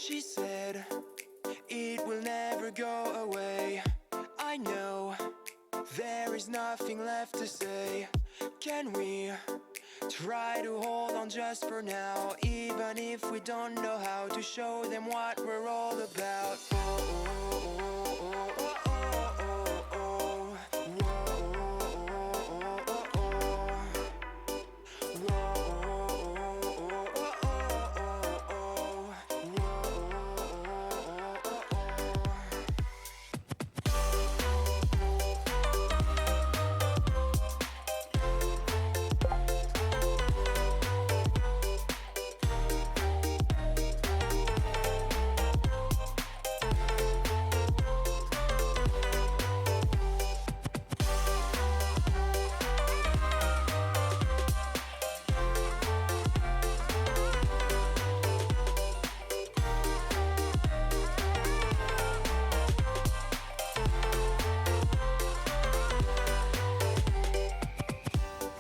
She said it will never go away. I know there is nothing left to say. Can we try to hold on just for now, even if we don't know how to show them what we're all about?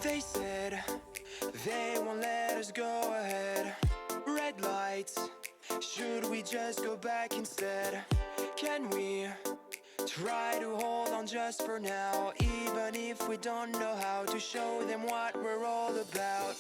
They said they won't let us go ahead. Red lights, should we just go back instead? Can we try to hold on just for now, even if we don't know how to show them what we're all about?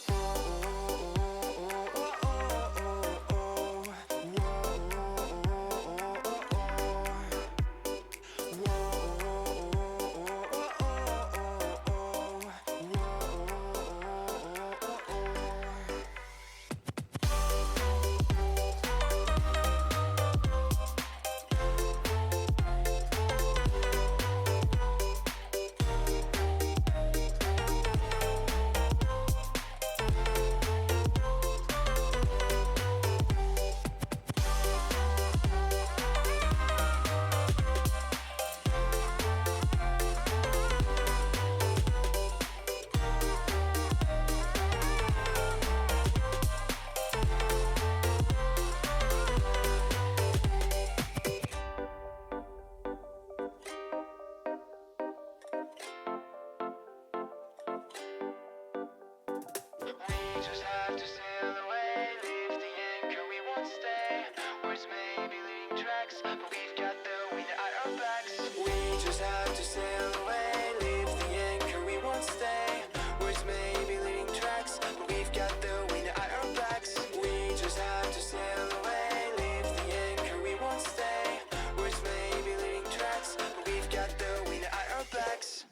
We just have to sail away, leave the anchor, we won't stay. Words may be leading tracks, but we've got the wind at our backs. We just have to sail away, leave the anchor, we won't stay. Words may be leading tracks, but we've got the wind at our backs. We just have to sail away, leave the anchor, we won't stay. Words may be leading tracks, but we've got the wind at our backs.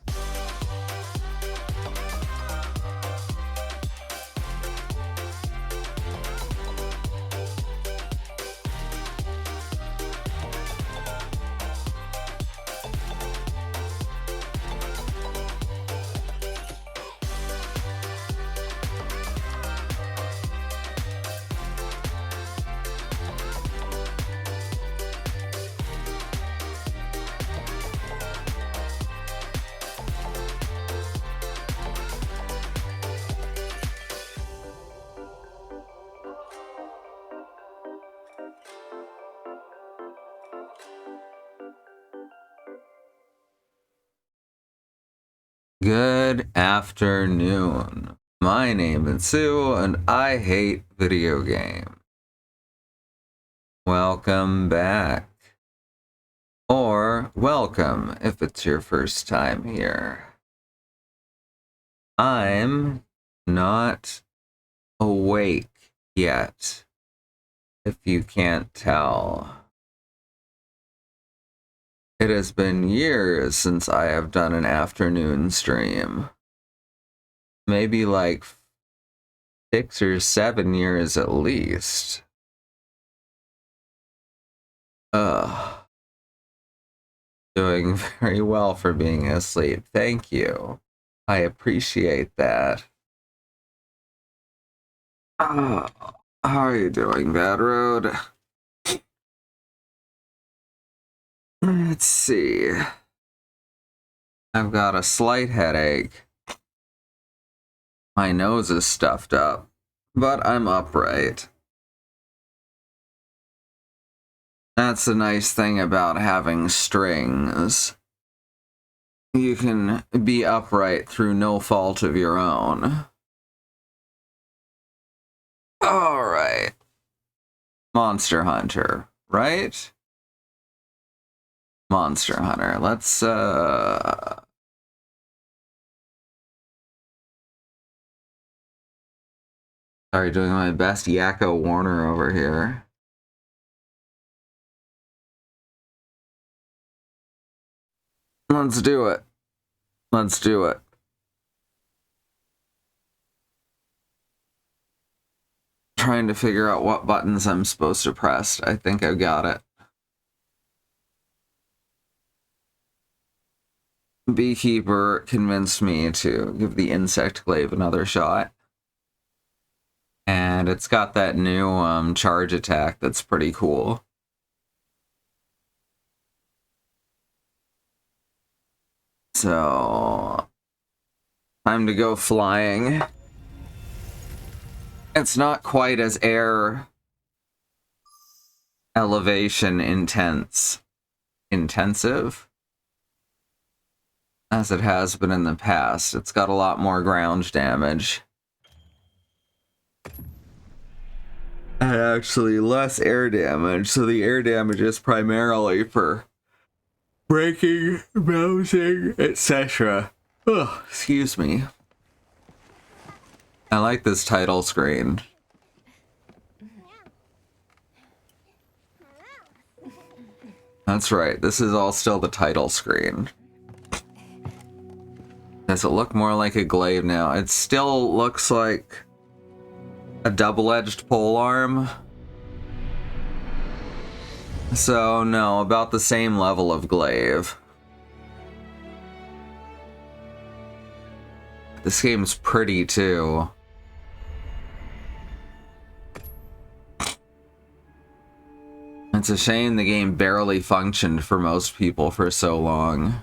Good afternoon. My name is Sue, and I hate video games. Welcome back. Or welcome if it's your first time here. I'm not awake yet, if you can't tell. It has been years since I have done an afternoon stream. Maybe like 6 or 7 years at least. Doing very well for being asleep. Thank you. I appreciate that. How are you doing, Bad Road? Let's see. I've got a slight headache. My nose is stuffed up, but I'm upright. That's the nice thing about having strings. You can be upright through no fault of your own. Alright. Monster Hunter, right? Monster Hunter. Let's sorry, doing my best Yakko Warner over here. Let's do it. Let's do it. Trying to figure out what buttons I'm supposed to press. I think I've got it. Beekeeper convinced me to give the Insect Glaive another shot. And it's got that new charge attack that's pretty cool. So, time to go flying. It's not quite as air elevation intensive as it has been in the past. It's got a lot more ground damage. And actually less air damage, so the air damage is primarily for breaking, bouncing, etc. Oh, excuse me. I like this title screen. That's right, this is all still the title screen. Does it look more like a glaive now? It still looks like a double-edged polearm. So, no, about the same level of glaive. This game's pretty, too. It's a shame the game barely functioned for most people for so long.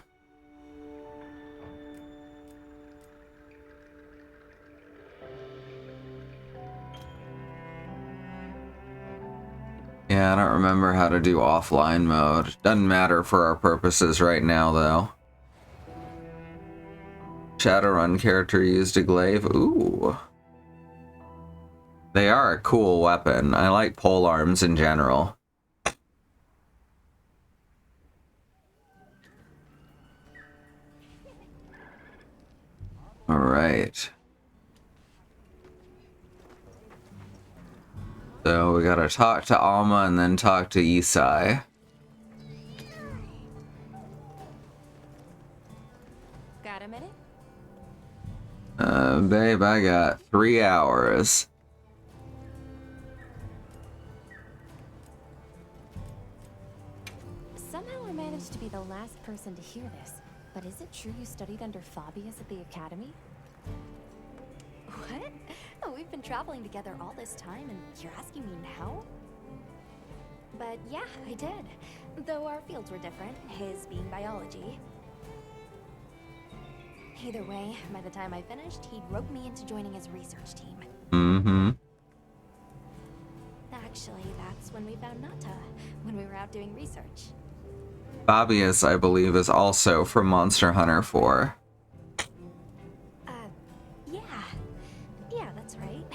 Yeah, I don't remember how to do offline mode. Doesn't matter for our purposes right now, though. Shadowrun character used a glaive. Ooh. They are a cool weapon. I like polearms in general. Alright. So we gotta talk to Alma and then talk to Isai. Got a minute? Babe, I got 3 hours. Somehow I managed to be the last person to hear this. But is it true you studied under Fabius at the academy? What? Oh, we've been traveling together all this time, and you're asking me now? But yeah, I did. Though our fields were different, his being biology. Either way, by the time I finished, he'd rope me into joining his research team. Mm-hmm. Actually, that's when we found Nata, when we were out doing research. Fabius, I believe, is also from Monster Hunter 4. Yeah, that's right.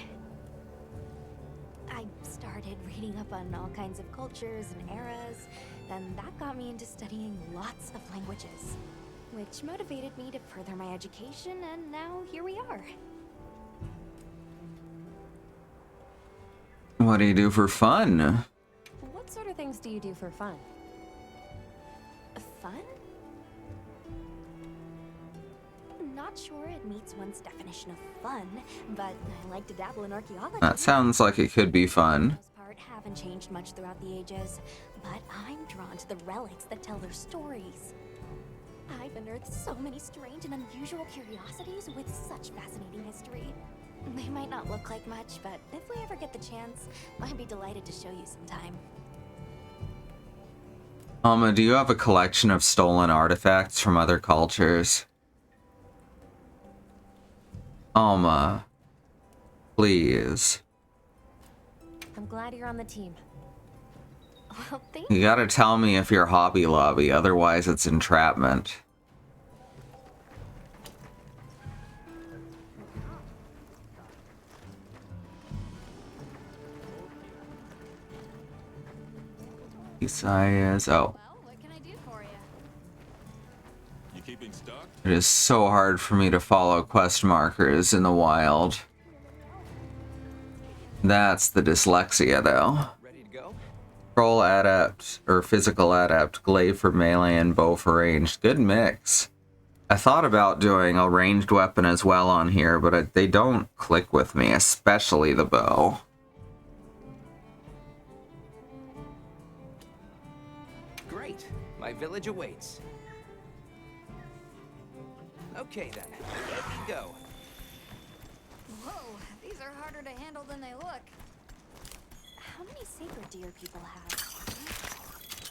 I started reading up on all kinds of cultures and eras, then that got me into studying lots of languages, which motivated me to further my education, and now here we are. What do you do for fun? What sort of things do you do for fun? Fun? Not sure it meets one's definition of fun, but I like to dabble in archaeology. That sounds like it could be fun. For the most part, haven't changed much throughout the ages, but I'm drawn to the relics that tell their stories. I've unearthed so many strange and unusual curiosities with such fascinating history. They might not look like much, but if we ever get the chance, I'd be delighted to show you sometime. Alma, do you have a collection of stolen artifacts from other cultures? Alma, please. I'm glad you're on the team. Well, thank You gotta tell me if you're Hobby Lobby, otherwise it's entrapment. Isaias. Oh, Well, what can I do for you? You keeping stock? it is so hard for me to follow quest markers in the wild. That's the dyslexia, though. Ready to go? Troll adept or physical adept, glaive for melee and bow for ranged. Good mix. I thought about doing a ranged weapon as well on here, but they don't click with me, especially the bow. Great. My village awaits. Okay then, let me go. Whoa, these are harder to handle than they look. How many saber deer people have?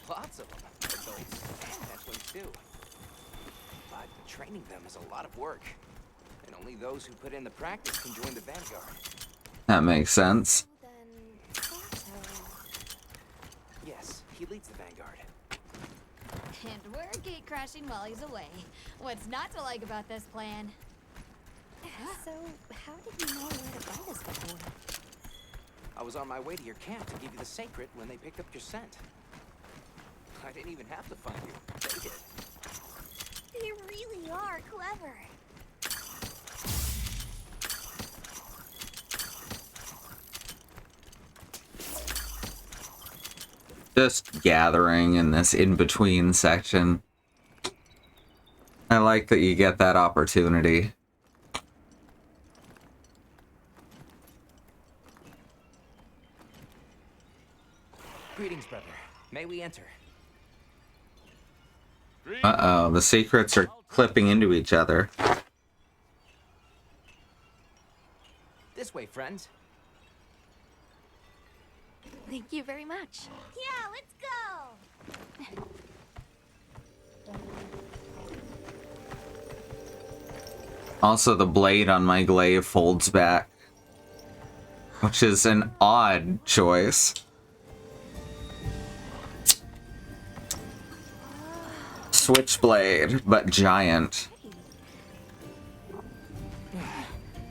Lots of them. Adults and hatchlings too. But training them is a lot of work. And only those who put in the practice can join the Vanguard. That makes sense. Then, Otto. Yes, he leads the Vanguard. And we're gate crashing while he's away. What's not to like about this plan? So, how did you know where to go this before? I was on my way to your camp to give you the secret when they picked up your scent. I didn't even have to find you. They did. You really are clever. Just gathering in this in-between section. I like that you get that opportunity. Greetings, brother. May we enter? Uh-oh, the secrets are clipping into each other. This way, friends. Thank you very much. Yeah, let's go! Also, the blade on my glaive folds back, which is an odd choice. Switchblade, but giant.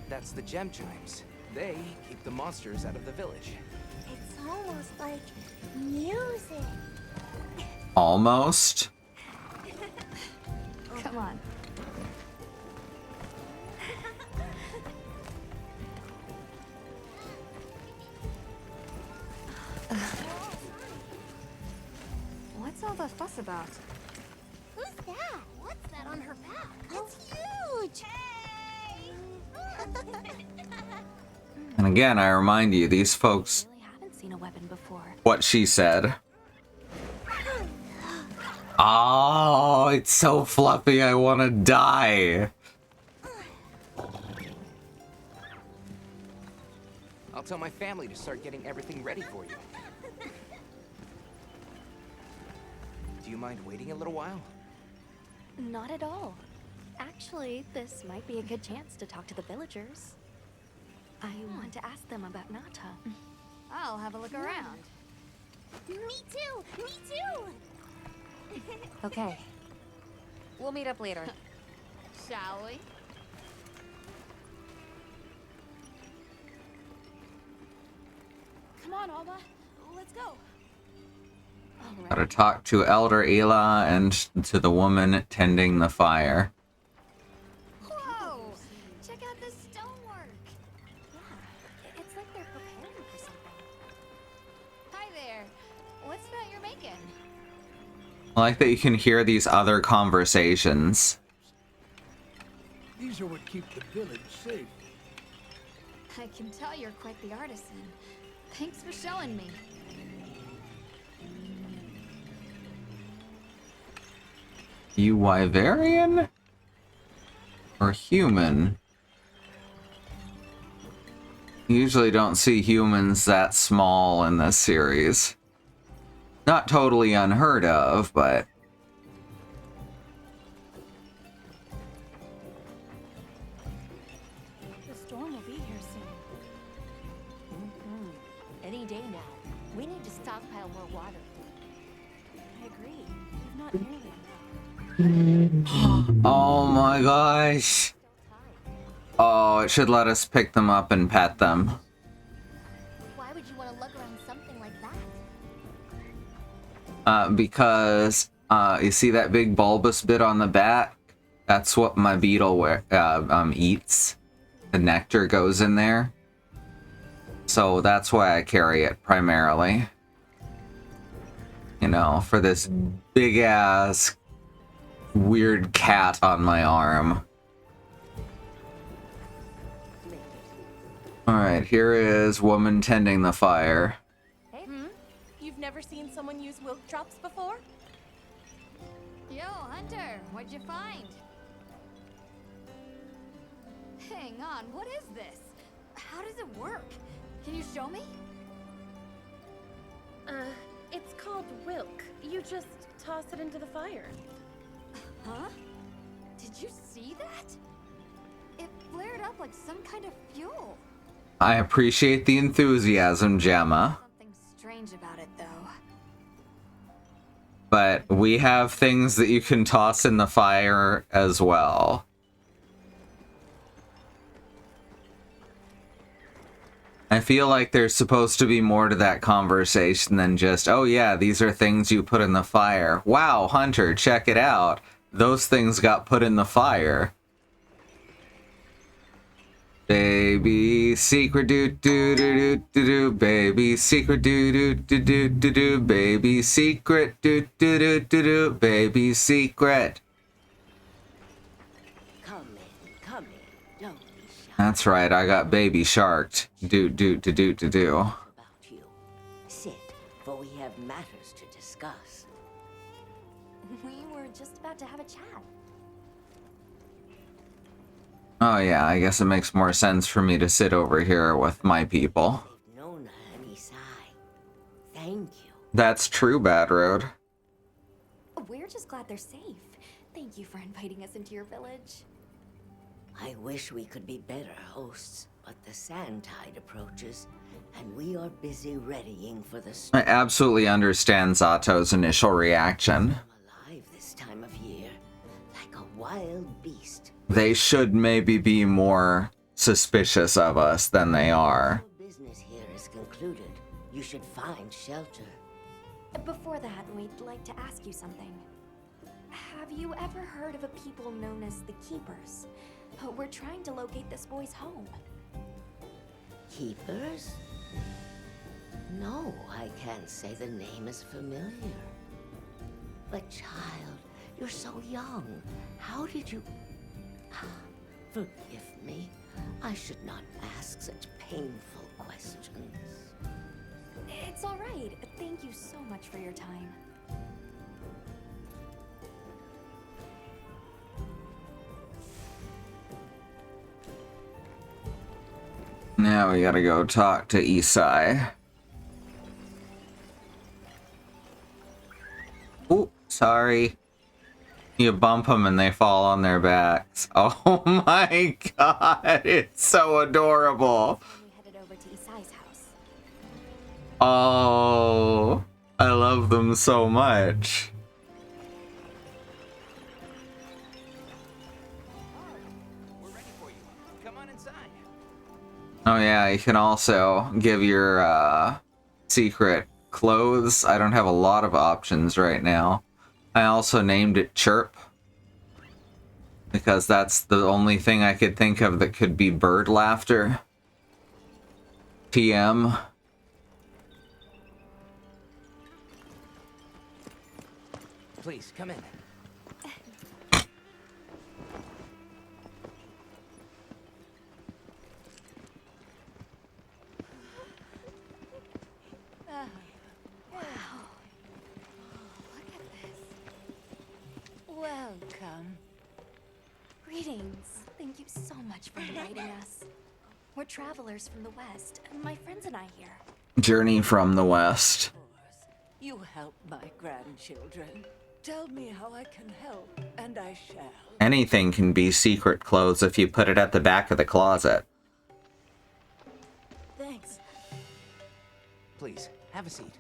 That's the gem chimes. They keep the monsters out of the village. It's almost like music. Almost. Come on. What's all the fuss about? Who's that? What's that on her back? It's huge! Hey! And again, I remind you, these folks, I really haven't seen a weapon before. what she said. Oh, it's so fluffy, I want to die. I'll tell my family to start getting everything ready for you. Do you mind waiting a little while? Not at all. Actually, this might be a good chance to talk to the villagers. I want to ask them about Nata. I'll have a look around. Me too! Me too! Okay. We'll meet up later. Shall we? Come on, Alma. Let's go. Gotta talk to Elder Ela and to the woman tending the fire. Whoa! Check out this stonework. Yeah, it's like they're preparing for something. Hi there. What's that you're making? I like that you can hear these other conversations. These are what keep the village safe. I can tell you're quite the artisan. Thanks for showing me. You Wyverian? Or human? You usually don't see humans that small in this series. Not totally unheard of, but... The storm will be here soon. Any day now. We need to stockpile more water. I agree. We've not nearly enough. Oh my gosh! Oh, it should let us pick them up and pet them. Why would you want to lug around something like that? Because you see that big bulbous bit on the back? That's what my beetle eats. The nectar goes in there. So that's why I carry it primarily. You know, for this big ass weird cat on my arm. Alright, here is woman tending the fire. You've never seen someone use wilk drops before? Yo, Hunter, what'd you find? Hang on, what is this? How does it work? Can you show me? It's called wilk. You just toss it into the fire. Huh? Did you see that? It flared up like some kind of fuel. I appreciate the enthusiasm, Gemma. Something strange about it, though. But we have things that you can toss in the fire as well. I feel like there's supposed to be more to that conversation than just, oh yeah, these are things you put in the fire. Wow, Hunter, check it out. Those things got put in the fire. Baby secret do do do do do do, baby secret do do do do do do, baby secret do do do do do, baby secret. Come in, don't be shy That's right, I got baby sharked. Do do do do do do. about you. Sit, for we have matters to discuss. We were just about to have a chat. Oh yeah, I guess it makes more sense for me to sit over here with my people. They've known Honey Sai. Thank you. That's true, Bad Road. We're just glad they're safe. Thank you for inviting us into your village. I wish we could be better hosts, but the sand tide approaches, and we are busy readying for the I absolutely understand Zato's initial reaction. I'm alive this time of year, like a wild beast. They should maybe be more suspicious of us than they are. Our business here is concluded. You should find shelter. Before that, we'd like to ask you something. Have you ever heard of a people known as the Keepers? We're trying to locate this boy's home. Keepers? No, I can't say the name is familiar. But child, you're so young. How did you... Forgive me. I should not ask such painful questions. It's all right. Thank you so much for your time. Now we gotta go talk to Isai. Oh, sorry. You bump them and they fall on their backs. Oh my god, it's so adorable. We headed over to Isai's house. Oh, I love them so much. We're ready for you. Come on inside. Oh yeah, you can also give your secret clothes. I don't have a lot of options right now. I also named it Chirp, because that's the only thing I could think of that could be bird laughter. TM. Please, come in. Welcome. Greetings. Thank you so much for inviting us. We're travelers from the West, and my friends and I here. Journey from the West. You help my grandchildren. Tell me how I can help, and I shall. Anything can be secret clothes if you put it at the back of the closet. Thanks. Please, have a seat.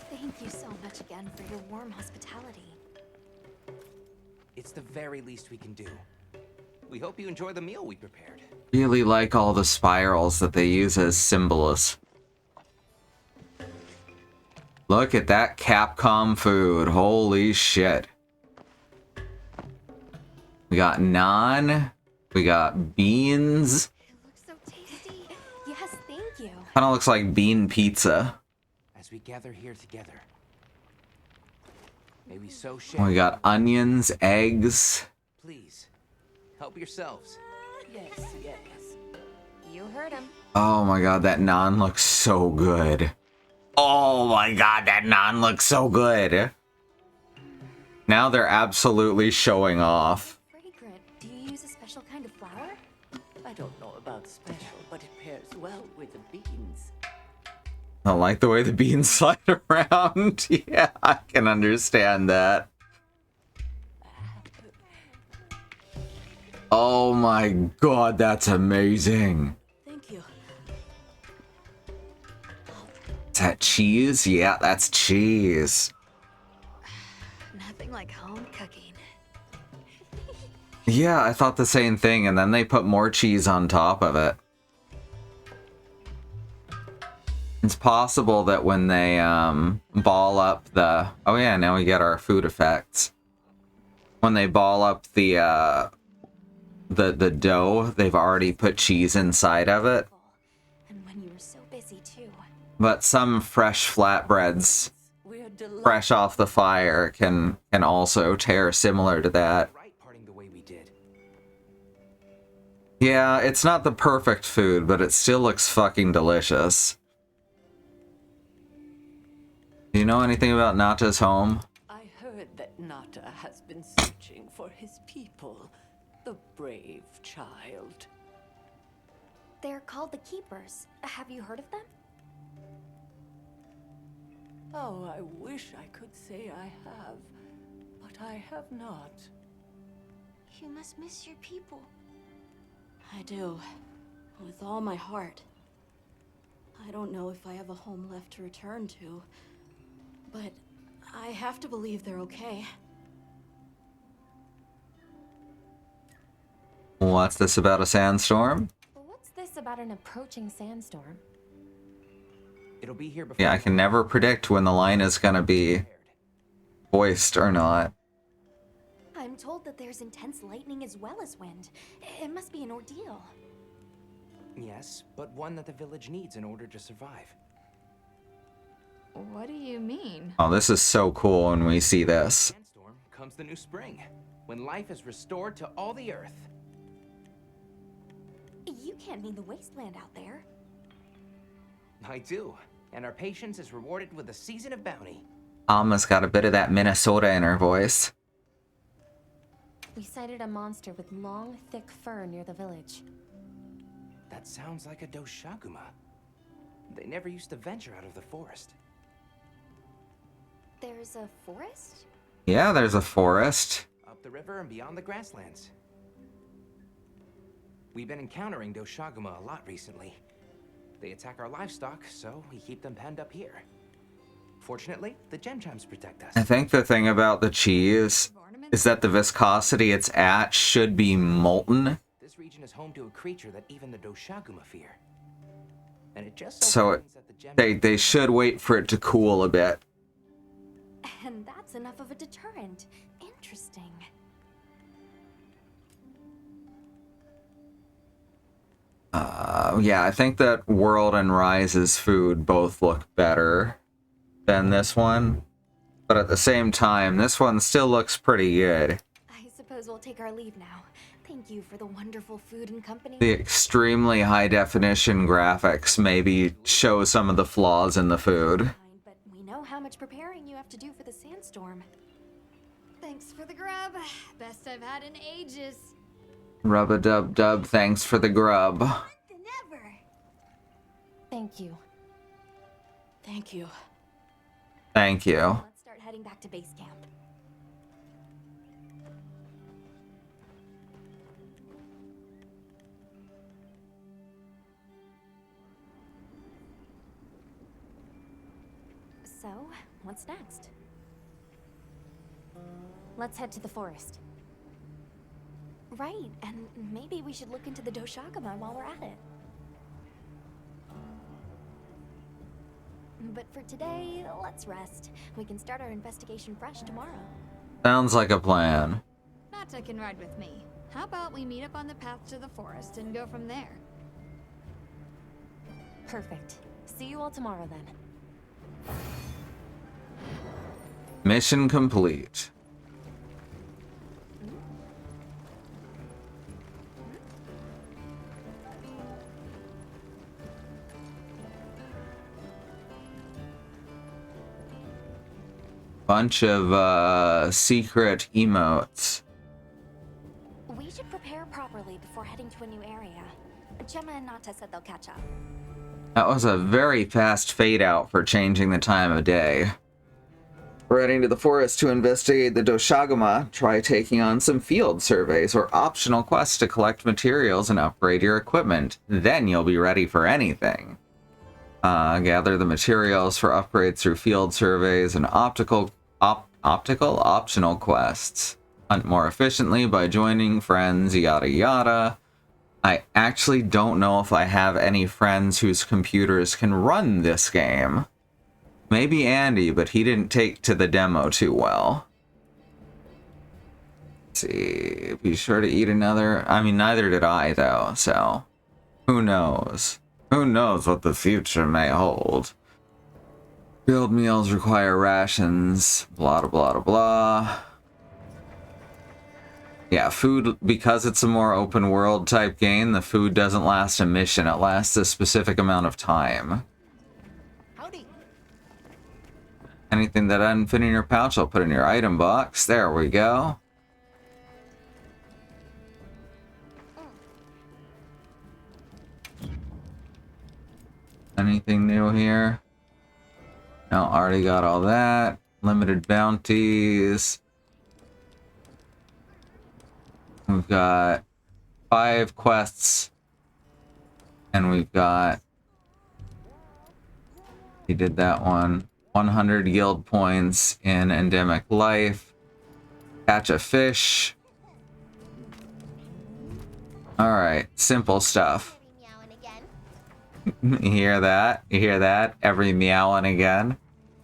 Thank you so much again for your warm hospitality. It's the very least we can do. We hope you enjoy the meal we prepared. Really like all the spirals that they use as symbols. Look at that Capcom food. Holy shit. We got naan. We got beans. It looks so tasty. Yes, thank you. Kind of looks like bean pizza. As we gather here together, may we so share. We got onions, eggs. Please, help yourselves. Yes, yes. You heard him. Oh my god, that naan looks so good. Oh my god, that naan looks so good. Now they're absolutely showing off. Fragrant. Do you use a special kind of flour? I don't know about special, but it pairs well with the beans. I like the way the beans slide around. Yeah, I can understand that. Oh my god, that's amazing. Thank you. Is that cheese? Yeah, that's cheese. Nothing like home cooking. Yeah, I thought the same thing, and then they put more cheese on top of it. It's possible that when they ball up the... Oh yeah, now we get our food effects. When they ball up the dough, they've already put cheese inside of it. And when you were so busy too. But some fresh flatbreads, We're delighted. fresh off the fire, can also tear similar to that. Right, parting the way we did. Yeah, it's not the perfect food, but it still looks fucking delicious. Do you know anything about Nata's home? I heard that Nata has been searching for his people. The brave child. They're called the Keepers. Have you heard of them? Oh, I wish I could say I have, but I have not. You must miss your people. I do. With all my heart. I don't know if I have a home left to return to, but I have to believe they're okay. What's this about a sandstorm? What's this about an approaching sandstorm? It'll be here before. Yeah, I can never predict when the line is gonna be voiced or not. I'm told that there's intense lightning as well as wind. It must be an ordeal. Yes, but one that the village needs in order to survive. What do you mean? Oh, this is so cool when we see this. Sandstorm comes the new spring, when life is restored to all the earth. You can't mean the wasteland out there. I do, and our patience is rewarded with a season of bounty. Alma's got a bit of that Minnesota in her voice. We sighted a monster with long, thick fur near the village. That sounds like a Doshaguma. They never used to venture out of the forest. There's a forest? Yeah, there's a forest. Up the river and beyond the grasslands. We've been encountering Doshaguma a lot recently. They attack our livestock, so we keep them penned up here. Fortunately, the gem chimes protect us. I think the thing about the cheese is that the viscosity it's at should be molten. This region is home to a creature that even the Doshaguma fear. And it just So happens that the gem they should wait for it to cool a bit. And that's enough of a deterrent. Interesting. Yeah, I think that World and Rise's food both look better than this one. But at the same time, this one still looks pretty good. I suppose we'll take our leave now. Thank you for the wonderful food and company. The extremely high definition graphics maybe show some of the flaws in the food. But we know how much preparing you have to do for the sandstorm. Thanks for the grub. Best I've had in ages. Rub-a-dub-dub, thanks for the grub. Than ever. Thank you. Thank you. Thank you. Let's start heading back to base camp. So, what's next? Let's head to the forest. Right, and maybe we should look into the Doshaguma while we're at it. But for today, let's rest. We can start our investigation fresh tomorrow. Sounds like a plan. Nata can ride with me. How about we meet up on the path to the forest and go from there? Perfect. See you all tomorrow then. Mission complete. Bunch of secret emotes. We should prepare properly before heading to a new area. Gemma and Nata said they'll catch up. That was a very fast fade out for changing the time of day. We're heading to the forest to investigate the Doshagama. Try taking on some field surveys or optional quests to collect materials and upgrade your equipment. Then you'll be ready for anything. Gather the materials for upgrades through field surveys and optional quests. Hunt more efficiently by joining friends, yada yada. I actually don't know if I have any friends whose computers can run this game. Maybe Andy, but he didn't take to the demo too well. Let's see, be sure to eat another. I mean, neither did I though, so who knows? Who knows what the future may hold? Field meals require rations, blah, blah, blah, blah. Yeah, food, because it's a more open world type game, the food doesn't last a mission. It lasts a specific amount of time. Howdy. Anything that doesn't fit in your pouch, I'll put in your item box. There we go. Anything new here? No, already got all that. Limited bounties. We've got 5 quests. And we've got... He did that one. 100 guild points in Endemic Life. Catch a fish. Alright, simple stuff. You hear that? You hear that? Every meowing again.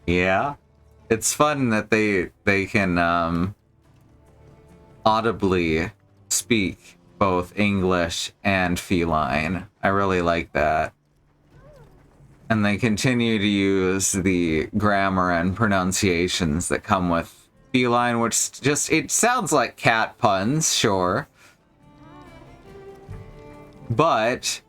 Yeah. It's fun that they can audibly speak both English and feline. I really like that. And they continue to use the grammar and pronunciations that come with feline, which just, it sounds like cat puns, sure. But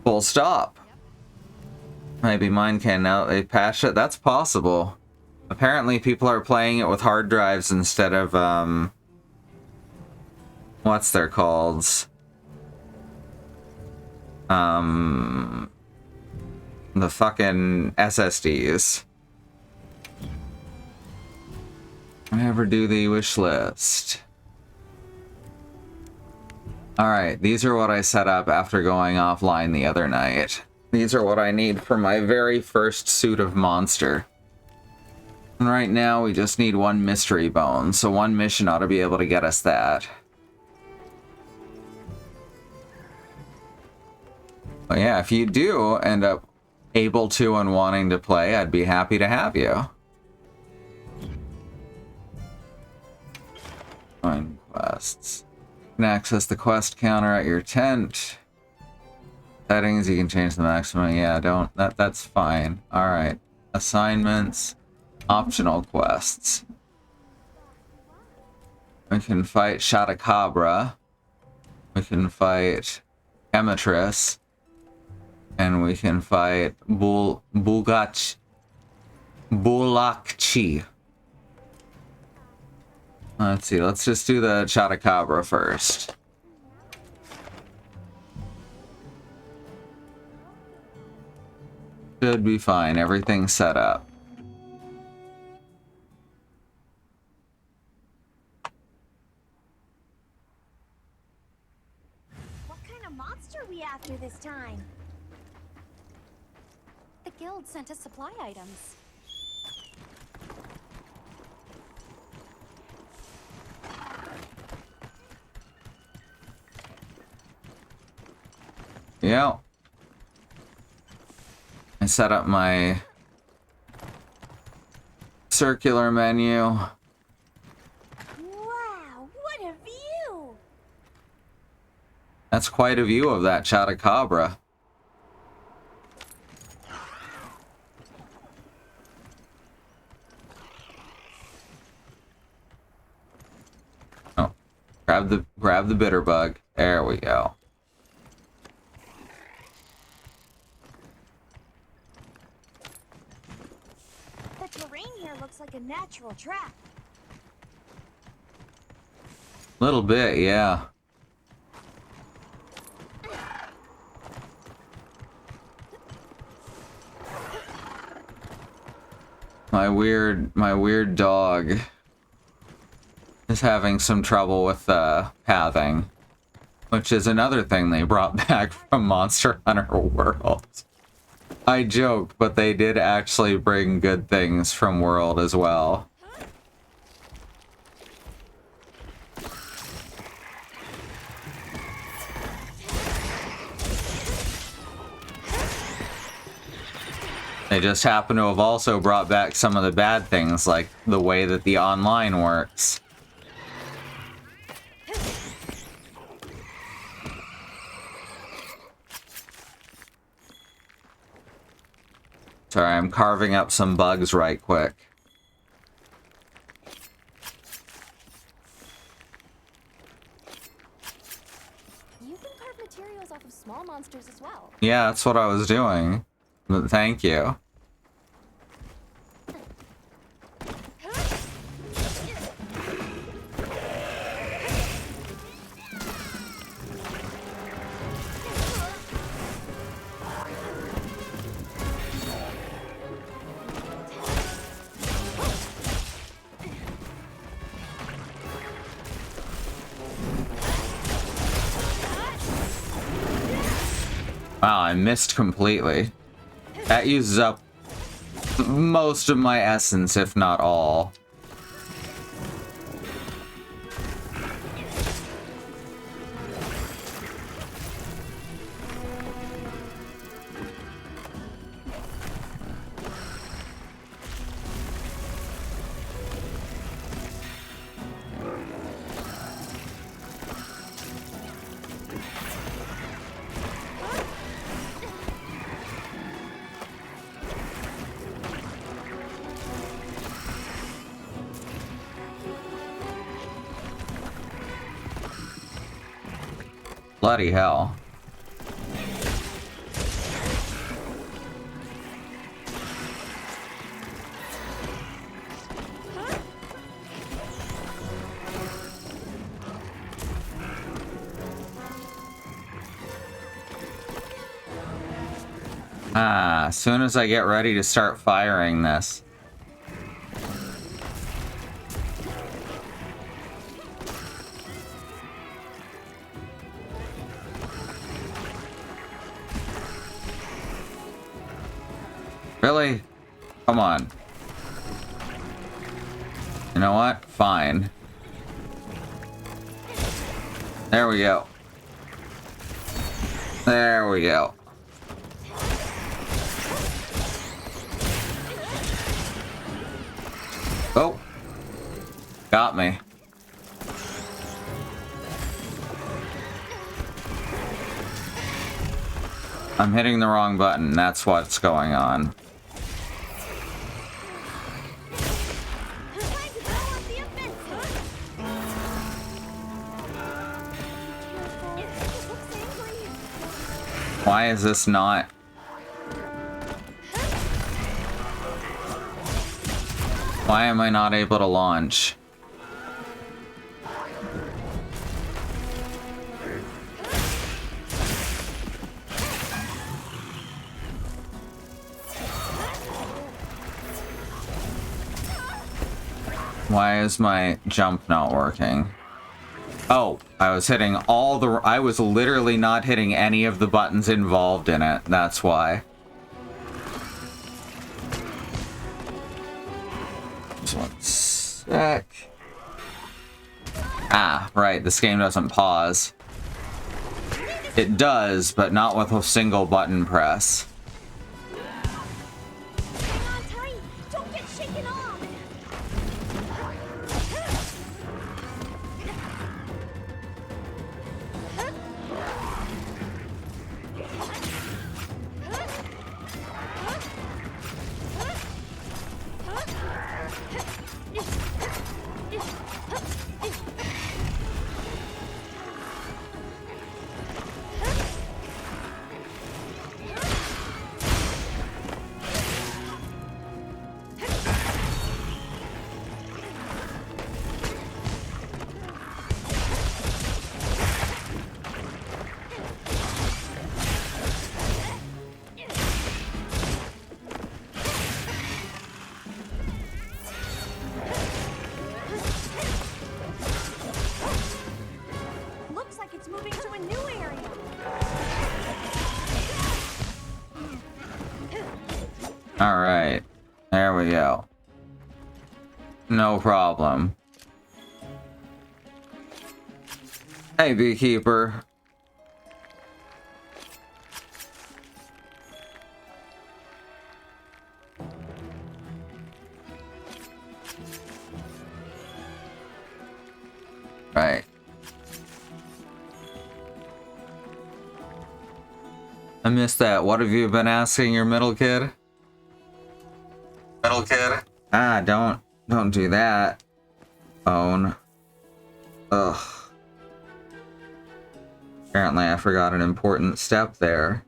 full stop. Maybe mine can now. They patch it. That's possible. Apparently people are playing it with hard drives instead of, what's they're called? The fucking SSDs. I ever do the wish list. Alright, these are what I set up after going offline the other night. These are what I need for my very first suit of monster. And right now we just need 1 mystery bone, so 1 mission ought to be able to get us that. But yeah, if you do end up able to and wanting to play, I'd be happy to have you. Find quests. You can access the quest counter at your tent. Settings, you can change the maximum. Yeah, that's fine. Alright. Assignments. Optional quests. We can fight Shatacabra. We can fight Emetris. And we can fight Bulakchi. Let's see, let's just do the Shatacabra first. Should be fine, everything's set up. What kind of monster are we after this time? The guild sent us supply items. Yeah. I set up my circular menu. Wow, what a view! That's quite a view of that Chotacabra. Oh, grab the bitter bug. There we go. The terrain here looks like a natural trap. Little bit, yeah. My weird dog is having some trouble with pathing, which is another thing they brought back from Monster Hunter World. I joked, but they did actually bring good things from World as well. They just happen to have also brought back some of the bad things, like the way that the online works. Sorry, I'm carving up some bugs right quick. You can carve materials off of small monsters as well. Yeah, that's what I was doing. But thank you. Wow, I missed completely. That uses up most of my essence, if not all. Bloody hell. As soon as I get ready to start firing this. Really? Come on. You know what? Fine. There we go. There we go. Oh. Got me. I'm hitting the wrong button. That's what's going on. Why is this not? Why am I not able to launch? Why is my jump not working? Oh, I was hitting all the... I was literally not hitting any of the buttons involved in it. That's why. Just one sec. Ah, right. This game doesn't pause. It does, but not with a single button press. Hang on tight! Don't get shaken off! Looks like it's moving to a new area. All right, there we go. No problem. Hey, beekeeper. Right. I missed that. What have you been asking your middle kid? Middle kid? Ah, don't do that. Phone. Ugh. Apparently I forgot an important step there.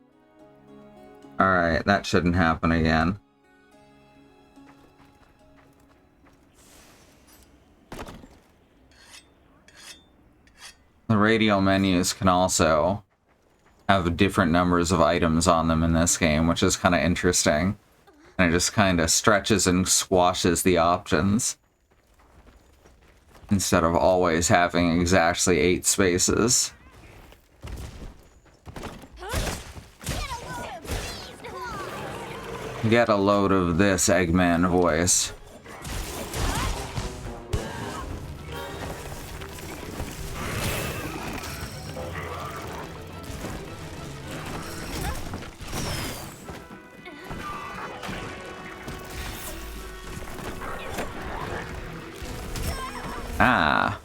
Alright, that shouldn't happen again. The radio menus can also have different numbers of items on them in this game, which is kind of interesting. And it just kind of stretches and squashes the options. Instead of always having exactly 8 spaces. Get a load of this Eggman voice. Ah.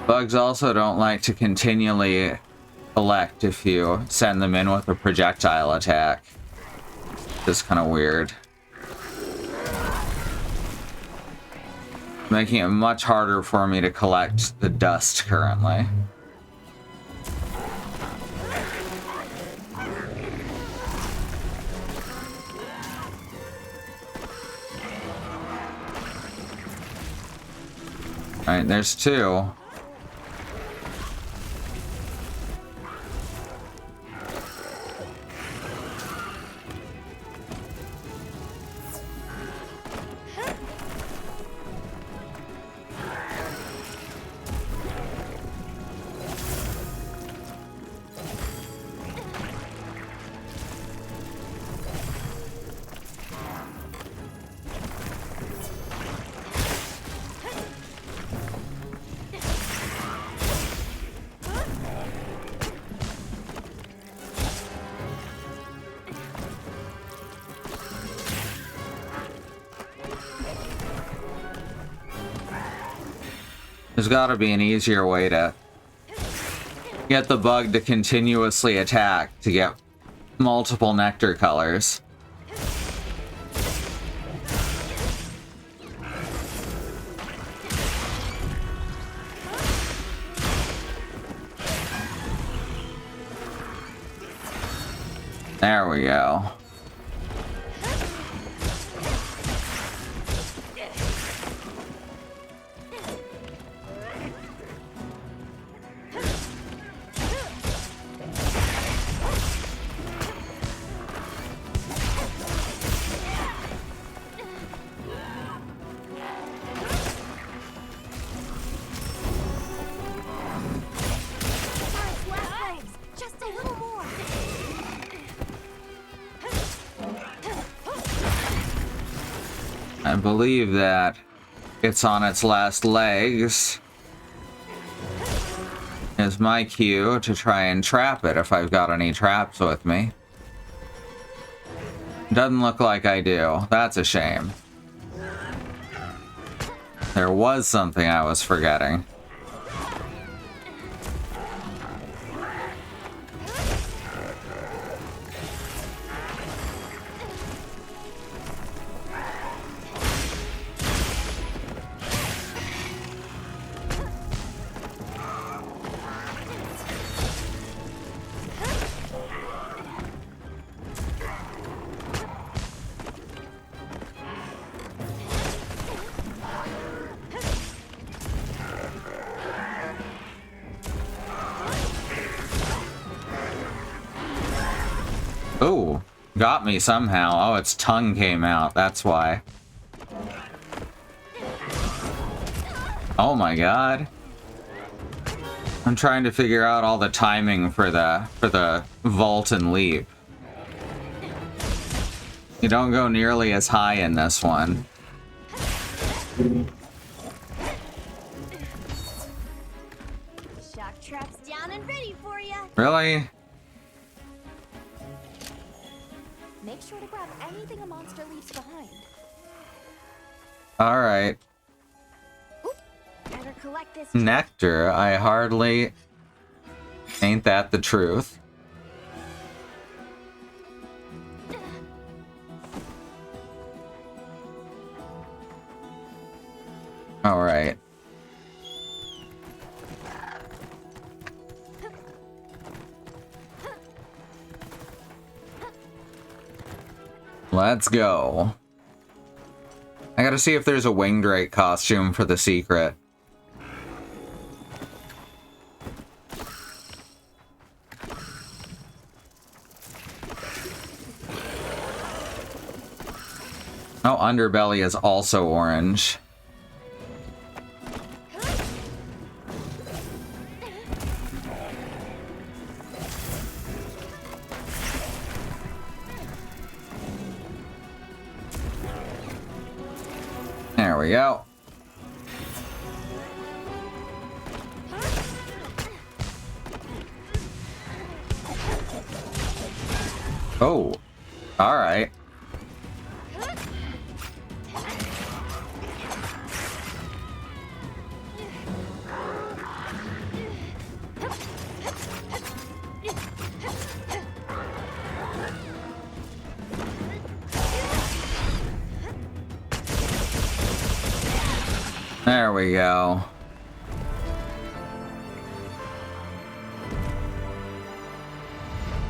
Bugs also don't like to continually collect if you send them in with a projectile attack. Just kind of weird. Making it much harder for me to collect the dust currently. Alright, there's 2. There's gotta be an easier way to get the bug to continuously attack to get multiple nectar colors. There we go. I believe that it's on its last legs. Is my cue to try and trap it if I've got any traps with me. Doesn't look like I do. That's a shame. There was something I was forgetting. Ooh, got me somehow. Oh, its tongue came out. That's why. Oh my god. I'm trying to figure out all the timing for the vault and leap. You don't go nearly as high in this one. Shock trap's down and ready for you. Really? Make sure to grab anything a monster leaves behind. Alright. Better collect this. Nectar, I hardly... Ain't that the truth? Alright. Let's go. I gotta see if there's a wing drake costume for the secret. Oh, underbelly is also orange. There we go. Oh, all right. There we go.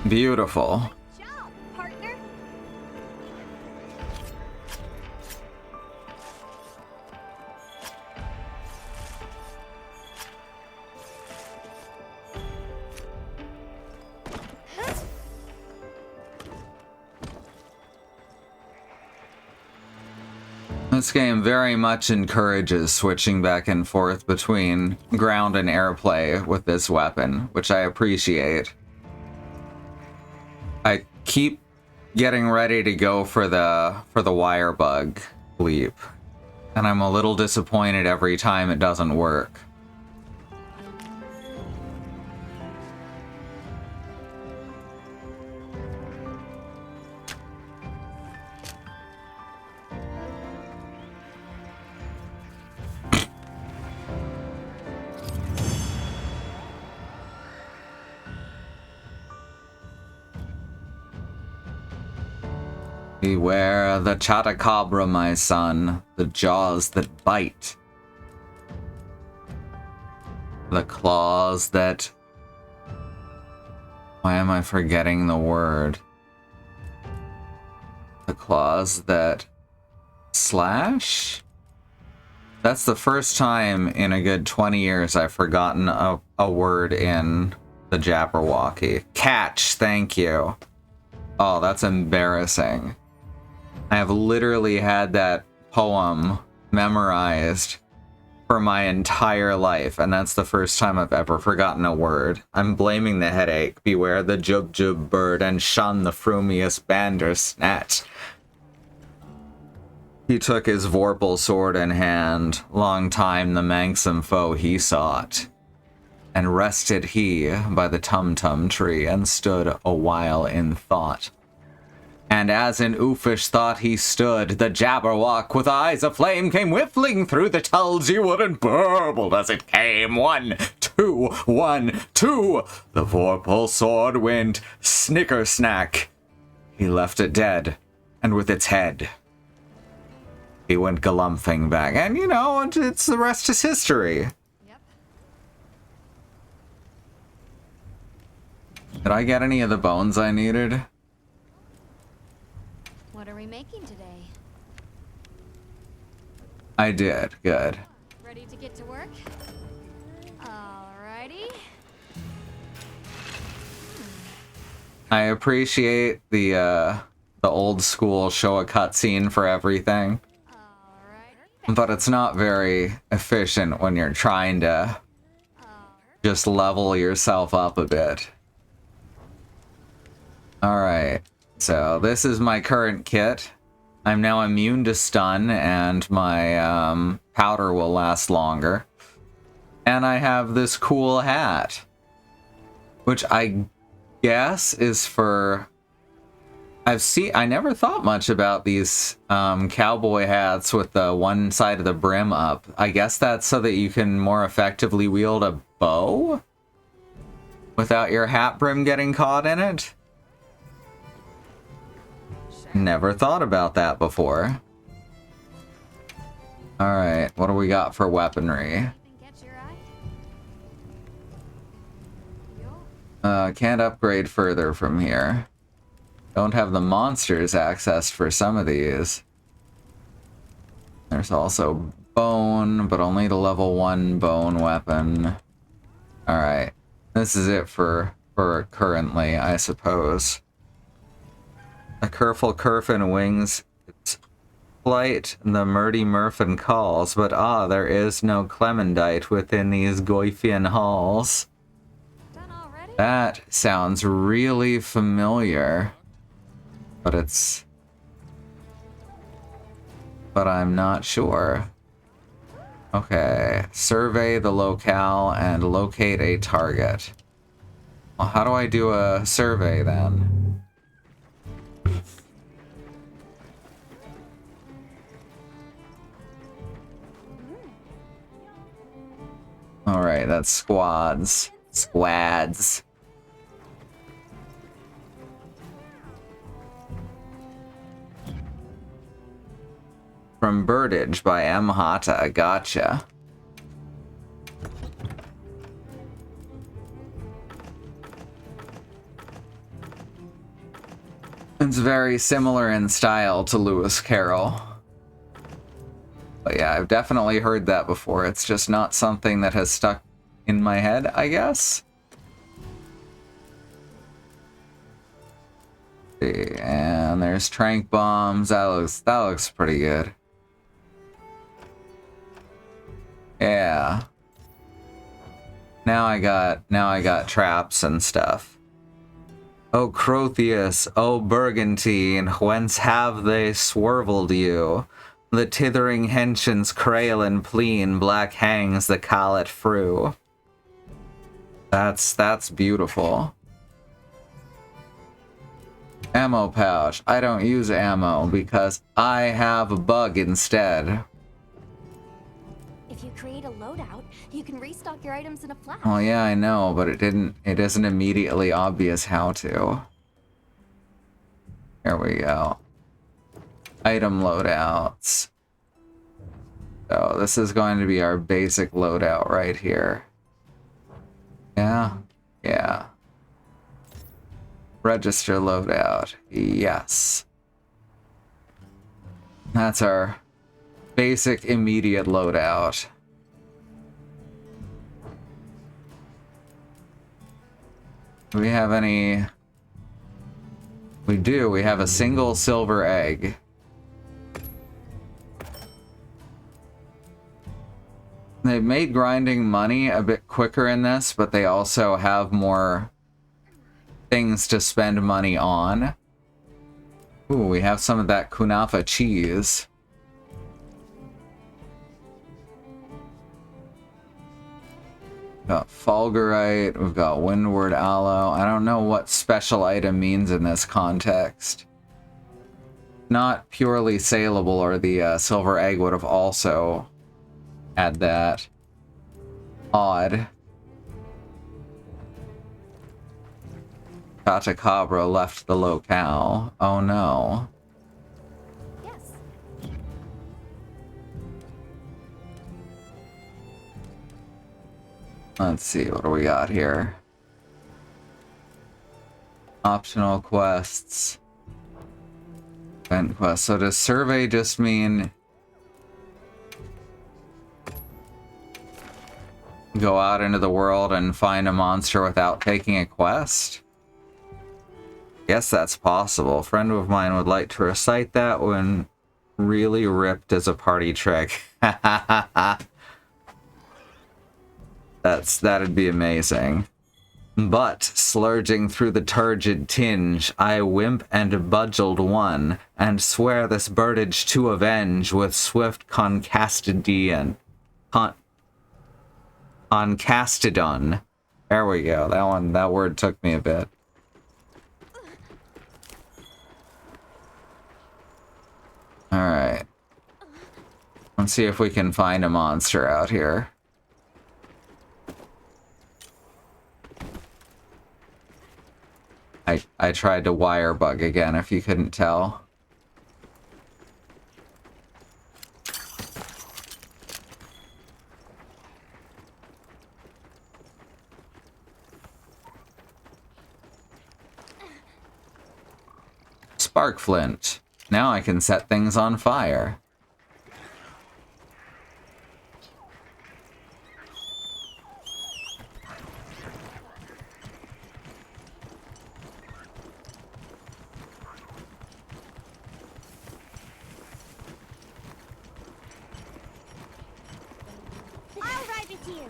Beautiful. Good job, partner. This game very much encourages switching back and forth between ground and air play with this weapon, which I appreciate. I keep getting ready to go for the wire bug leap, and I'm a little disappointed every time it doesn't work. Beware the Chatacabra, my son, the jaws that bite, the claws that... Why am I forgetting the word? The claws that slash? That's the first time in a good 20 years I've forgotten a word in the Jabberwocky. Catch, thank you. Oh, that's embarrassing. I have literally had that poem memorized for my entire life, and that's the first time I've ever forgotten a word. I'm blaming the headache. Beware the Jubjub bird and shun the frumious Bandersnatch. He took his Vorpal sword in hand, long time the manxome foe he sought, and rested he by the Tum-Tum tree, and stood a while in thought. And as in oofish thought he stood, the Jabberwock with eyes aflame came whiffling through the tulgey wood and burbled as it came. 1, 2, 1, 2. The Vorpal sword went snicker-snack. He left it dead, and with its head, he went galumphing back. And you know, it's the rest is history. Did I get any of the bones I needed? What are we making today? I did. Good. Ready to get to work? Alrighty. I appreciate the old school show a cutscene for everything. But it's not very efficient when you're trying to just level yourself up a bit. Alright, so this is my current kit. I'm now immune to stun, and my powder will last longer. And I have this cool hat, which I guess is for... I never thought much about these cowboy hats with the one side of the brim up. I guess that's so that you can more effectively wield a bow without your hat brim getting caught in it. Never thought about that before. Alright, what do we got for weaponry? Can't upgrade further from here. Don't have the monsters accessed for some of these. There's also bone, but only the level 1 bone weapon. Alright, this is it for currently, I suppose. The Kerful Kerfin wings its flight, the Murdy Murfin calls, but there is no Clemendite within these Goyfian halls. That sounds really familiar, but I'm not sure. Okay, survey the locale and locate a target. Well, how do I do a survey then? Alright, that's squads. Squads. From Birdage by M. Hata. Gotcha. It's very similar in style to Lewis Carroll. But yeah, I've definitely heard that before. It's just not something that has stuck in my head, I guess. And there's trank bombs. That looks pretty good. Yeah. Now I got traps and stuff. O Crotheus, O Burgantine, whence have they swervelled you? The tithering henchins crail and pleen, black hangs the collet frew. That's beautiful. Ammo pouch. I don't use ammo because I have a bug instead. If you create a loadout, you can restock your items in a flash. Oh yeah, I know, but it isn't immediately obvious how to. Here we go. Item loadouts. So this is going to be our basic loadout right here. Yeah, yeah. Register loadout. Yes. That's our basic immediate loadout. Do we have any... We do. We have a single silver egg. They've made grinding money a bit quicker in this, but they also have more things to spend money on. Ooh, we have some of that kunafa cheese. Got Fulgurite, we've got Windward Aloe. I don't know what special item means in this context. Not purely saleable, or the silver egg would have also had that. Odd. Catacabra left the locale. Oh no. Yes. Let's see, what do we got here? Optional quests. Event quest. So does survey just mean go out into the world and find a monster without taking a quest? Guess that's possible. A friend of mine would like to recite that when really ripped as a party trick. That'd be amazing. But, slurging through the turgid tinge, I wimp and budgeled one, and swear this birdage to avenge with swift concastidon. Concastidon. There we go. That word took me a bit. Alright. Let's see if we can find a monster out here. I tried to wire bug again, if you couldn't tell. Sparkflint. Now I can set things on fire. I'll ride with you.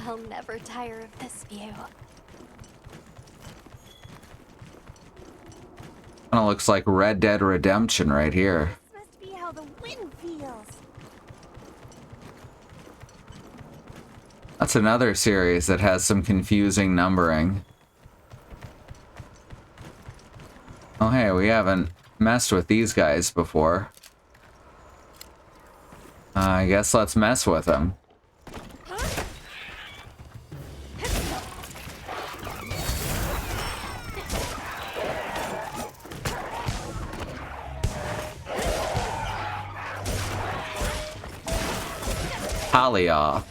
I'll never tire of this view. Kinda looks like Red Dead Redemption right here. This must be how the wind feels. That's another series that has some confusing numbering. Oh hey, we haven't messed with these guys before. I guess let's mess with them. Talia.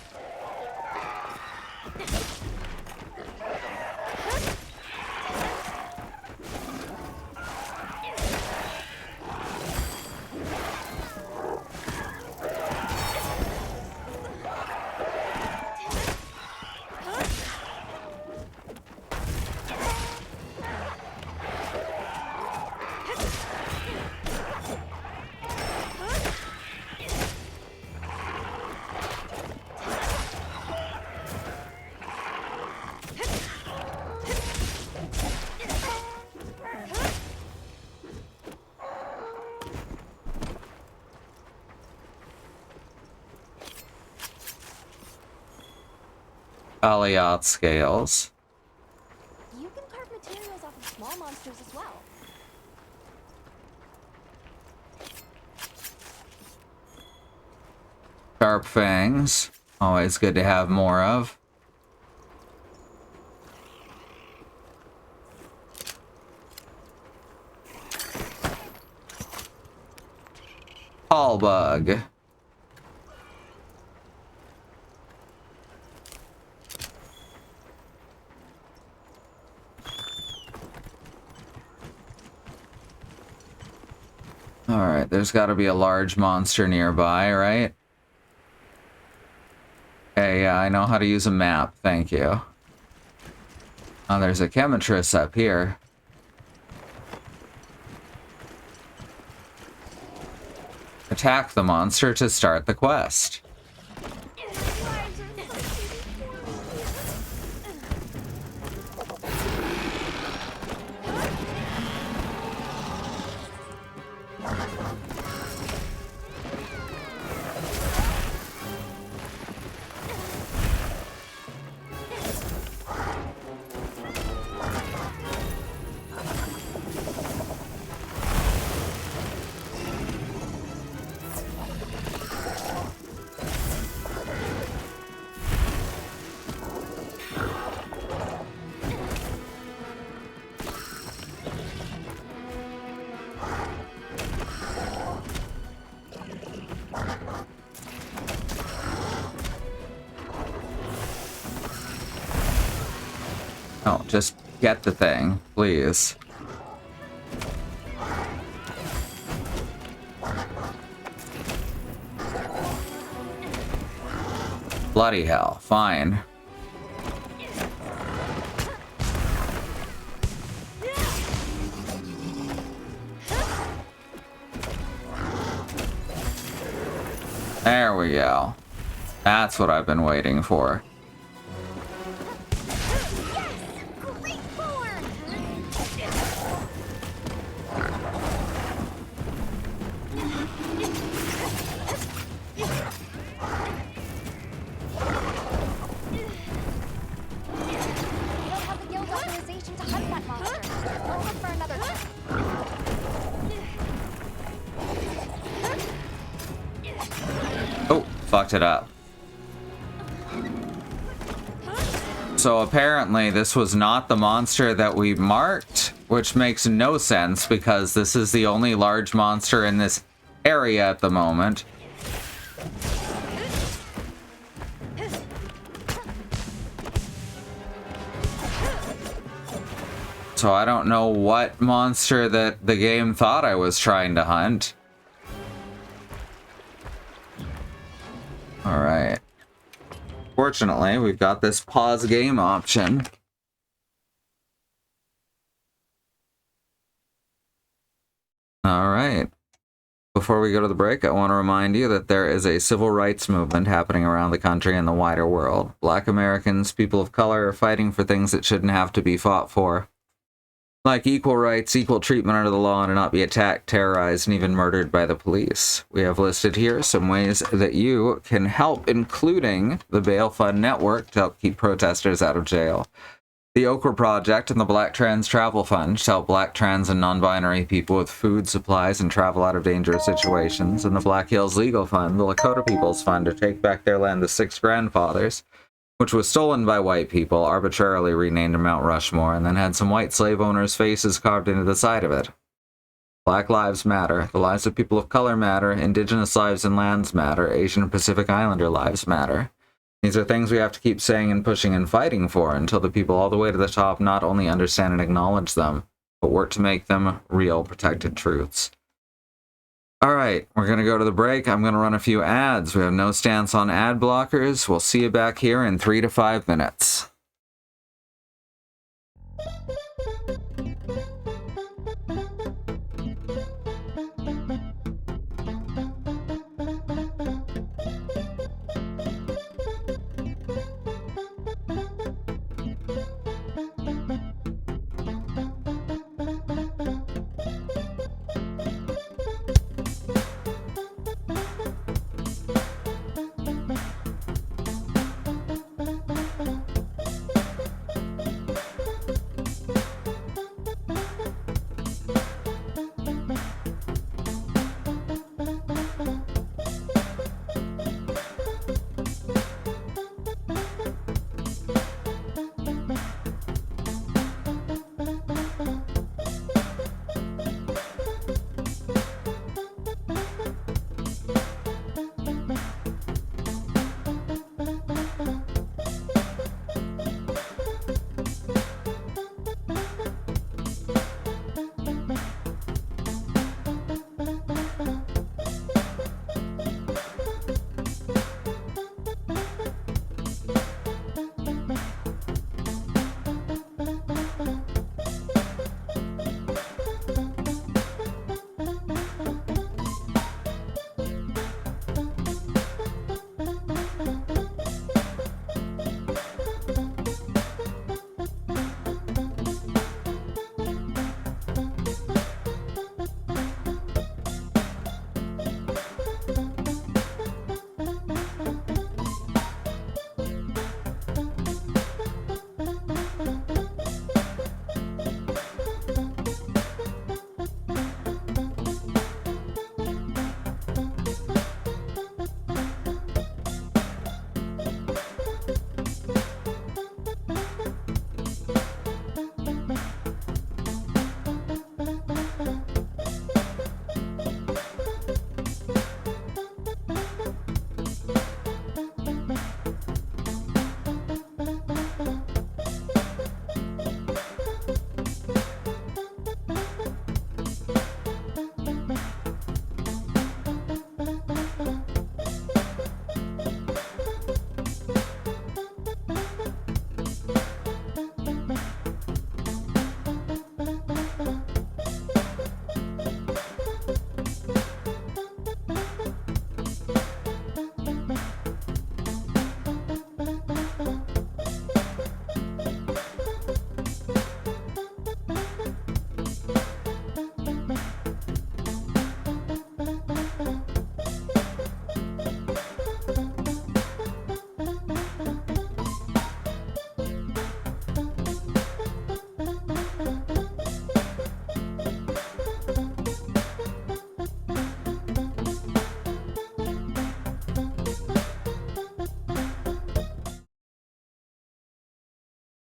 Aliyat scales. You can carve materials off of small monsters as well. Sharp fangs. Always good to have more of. Tall bug. Alright, there's got to be a large monster nearby, right? Okay, yeah, I know how to use a map, thank you. Oh, there's a Chemitress up here. Attack the monster to start the quest. No, just get the thing, please. Bloody hell, fine. There we go. That's what I've been waiting for. Oh, fucked it up. So apparently this was not the monster that we marked, which makes no sense because this is the only large monster in this area at the moment. So I don't know what monster that the game thought I was trying to hunt. Alright. Fortunately, we've got this pause game option. Alright. Before we go to the break, I want to remind you that there is a civil rights movement happening around the country and the wider world. Black Americans, people of color, are fighting for things that shouldn't have to be fought for. Like equal rights, equal treatment under the law, and to not be attacked, terrorized, and even murdered by the police. We have listed here some ways that you can help, including the Bail Fund Network to help keep protesters out of jail, the Okra Project and the Black Trans Travel Fund to help black, trans, and non-binary people with food, supplies, and travel out of dangerous situations, and the Black Hills Legal Fund, the Lakota People's Fund to take back their land to 6 grandfathers, which was stolen by white people, arbitrarily renamed Mount Rushmore, and then had some white slave owners' faces carved into the side of it. Black lives matter. The lives of people of color matter. Indigenous lives and lands matter. Asian and Pacific Islander lives matter. These are things we have to keep saying and pushing and fighting for until the people all the way to the top not only understand and acknowledge them, but work to make them real protected truths. Alright, we're going to go to the break. I'm going to run a few ads. We have no stance on ad blockers. We'll see you back here in 3 to 5 minutes.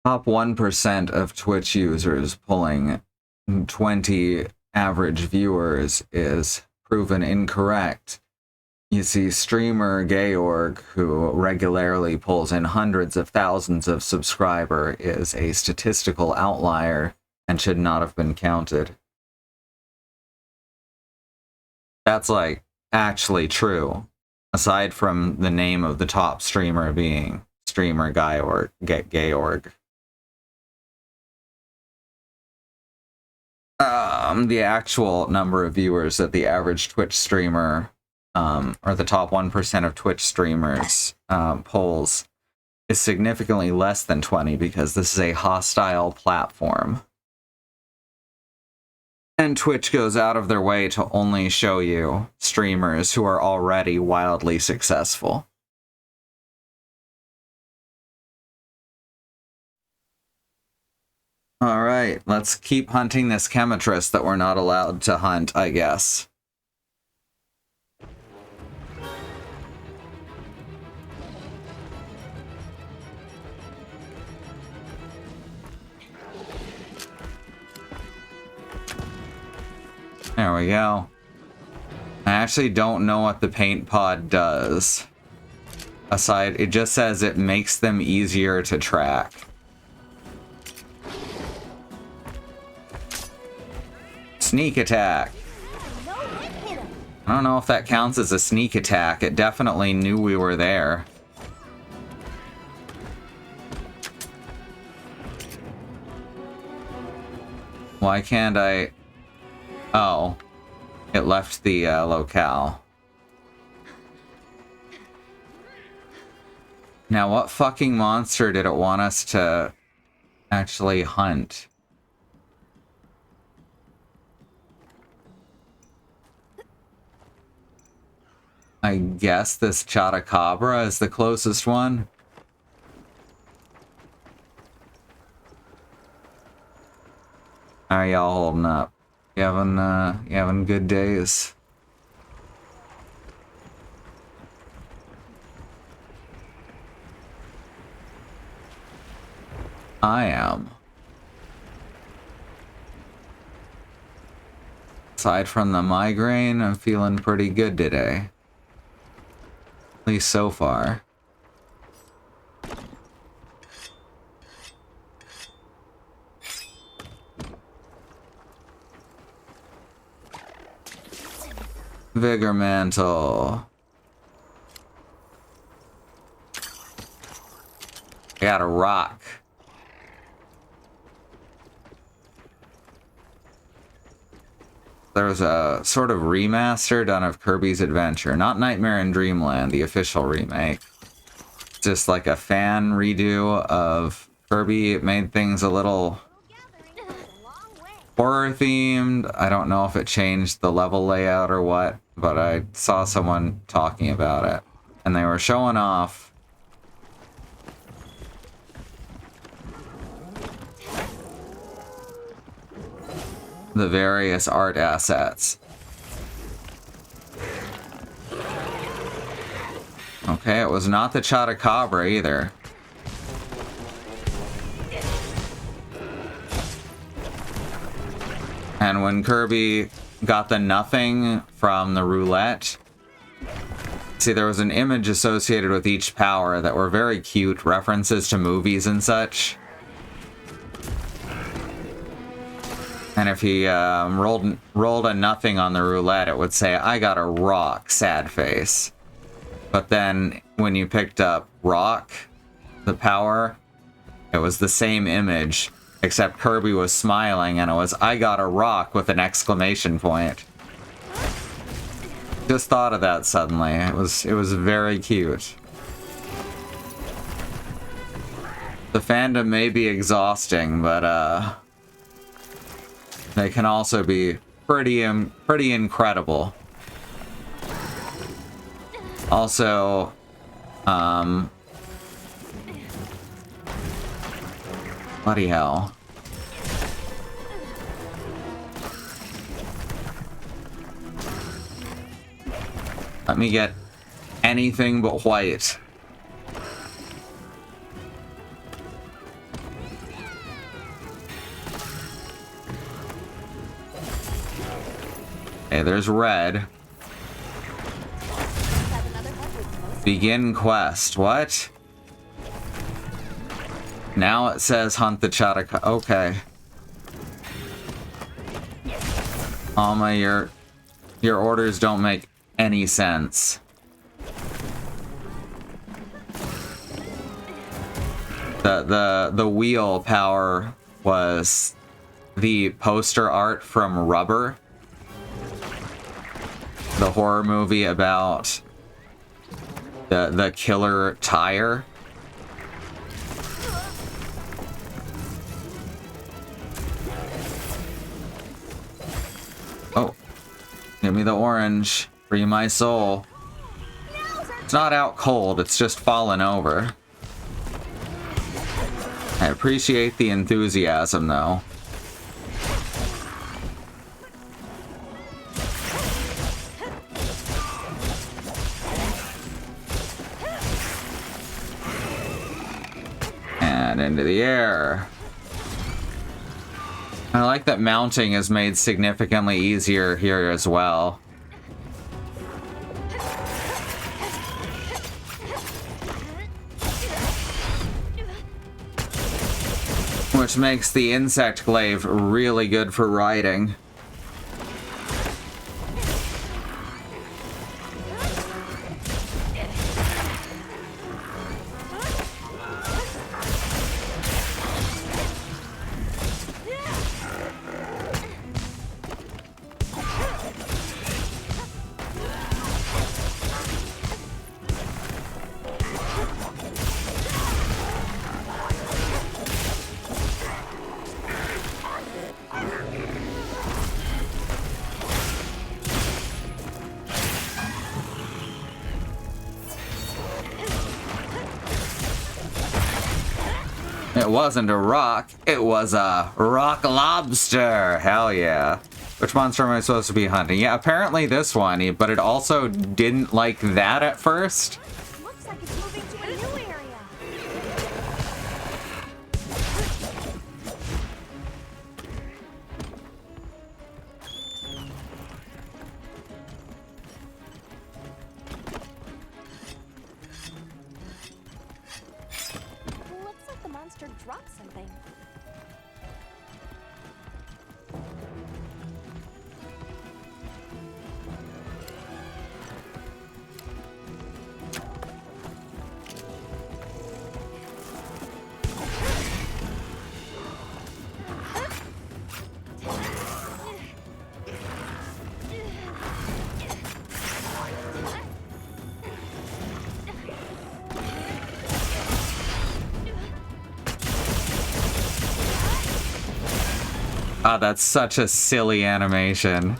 Top 1% of Twitch users pulling 20 average viewers is proven incorrect. You see, streamer Georg, who regularly pulls in hundreds of thousands of subscribers, is a statistical outlier and should not have been counted. That's like actually true, aside from the name of the top streamer being streamer Georg. The actual number of viewers that the average Twitch streamer, or the top 1% of Twitch streamers polls, is significantly less than 20 because this is a hostile platform. And Twitch goes out of their way to only show you streamers who are already wildly successful. Alright, let's keep hunting this chemitress that we're not allowed to hunt, I guess. There we go. I actually don't know what the paint pod does. Aside, it just says it makes them easier to track. Sneak attack. I don't know if that counts as a sneak attack. It definitely knew we were there. Why can't I... Oh, it left the locale. Now, what fucking monster did it want us to actually hunt? I guess this Chotacabra is the closest one. How are y'all holding up? You having good days? I am. Aside from the migraine, I'm feeling pretty good today. At least so far. Vigor Mantle. I got a rock. There's a sort of remaster done of Kirby's Adventure. Not Nightmare in Dreamland, the official remake. Just like a fan redo of Kirby. It made things a little horror themed. I don't know if it changed the level layout or what, but I saw someone talking about it. And they were showing off the various art assets. Okay, it was not the Chotacabra either. And when Kirby got the nothing from the roulette, see, there was an image associated with each power that were very cute references to movies and such. And if he rolled a nothing on the roulette, it would say, "I got a rock, sad face." But then when you picked up rock, the power, it was the same image, except Kirby was smiling and it was, "I got a rock," with an exclamation point. Just thought of that suddenly. It was very cute. The fandom may be exhausting, but they can also be pretty incredible. Also, bloody hell. Let me get anything but white. Okay, there's red. Begin quest. What? Now it says hunt the Chataka. Okay. Alma, your orders don't make any sense. The wheel power was the poster art from Rubber, the horror movie about the killer tire. Oh, give me the orange. Free my soul. It's not out cold, it's just fallen over. I appreciate the enthusiasm, though. And into the air. I like that mounting is made significantly easier here as well. Which makes the insect glaive really good for riding. It wasn't a rock, it was a rock lobster. Hell yeah. Which monster am I supposed to be hunting? Yeah, apparently this one, but it also didn't like that at first. Looks like it's moving to a new area. Looks like the monster dropped something. Ah, that's such a silly animation.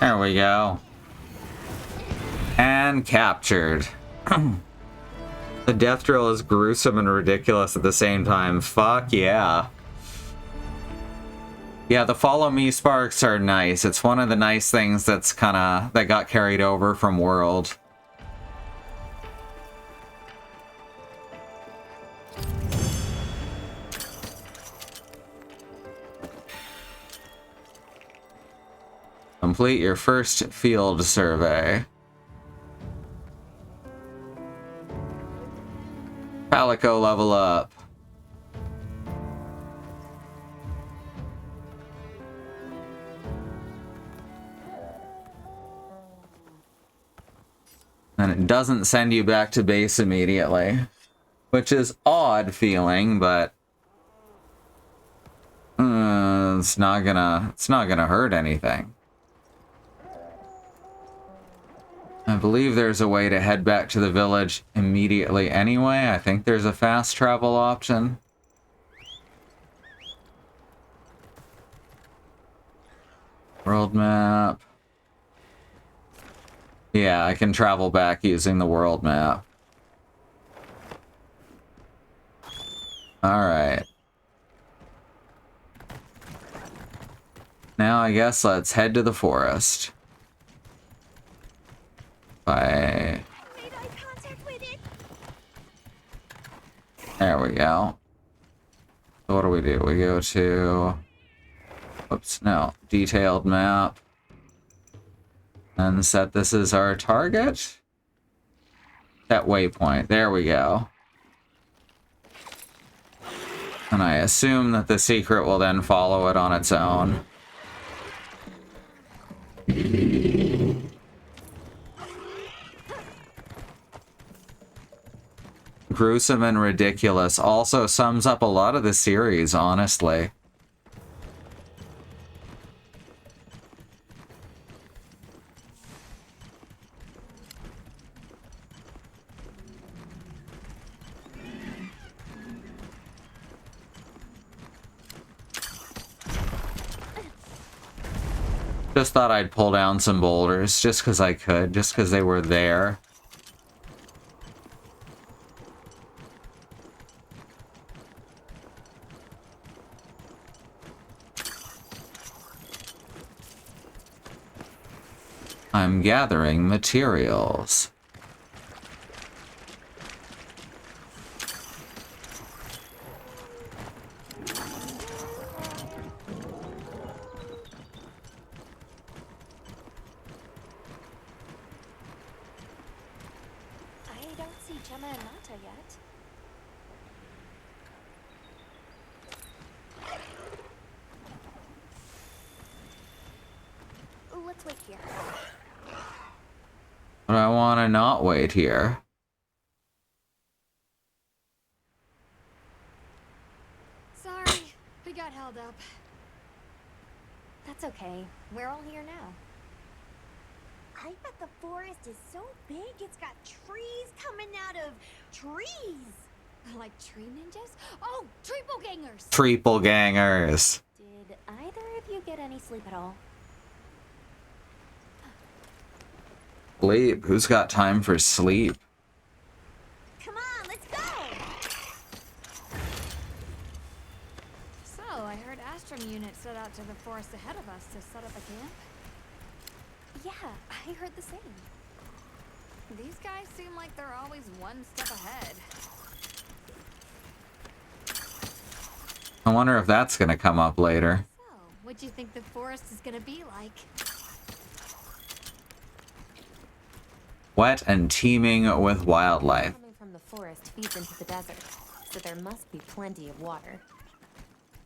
There we go. And captured. The death drill is gruesome and ridiculous at the same time. Fuck yeah. Yeah, the follow me sparks are nice. It's one of the nice things that got carried over from World. Complete your first field survey. Palico level up. And it doesn't send you back to base immediately, which is odd feeling, but it's not gonna hurt anything. I believe there's a way to head back to the village immediately anyway. I think there's a fast travel option. World map. Yeah, I can travel back using the world map. Alright. Now I guess let's head to the forest. Bye. There we go. So what do? We go to... Oops, no. Detailed map. And set this as our target. That waypoint. There we go. And I assume that the secret will then follow it on its own. Gruesome and ridiculous also sums up a lot of the series, honestly. Just thought I'd pull down some boulders, just because I could, just because they were there. I'm gathering materials. Let's wait here. But I want to not wait here. Sorry, we got held up. That's okay. We're all here now. I bet the forest is so big it's got trees coming out of trees. Like tree ninjas? Oh, triple gangers! Triple gangers. Did either of you get any sleep at all? Sleep? Who's got time for sleep? Come on, let's go! So, I heard Astrum unit set out to the forest ahead of us to set up a camp. Yeah, I heard the same. These guys seem like they're always one step ahead. I wonder if that's gonna come up later. So, what do you think the forest is gonna be like? Wet and teeming with wildlife. Coming from the forest feeds into the desert, so there must be plenty of water.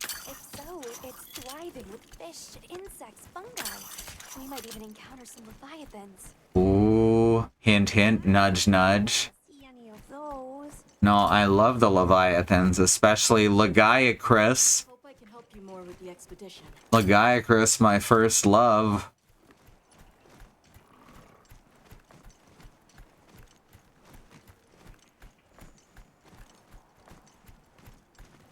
If so, it's thriving with fish, insects, fungi. We might even encounter some leviathans. Ooh, hint hint, nudge nudge. See any of those? No, I love the leviathans, especially Lagiacrus. Hope I can help you more with the expedition. Lagiacrus, my first love.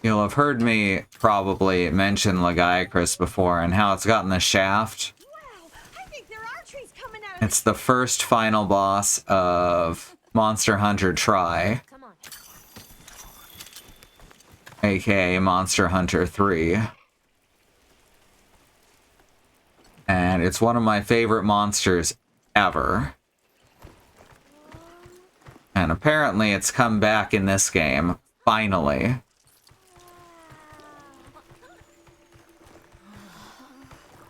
You'll have heard me probably mention Lagiacrus before and how it's gotten the shaft. Wow, I think there are trees coming out of It's the first final boss of Monster Hunter Tri. Come on. AKA Monster Hunter 3. And it's one of my favorite monsters ever. And apparently it's come back in this game, finally.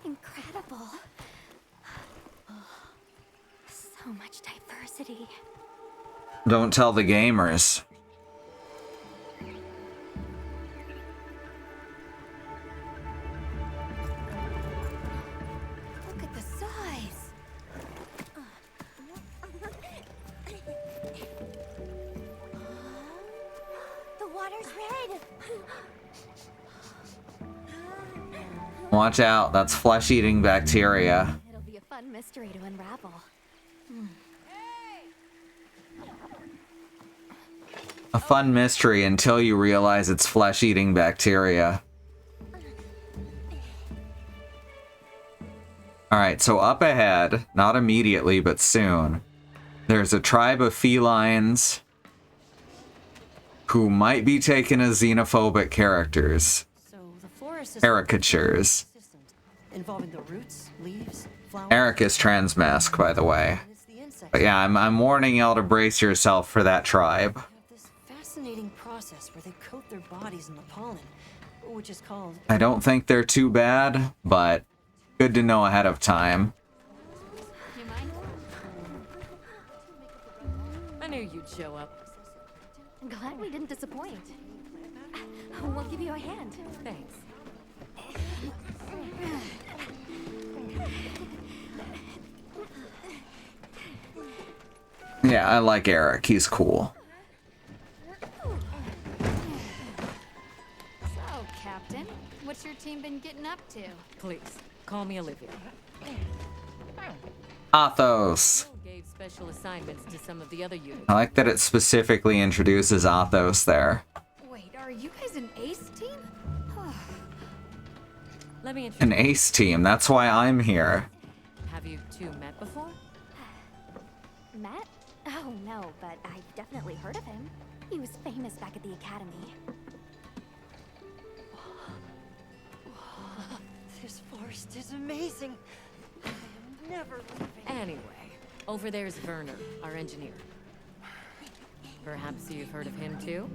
incredible. So much diversity. Don't tell the gamers. Look at the size. The water's red. Watch out, that's flesh-eating bacteria. It'll be a fun mystery to unravel. A fun mystery until you realize it's flesh-eating bacteria. Alright, so up ahead, not immediately, but soon, there's a tribe of felines who might be taken as xenophobic characters. So the florist is Caricatures. involving the roots, leaves, flowers. Eric is transmask, by the way. But yeah, I'm warning y'all to brace yourself for that tribe. This fascinating process where they coat their bodies in the pollen, which is called. I don't think they're too bad, but good to know ahead of time. You mind? I knew you'd show up. I'm glad we didn't disappoint. We'll give you a hand. Thanks. Yeah, I like Eric. He's cool. So, Captain, what's your team been getting up to? Please, call me Olivia. Athos. Gave special assignments to some of the other units. I like that it specifically introduces Athos there. Wait, are you guys an ace team? Let me An ace team, that's why I'm here. Have you two met before? Matt? Oh no, but I've definitely heard of him. He was famous back at the academy. This forest is amazing. I am never leaving. Anyway, over there's Werner, our engineer. Perhaps you've heard of him too?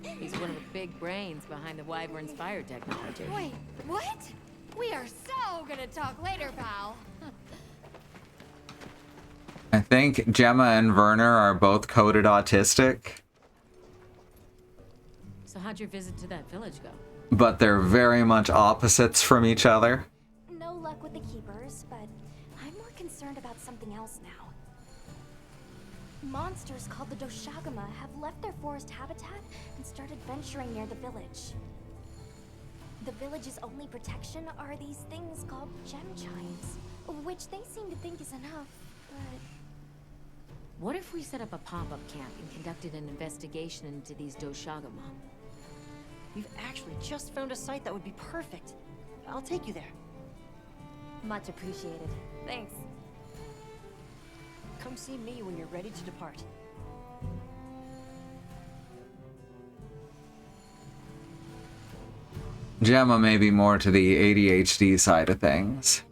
He's one of the big brains behind the Wyvern's fire technology. Wait, what? We are so gonna talk later, pal. I think Gemma and Werner are both coded autistic, So how'd your visit to that village go? but they're very much opposites from each other. No luck with the keepers, but I'm more concerned about something else now. Monsters called the Doshagama have left their forest habitat and started venturing near the village. The village's only protection are these things called gem chimes, which they seem to think is enough, but... What if we set up a pop-up camp and conducted an investigation into these Doshagama? We've actually just found a site that would be perfect. I'll take you there. Much appreciated. Thanks. Come see me when you're ready to depart. Gemma may be more to the ADHD side of things.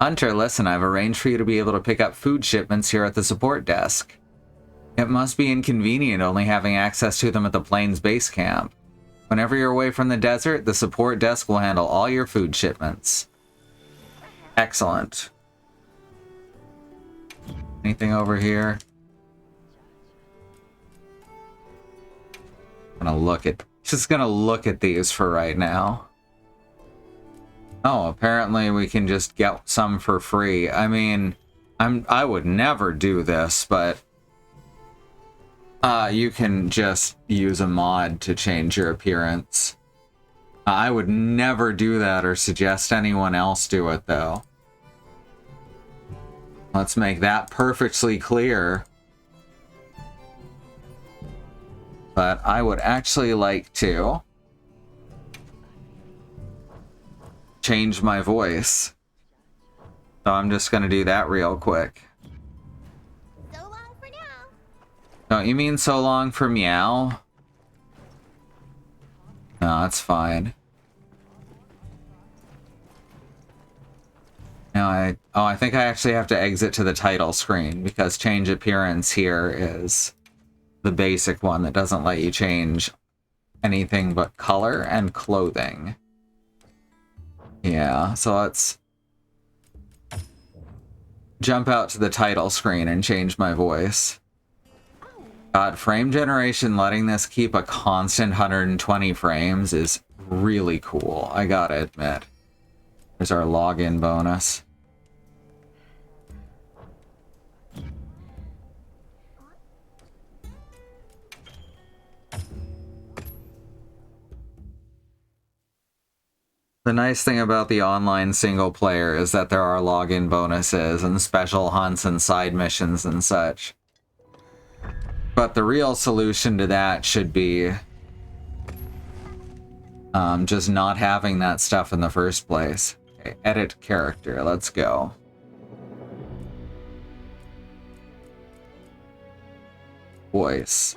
Hunter, listen, I've arranged for you to be able to pick up food shipments here at the support desk. It must be inconvenient only having access to them at the Plains base camp. Whenever you're away from the desert, the support desk will handle all your food shipments. Excellent. Anything over here? Just gonna look at these for right now. Oh, apparently we can just get some for free. I mean, I would never do this, but you can just use a mod to change your appearance. I would never do that or suggest anyone else do it, though. Let's make that perfectly clear. But I would actually like to change my voice. So I'm just gonna do that real quick. So long for now. Don't you mean so long for meow? No, that's fine. Now I think I actually have to exit to the title screen because change appearance here is the basic one that doesn't let you change anything but color and clothing. Yeah, so let's jump out to the title screen and change my voice. God, frame generation letting this keep a constant 120 frames is really cool, I gotta admit. There's our login bonus. The nice thing about the online single player is that there are login bonuses and special hunts and side missions and such. But the real solution to that should be Just not having that stuff in the first place. Okay, edit character, let's go. Voice.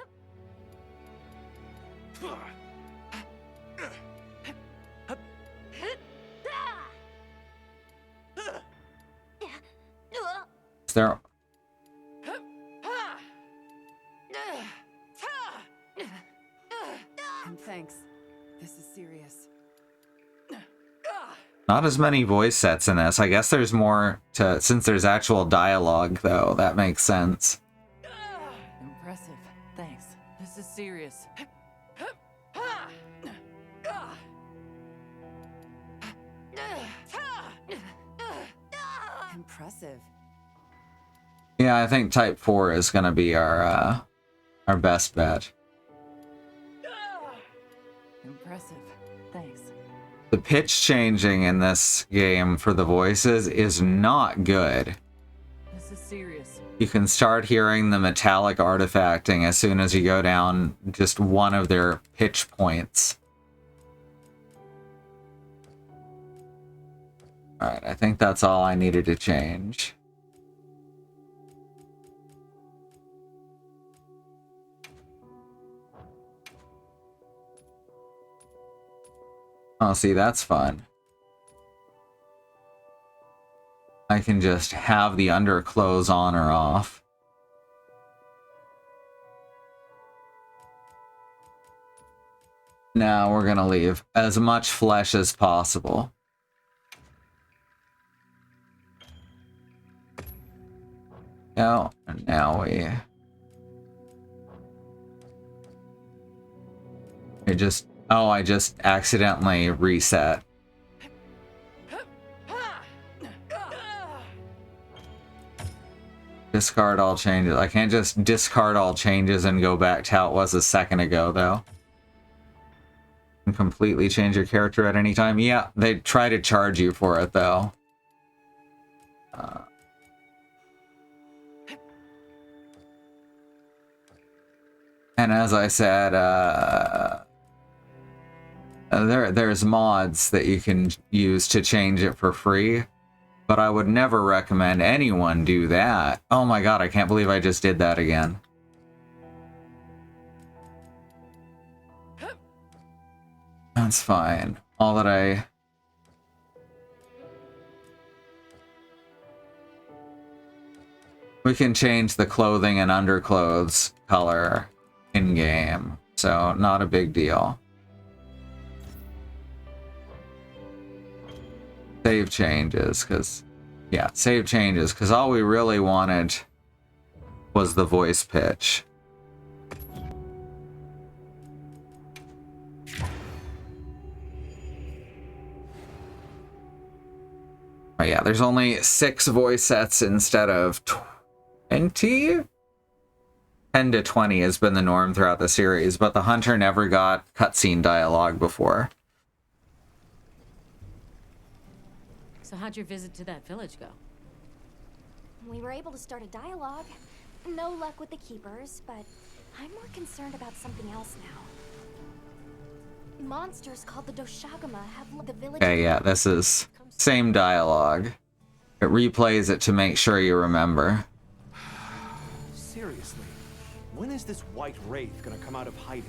Is there... Thanks. This is serious. Not as many voice sets in this. I guess there's more to... Since there's actual dialogue, though, that makes sense. Impressive. Thanks. This is serious. Impressive. Yeah, I think Type 4 is going to be our best bet. Impressive. Thanks. The pitch changing in this game for the voices is not good. This is serious. You can start hearing the metallic artifacting as soon as you go down just one of their pitch points. Alright, I think that's all I needed to change. Oh, see, that's fun. I can just have the underclothes on or off. Now we're gonna leave as much flesh as possible. Now, and now we just... Oh, I just accidentally reset. Discard all changes. I can't just discard all changes and go back to how it was a second ago, though. And completely change your character at any time. Yeah, they try to charge you for it, though. And as I said, there's mods that you can use to change it for free, but I would never recommend anyone do that. Oh my god, I can't believe I just did that again. That's fine. All that I... We can change the clothing and underclothes color in-game, so not a big deal. Save changes, because... Yeah, save changes, because all we really wanted was the voice pitch. Oh yeah, there's only 6 voice sets instead of 20? 10 to 20 has been the norm throughout the series, but the Hunter never got cutscene dialogue before. So how'd your visit to that village go? We were able to start a dialogue. No luck with the keepers, but I'm more concerned about something else now. Monsters called the Doshagama have led the village... Okay, yeah, this is same dialogue. It replays it to make sure you remember. Seriously, when is this white wraith gonna come out of hiding?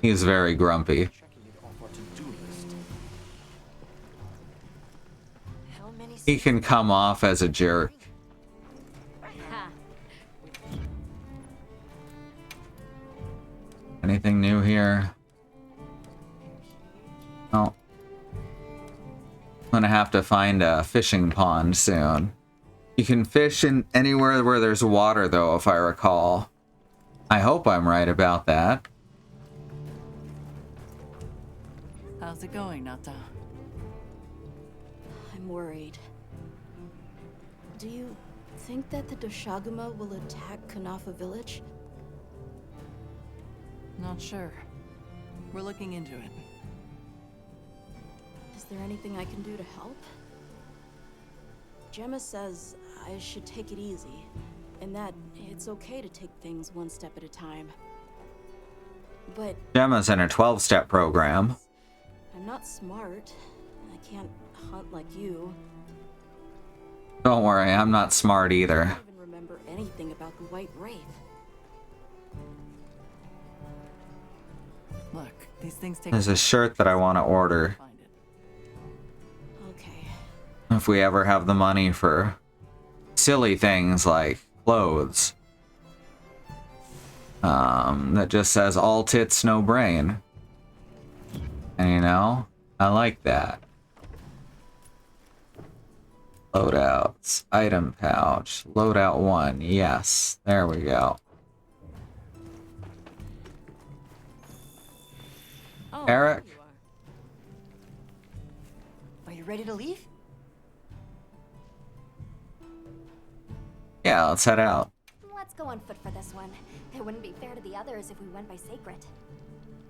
He's very grumpy. He can come off as a jerk. Anything new here? Oh. I'm gonna have to find a fishing pond soon. You can fish in anywhere where there's water, though, if I recall. I hope I'm right about that. How's it going, Nata? I'm worried. Do you think that the Doshagama will attack Kanafa village? Not sure. We're looking into it. Is there anything I can do to help? Gemma says I should take it easy, and that it's okay to take things one step at a time. But Gemma's in a 12-step program. I'm not smart. I can't hunt like you. Don't worry, I'm not smart either. I don't even remember anything about the White Wraith. Look, these things take. There's a shirt that I want to order. Okay. If we ever have the money for silly things like clothes. That just says all tits, no brain. And you know, I like that. Loadouts, item pouch, loadout 1, yes, there we go. Oh, Eric? Are you ready to leave? Yeah, let's head out. Let's go on foot for this one. It wouldn't be fair to the others if we went by Sacred.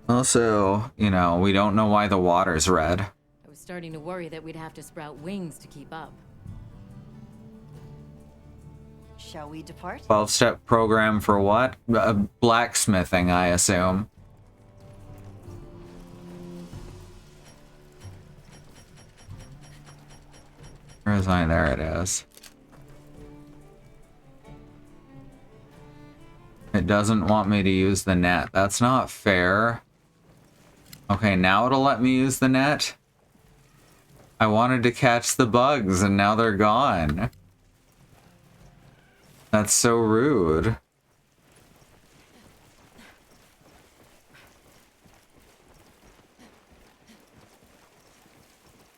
Also, you know, we don't know why the water's red. I was starting to worry that we'd have to sprout wings to keep up. Shall we depart? 12-step program for what? Blacksmithing, I assume. Where is I? There it is. It doesn't want me to use the net. That's not fair. Okay, now it'll let me use the net. I wanted to catch the bugs and now they're gone. That's so rude.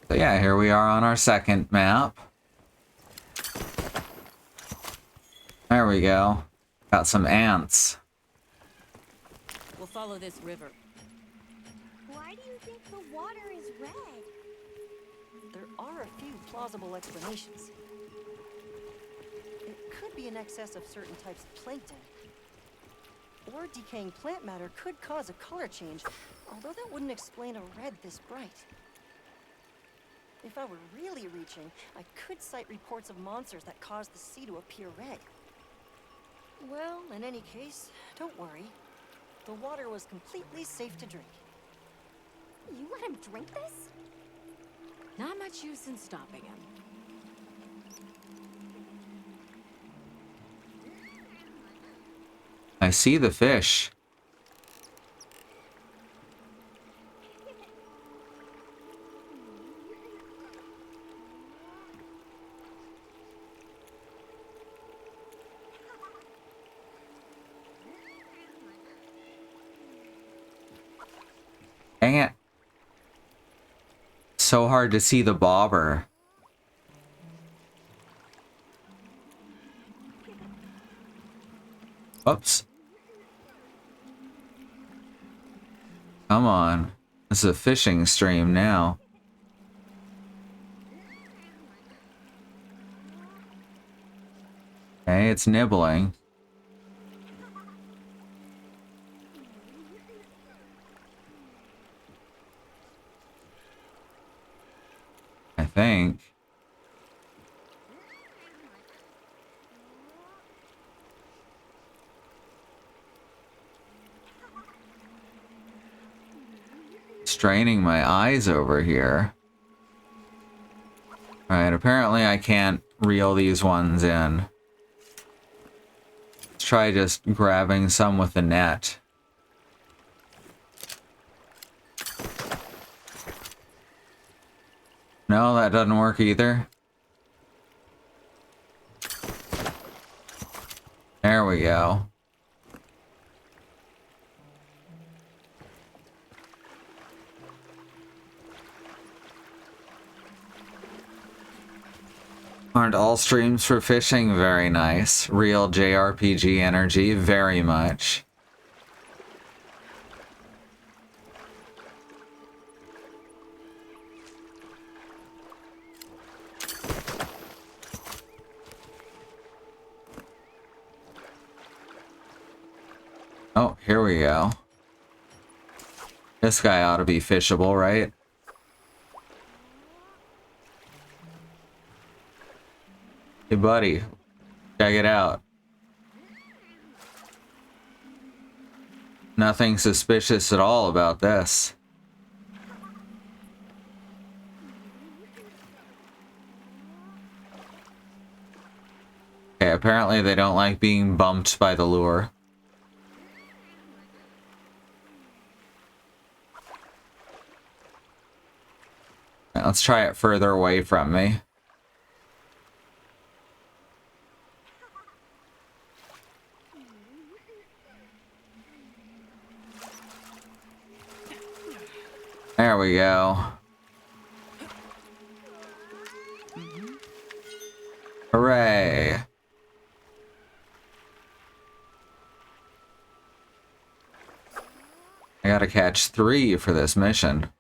So yeah, here we are on our second map. There we go. Got some ants. We'll follow this river. Why do you think the water is red? There are a few plausible explanations. It could be an excess of certain types of plankton. Or decaying plant matter could cause a color change, although that wouldn't explain a red this bright. If I were really reaching, I could cite reports of monsters that cause the sea to appear red. Well, in any case, don't worry. The water was completely safe to drink. You let him drink this? Not much use in stopping him. I see the fish. Dang it. So hard to see the bobber. Oops. Come on. This is a fishing stream now. Okay, it's nibbling. I think. Straining my eyes over here. Alright, apparently I can't reel these ones in. Let's try just grabbing some with the net. No, that doesn't work either. There we go. Aren't all streams for fishing very nice? Real JRPG energy, very much. Oh, here we go. This guy ought to be fishable, right? Hey, buddy. Check it out. Nothing suspicious at all about this. Okay, apparently they don't like being bumped by the lure. Right, let's try it further away from me. There we go. Hooray. I gotta catch 3 for this mission.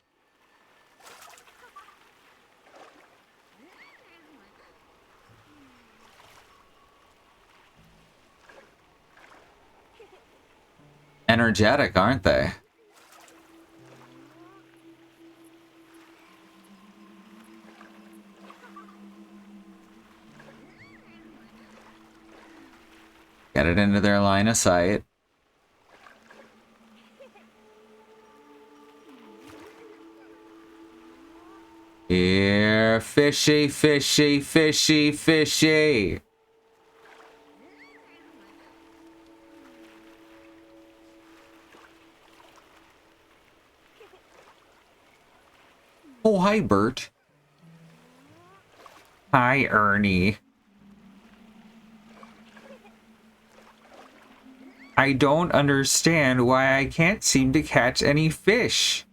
Energetic, aren't they? Get it into their line of sight. Here, fishy, fishy, fishy, fishy. Oh, hi, Bert. Hi, Ernie. I don't understand why I can't seem to catch any fish.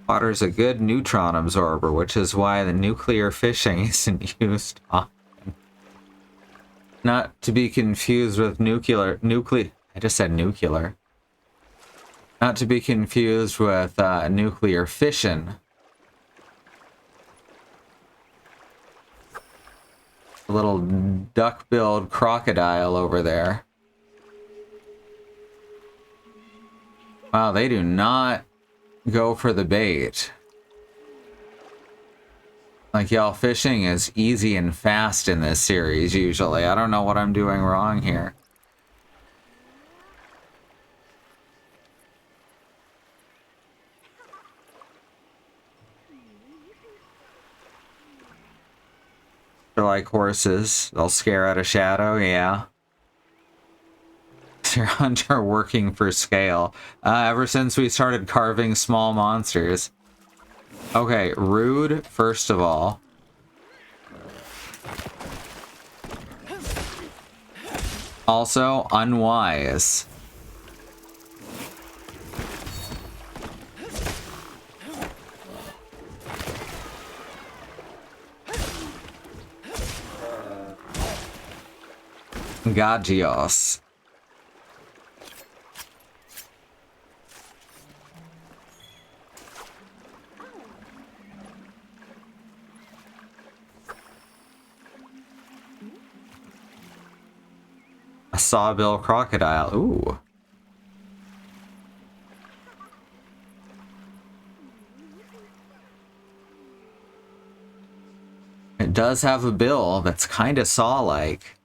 Water's a good neutron absorber, which is why the nuclear fishing isn't used often. Not to be confused with nuclear. I just said nuclear. Not to be confused with nuclear fission. A little duck-billed crocodile over there. Wow, they do not go for the bait. Like, y'all, fishing is easy and fast in this series, usually. I don't know what I'm doing wrong here. They're like horses. They'll scare out a shadow, yeah. Your hunter working for scale. Ever since we started carving small monsters. Okay, rude, first of all. Also, unwise. Gagios. A sawbill crocodile. Ooh. It does have a bill that's kind of saw-like.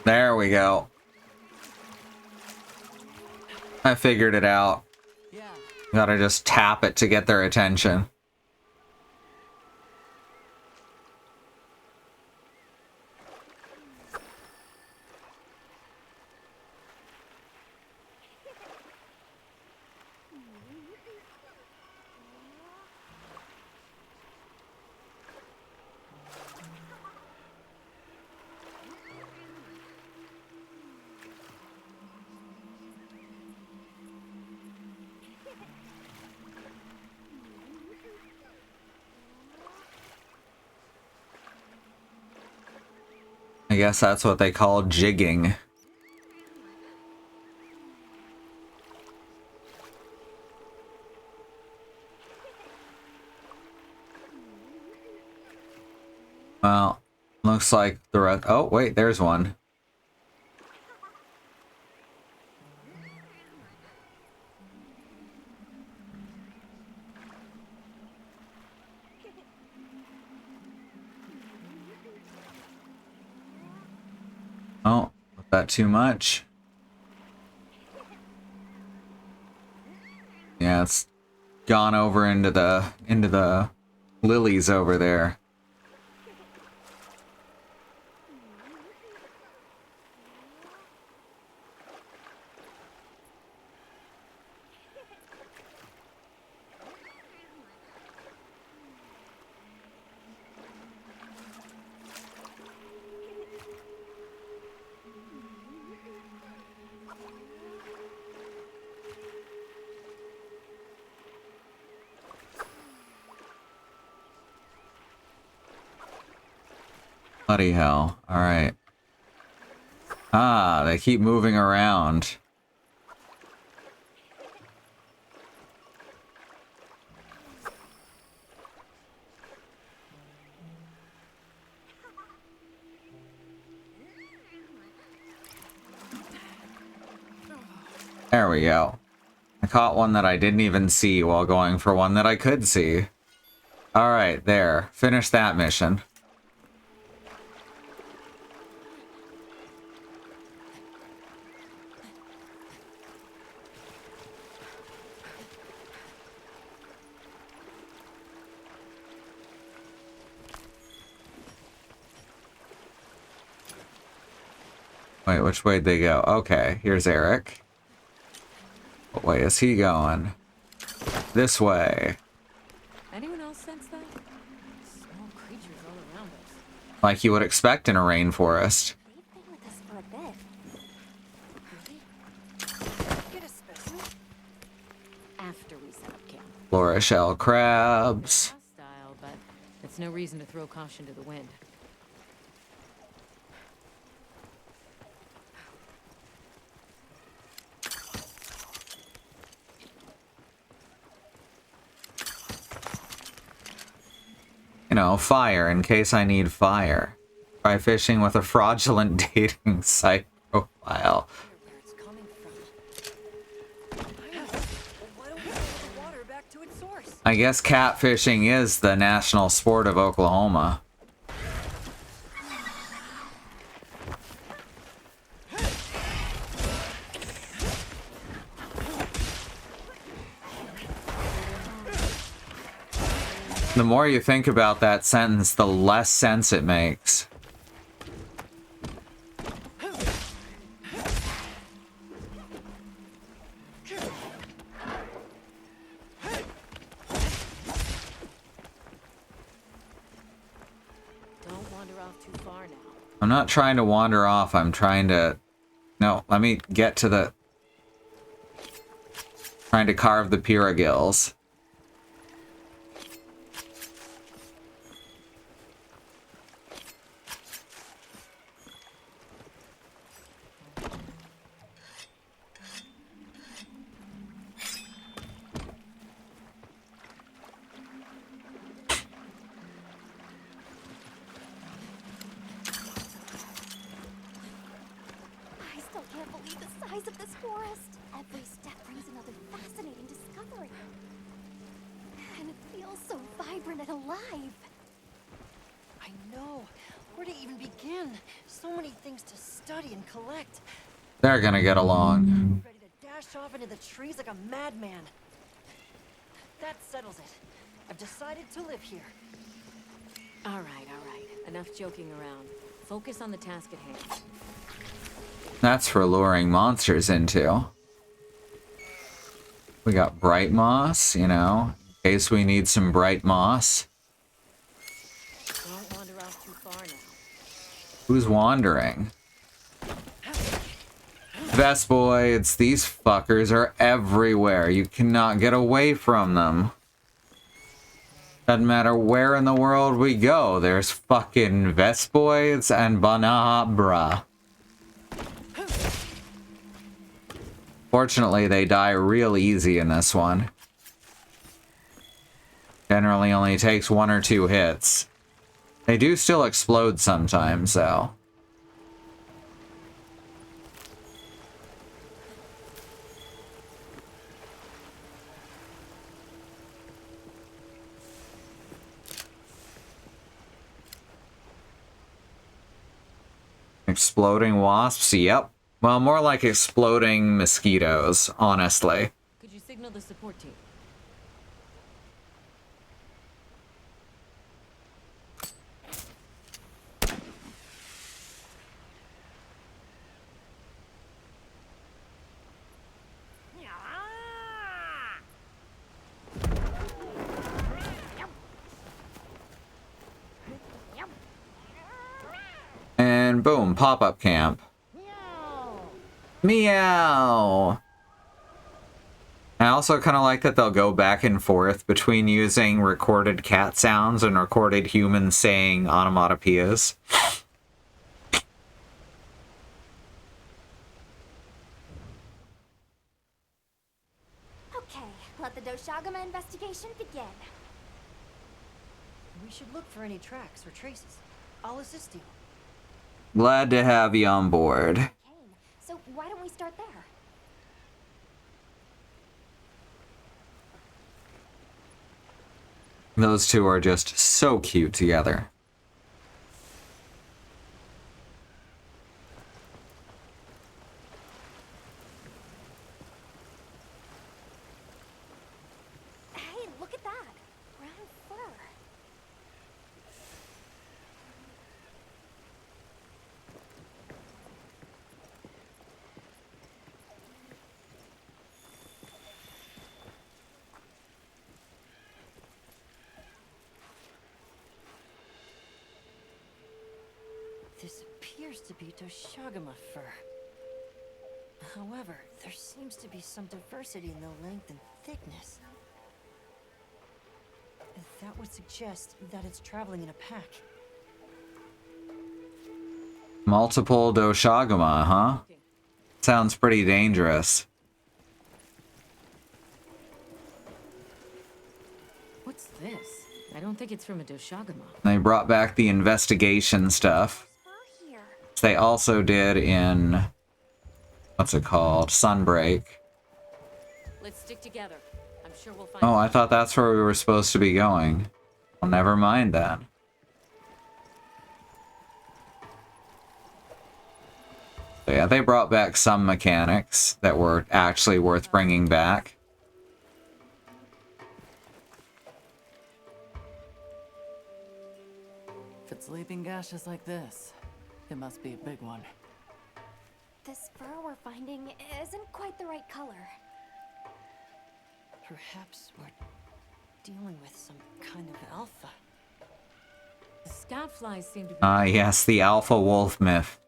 There we go. I figured it out. Gotta just tap it to get their attention. I guess that's what they call jigging. Well, Looks like the rest. Oh, wait, there's one. Oh, was that too much? Yeah, it's gone over into the lilies over there. Bloody hell. Alright. Ah, they keep moving around. There we go. I caught one that I didn't even see while going for one that I could see. Alright, there. Finish that mission. Wait, which way'd they go? Okay, here's Eric. What way is he going? This way. Anyone else sense that? Small creatures all around us. Like you would expect in a rainforest. They've been with us for a bit. Get a specimen? After we set up camp. Flora shell crabs. Hostile, but it's no reason to throw caution to the wind. You know, fire in case I need fire. Try fishing with a fraudulent dating site profile. Where it's coming from. Why don't we send the water back to its source? I guess catfishing is the national sport of Oklahoma. The more you think about that sentence, the less sense it makes. Don't wander off too far now. I'm not trying to wander off, I'm trying to... No, let me get to the... Trying to carve the Piragills. I still can't believe the size of this forest. Every step brings another fascinating discovery. And it feels so vibrant and alive. I know. Where to even begin? So many things to study and collect. They're gonna get along. Ready to dash off into the trees like a madman. That settles it. I've decided to live here. All right. Enough joking around. Focus on the task at hand. That's for luring monsters into. We got bright moss, you know, in case we need some bright moss. Don't wander off too far now. Who's wandering? Vespoids, these fuckers are everywhere. You cannot get away from them. Doesn't matter where in the world we go, there's fucking Vespoids and Banabra. Fortunately, they die real easy in this one. Generally only takes 1 or 2 hits. They do still explode sometimes, though. Exploding wasps? Yep. Well, more like exploding mosquitoes, honestly. Could you signal the support team? And boom, pop-up camp. Meow! I also kind of like that they'll go back and forth between using recorded cat sounds and recorded humans saying onomatopoeias. Okay, let the Doshagama investigation begin. We should look for any tracks or traces. I'll assist you. Glad to have you on board. So why don't we start there? Those two are just so cute together. Hey, look at that! Brown fur. This appears to be Doshagama fur. However, there seems to be some diversity in the length and thickness. That would suggest that it's traveling in a pack. Multiple Doshagama, huh? Sounds pretty dangerous. What's this? I don't think it's from a Doshagama. They brought back the investigation stuff. They also did in... what's it called? Sunbreak. Let's stick together. I'm sure we'll find. Oh, I thought that's where we were supposed to be going. Well, never mind then. So yeah, they brought back some mechanics that were actually worth bringing back. If it's leaping gashes like this, it must be a big one. This fur we're finding isn't quite the right color. Perhaps we're dealing with some kind of alpha. The scout flies seem to be. Ah, yes, the alpha wolf myth.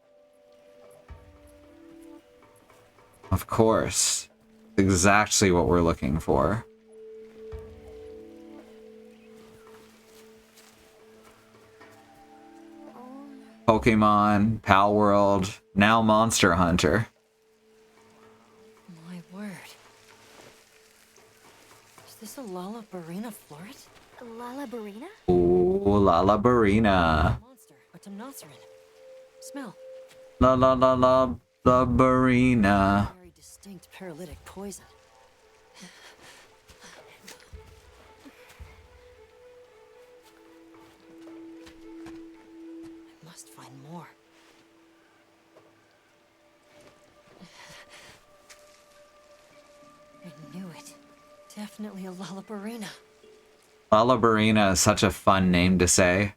Of course. Exactly what we're looking for. Pokemon, Pal World, now Monster Hunter. My word. Is this a Lalabarina floret? Lalabarina? Ooh, Lalabarina. Monster, a Temnoceran. Smell. Lalabarina. Very distinct paralytic poison. I must find more. I knew it. Definitely a Lalabarina. Lalabarina is such a fun name to say.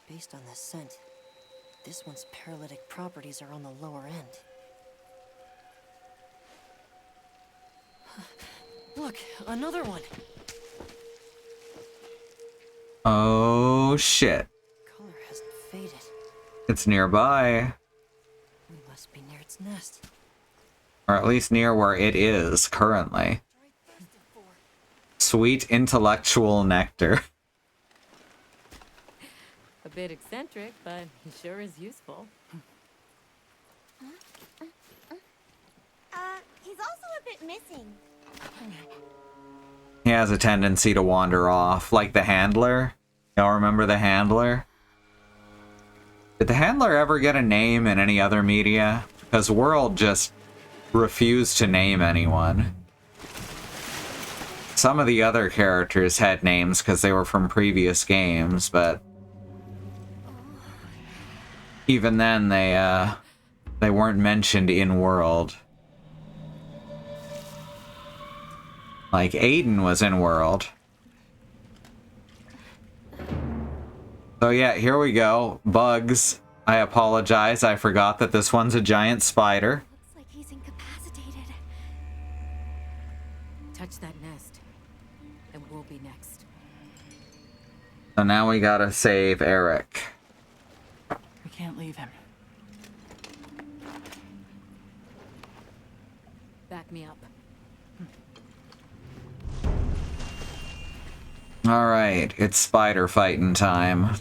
Based on the scent, this one's paralytic properties are on the lower end. Look, another one. Oh shit. Color hasn't faded. It's nearby. We must be near its nest. Or at least near where it is currently. Sweet intellectual nectar. A bit eccentric, but he sure is useful. He's also a bit missing. He has a tendency to wander off, like the handler. Y'all remember the Handler? Did the Handler ever get a name in any other media? Because World just refused to name anyone. Some of the other characters had names because they were from previous games, but even then they weren't mentioned in World. Like Aiden was in World. So yeah, here we go. Bugs. I apologize. I forgot that this one's a giant spider. Looks like he's incapacitated. Touch that nest, and we'll be next. So now we gotta save Eric. We can't leave him. Back me up. Alright, it's spider fighting time.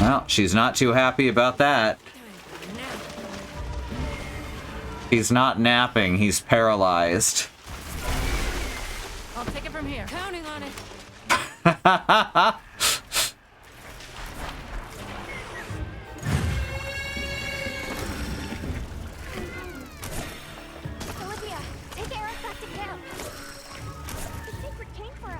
Well, she's not too happy about that. He's not napping, he's paralyzed. I'll take it from here. Counting on it. Olivia, take Eric back to camp. The secret came for us.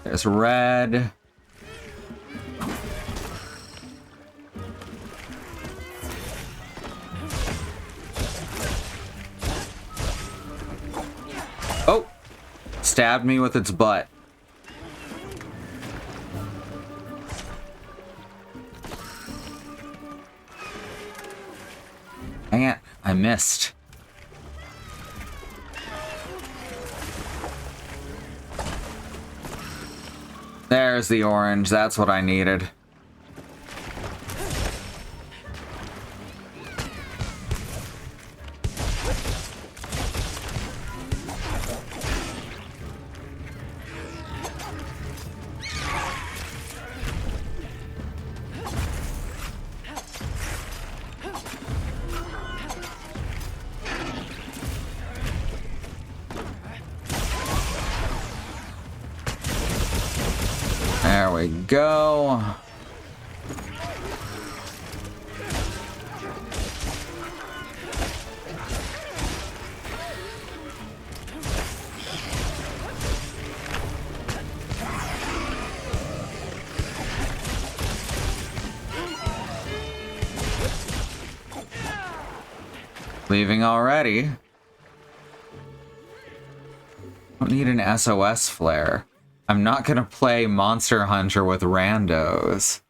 There's red. Oh! Stabbed me with its butt. Dang it, I missed. There's the orange, that's what I needed. There we go. Leaving already. Don't need an SOS flare. I'm not gonna play Monster Hunter with randos.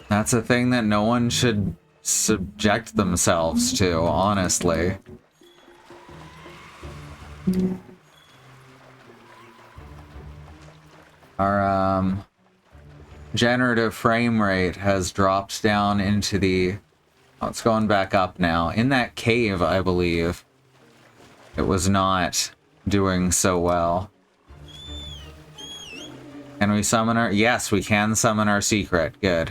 That's a thing that no one should subject themselves to, honestly. Our, generative frame rate has dropped down into the... Oh, it's going back up now. In that cave, I believe, it was not doing so well. Can we summon our... Yes, we can summon our secret. Good.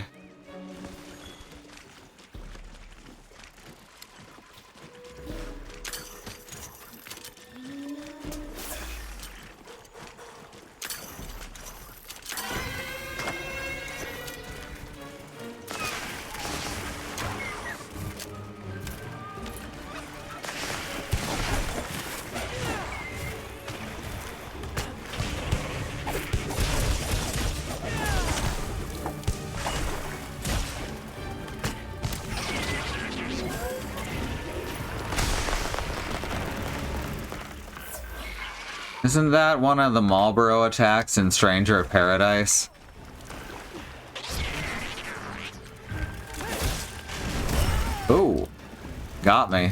Isn't that one of the Marlboro attacks in Stranger of Paradise? Ooh, got me.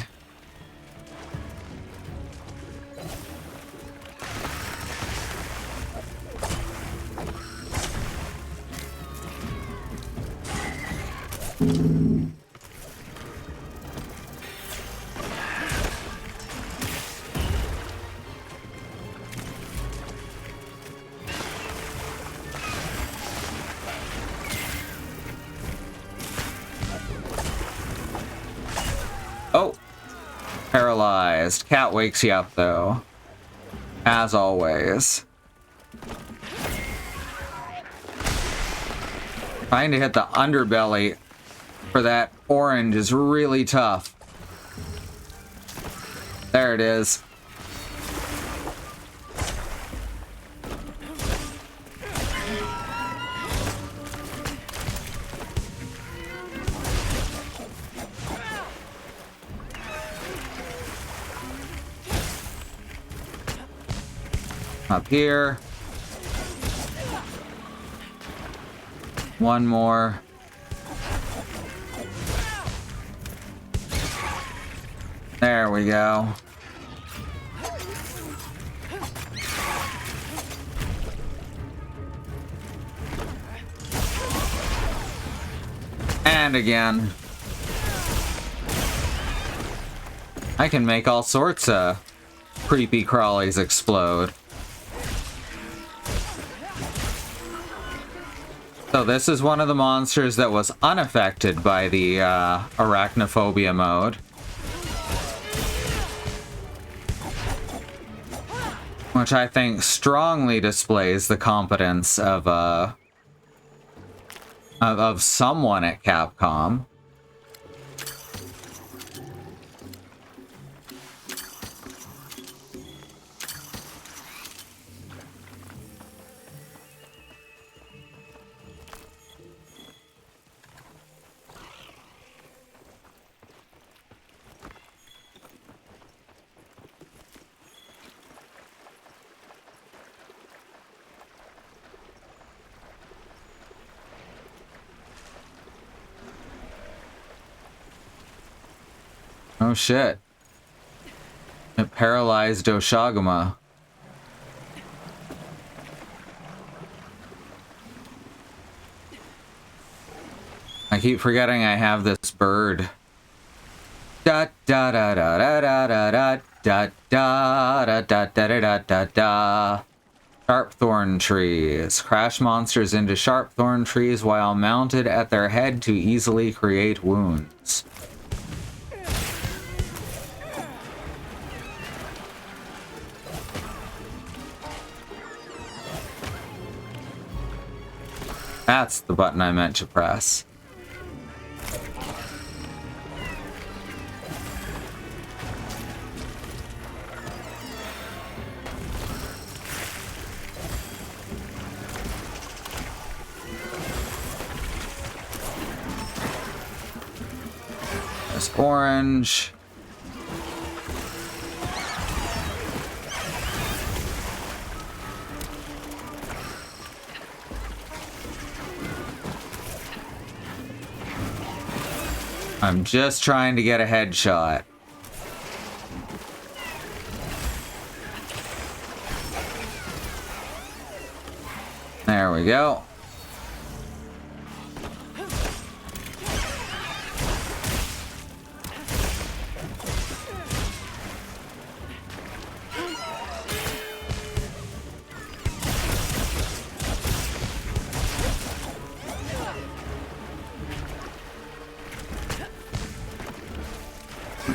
Oh, paralyzed. Cat wakes you up though, as always. Trying to hit the underbelly for that orange is really tough. There it is. Up here. One more. There we go. And again. I can make all sorts of creepy crawlies explode. So this is one of the monsters that was unaffected by the arachnophobia mode. Which I think strongly displays the competence of someone at Capcom. Oh shit. It paralyzed Oshaguma. I keep forgetting I have this bird. Da da da da da da da da da da da da da da da. Sharp thorn trees. Crash monsters into sharp thorn trees while mounted at their head to easily create wounds. That's the button I meant to press. There's orange. I'm just trying to get a headshot. There we go.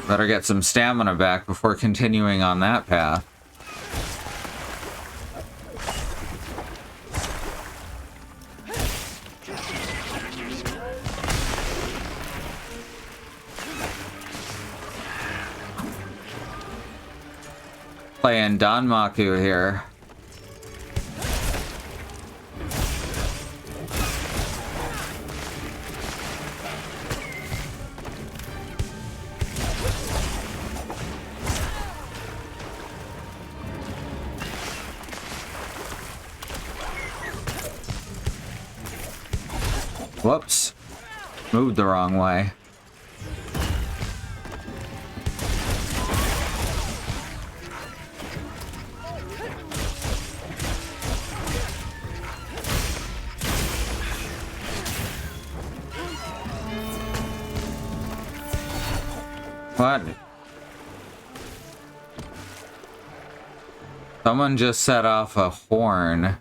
Better get some stamina back before continuing on that path. Playing Danmaku here. Whoops. Moved the wrong way. What? Someone just set off a horn.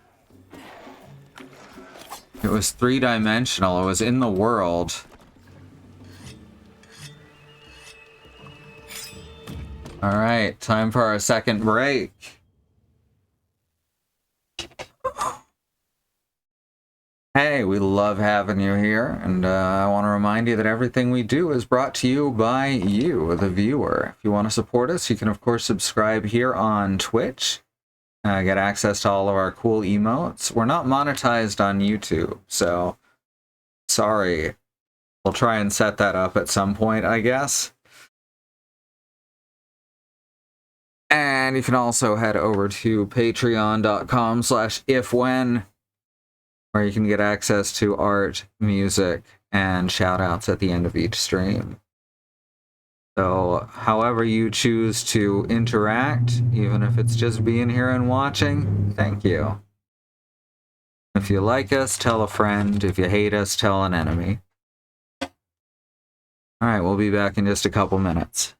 It was 3-dimensional. It was in the world. Alright, time for our second break. Hey, we love having you here, and I want to remind you that everything we do is brought to you by you, the viewer. If you want to support us, you can of course subscribe here on Twitch. Get access to all of our cool emotes. We're not monetized on YouTube, so sorry. We'll try and set that up at some point, I guess. And you can also head over to patreon.com/ifwhen, where you can get access to art, music, and shoutouts at the end of each stream. So, however you choose to interact, even if it's just being here and watching, thank you. If you like us, tell a friend. If you hate us, tell an enemy. Alright, we'll be back in just a couple minutes.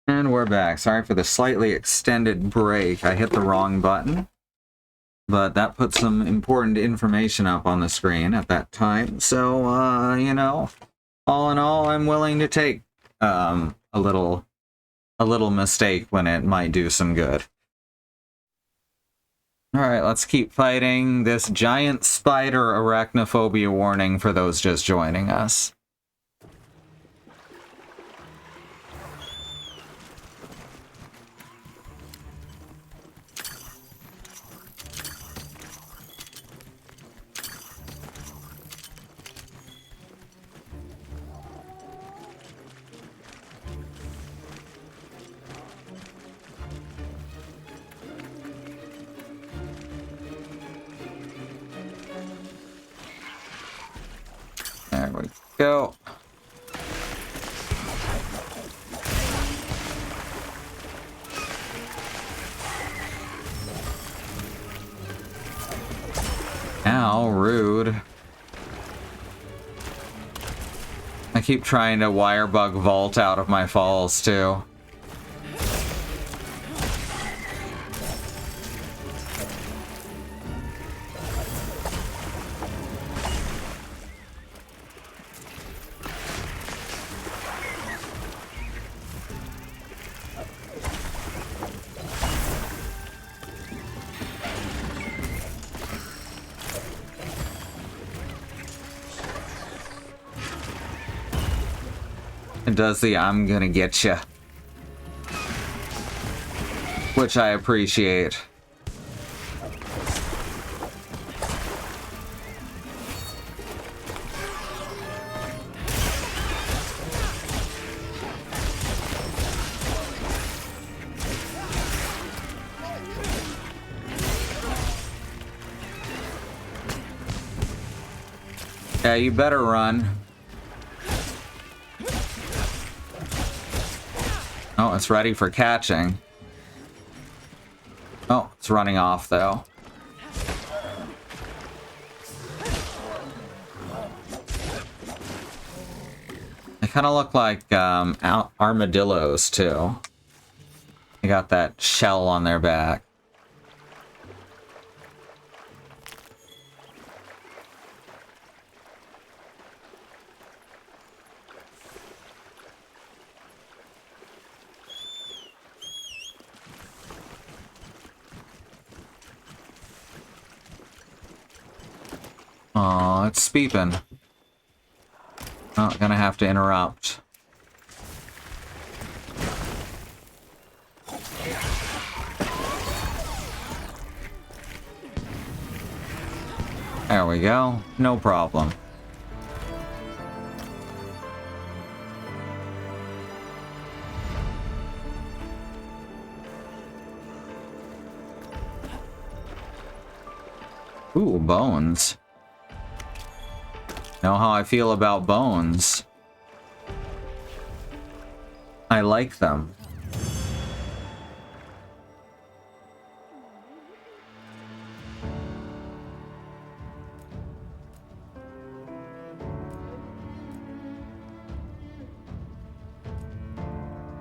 And we're back. Sorry for the slightly extended break. I hit the wrong button. But that put some important information up on the screen at that time. So, you know, all in all, I'm willing to take a little mistake when it might do some good. Alright, let's keep fighting this giant spider arachnophobia warning for those just joining us. There we go. Ow, rude. I keep trying to wire bug vault out of my falls, too. It does the "I'm gonna get ya," which I appreciate. Yeah, you better run. Oh, it's ready for catching. Oh, it's running off, though. They kind of look like armadillos, too. They got that shell on their back. Aw, it's beeping. Oh, gonna have to interrupt. There we go. No problem. Ooh, bones. Know how I feel about bones. I like them.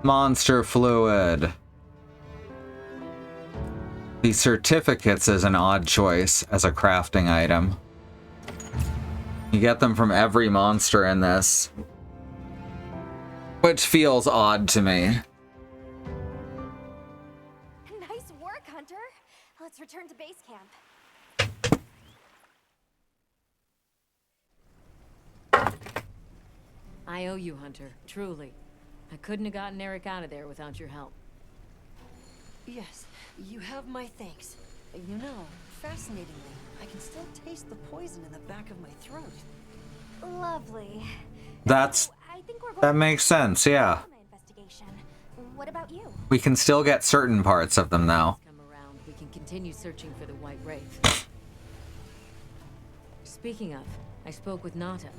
Monster fluid. The certificates is an odd choice as a crafting item. You get them from every monster in this, which feels odd to me. Nice work, Hunter. Let's return to base camp. I owe you, Hunter. Truly. I couldn't have gotten Eric out of there without your help. Yes, you have my thanks. You know, fascinatingly, I can still taste the poison in the back of my throat. Lovely. That makes sense, yeah. What about you? We can still get certain parts of them now. Come around, we can continue searching for the White Wraith. Speaking of, I spoke with Nata.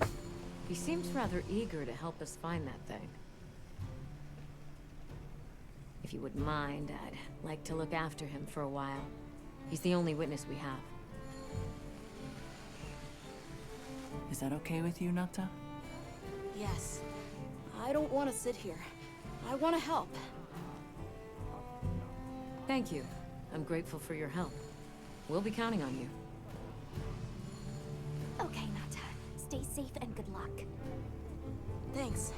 He seems rather eager to help us find that thing. If you wouldn't mind, I'd like to look after him for a while. He's the only witness we have. Is that okay with you, Yes. I don't want to sit here. I want to help. Thank you. I'm grateful for your help. We'll be counting on you. Okay, Nata. Stay safe and good luck. Thanks.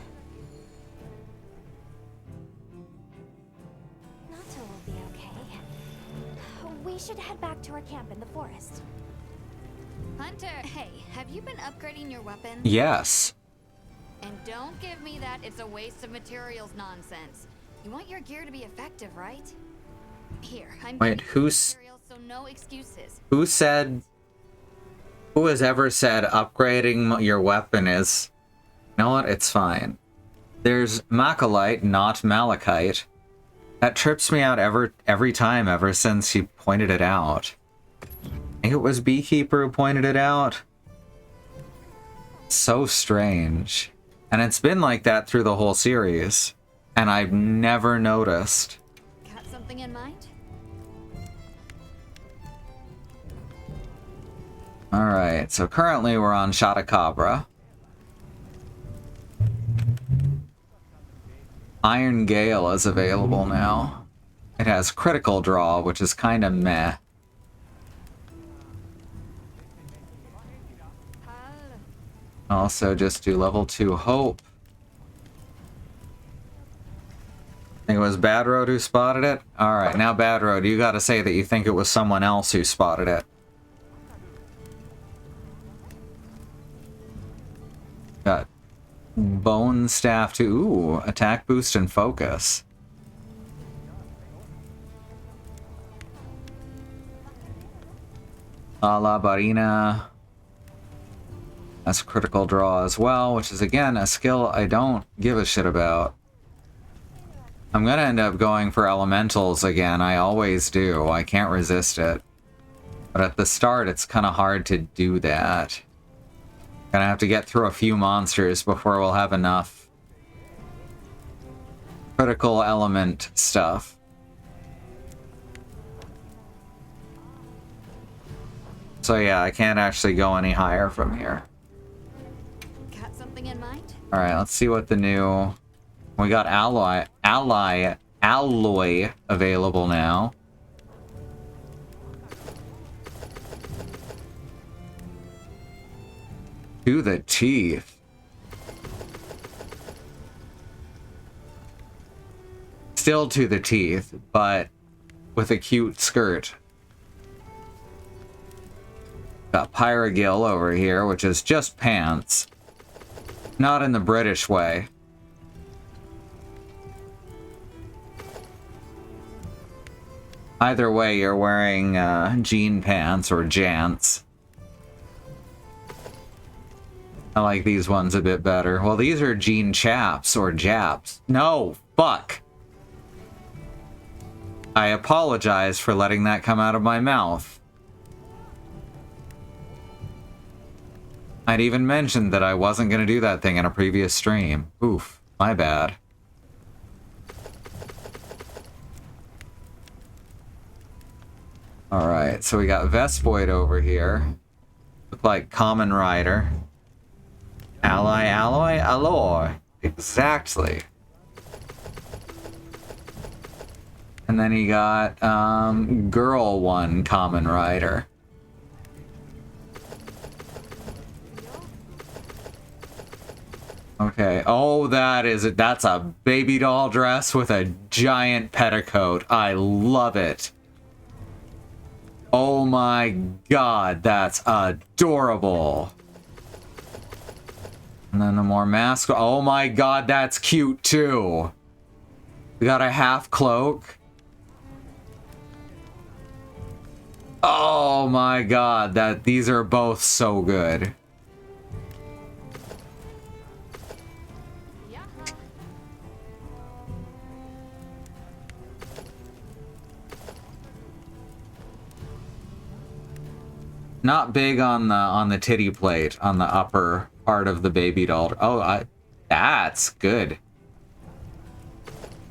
Nata will be okay. We should head back to our camp in the forest. Hunter, hey, have you been upgrading your weapon? Yes. And don't give me that it's a waste of materials nonsense. You want your gear to be effective, right? Here, I'm Wait, giving you who's... materials, so no excuses. Who said... Who has ever said upgrading your weapon is... You know what? It's fine. There's Macalite, not Malachite. That trips me out every time ever since he pointed it out. I think it was Beekeeper who pointed it out. So strange. And it's been like that through the whole series. And I've never noticed. Got something in mind? Alright, so currently we're on Shatacabra. Iron Gale is available now. It has critical draw, which is kind of meh. Also, just do level 2 Hope. I think it was Bad Road who spotted it? Alright, now Bad Road, you gotta say that you think it was someone else who spotted it. Got Bone Staff to... Ooh, attack boost and focus. La Barina. That's critical draw as well, which is again a skill I don't give a shit about. I'm gonna end up going for elementals again, I always do, I can't resist it. But at the start it's kind of hard to do that. Gonna have to get through a few monsters before we'll have enough critical element stuff. So yeah, I can't actually go any higher from here. Got something in mind? Alright, let's see what the new... We got Alloy available now. To the teeth. Still to the teeth, but with a cute skirt. Got Pyrogil over here, which is just pants. Not in the British way. Either way, you're wearing jean pants or jants. I like these ones a bit better. Well, these are jean chaps or japs. No, fuck. I apologize for letting that come out of my mouth. I'd even mentioned that I wasn't going to do that thing in a previous stream. Oof, my bad. Alright, so we got Vespoid over here. Look like Common Rider. Alloy. Exactly. And then he got, Girl One Common Rider. Okay. Oh, that's a baby doll dress with a giant petticoat. I love it. Oh my god, that's adorable. And then the more mask. Oh my god, that's cute too. We got a half cloak. Oh my god, these are both so good. Not big on the titty plate on the upper part of the baby doll. Oh, that's good.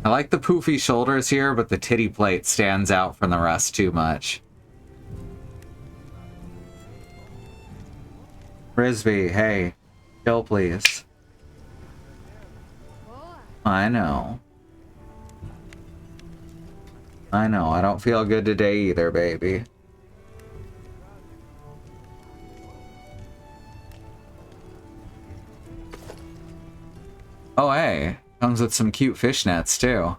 I like the poofy shoulders here, but the titty plate stands out from the rest too much. Frisbee, hey, chill please. I know. I know, I don't feel good today either, baby. Oh, hey. Comes with some cute fishnets, too.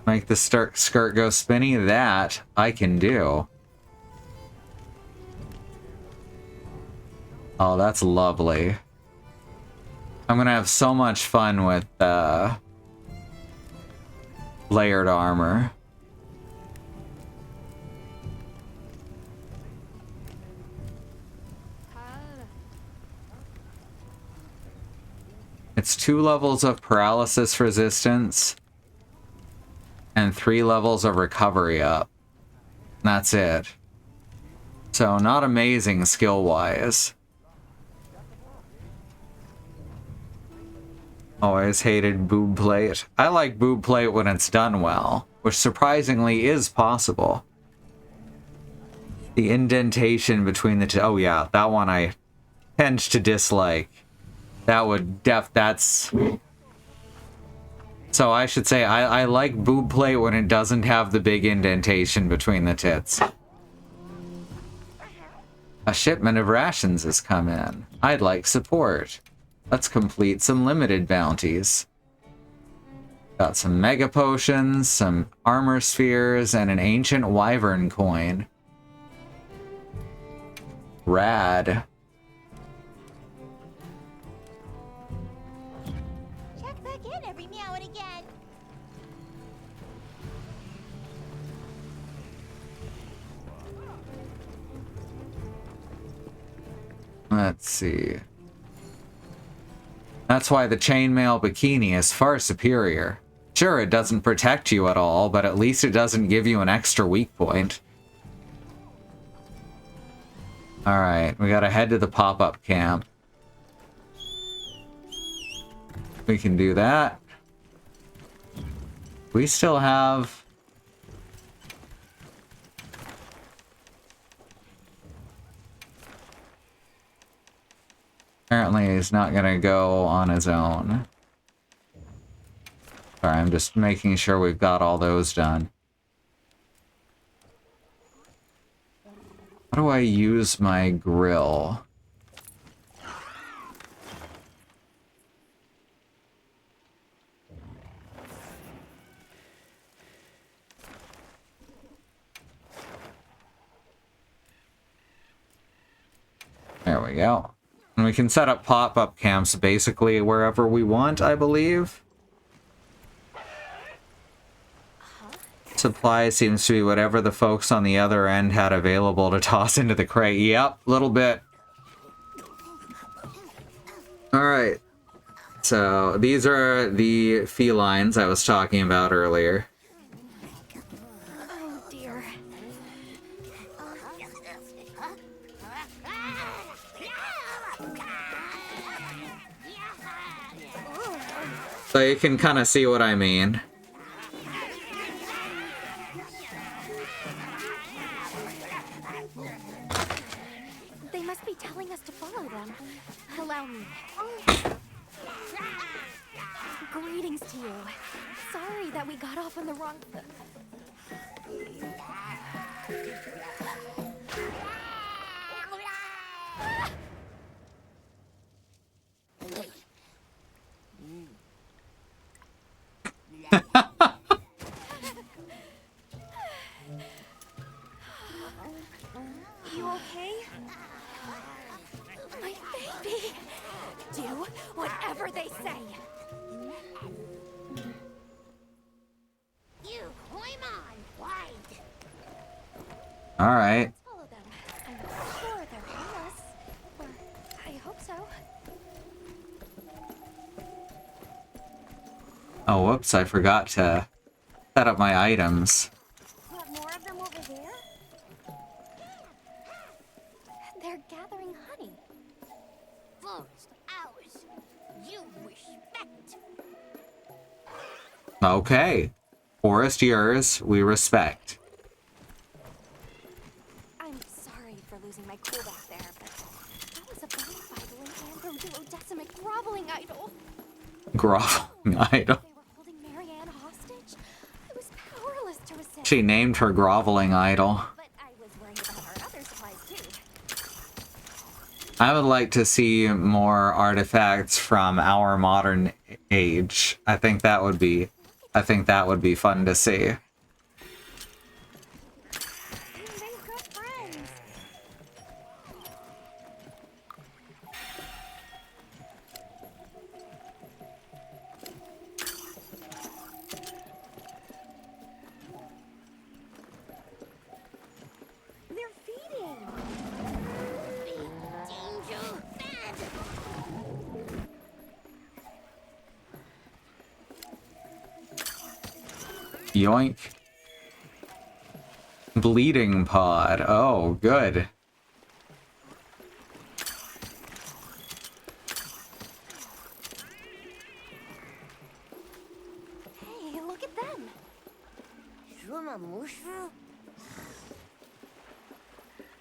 Make the skirt go spinny? That I can do. Oh, that's lovely. I'm gonna have so much fun with layered armor. It's 2 levels of paralysis resistance and 3 levels of recovery up. That's it. So not amazing skill-wise. Always hated boob plate. I like boob plate when it's done well, which surprisingly is possible. The indentation between the two. Oh yeah, that one I tend to dislike. That would that's... So I should say I like boob plate when it doesn't have the big indentation between the tits. A shipment of rations has come in. I'd like support. Let's complete some limited bounties. Got some mega potions, some armor spheres, and an ancient wyvern coin. Rad. Check back in every meow and again. Let's see. That's why the chainmail bikini is far superior. Sure, it doesn't protect you at all, but at least it doesn't give you an extra weak point. Alright, we gotta head to the pop-up camp. We can do that. We still have... Apparently he's not gonna go on his own. Sorry, I'm just making sure we've got all those done. How do I use my grill? There we go. And we can set up pop-up camps basically wherever we want, I believe. Supply seems to be whatever the folks on the other end had available to toss into the crate. Yep, little bit. Alright. So, these are the felines I was talking about earlier. Oh dear. So you can kind of see what I mean. They must be telling us to follow them. Allow me. Greetings to you. Sorry that we got off on the wrong... You okay? My baby! Do whatever they say! You, Hoymon, wide! Alright. Follow them. I'm sure they're harmless. Or I hope so. Oh, whoops, I forgot to set up my items. You have more of them over there? They're gathering honey. Forest, ours. You respect. Okay. Forest yours, we respect. I'm sorry for losing my cool back there, but that was a bona fide Link duodecimic groveling idol. Groveling idol. They were holding Marianne hostage? she named her groveling idol. But I was worried about our other supplies too. I would like to see more artifacts from our modern age. I think that would be fun to see. They're feeding. Danger, bad. Yoink. Bleeding pod. Oh, good. Hey, look at them.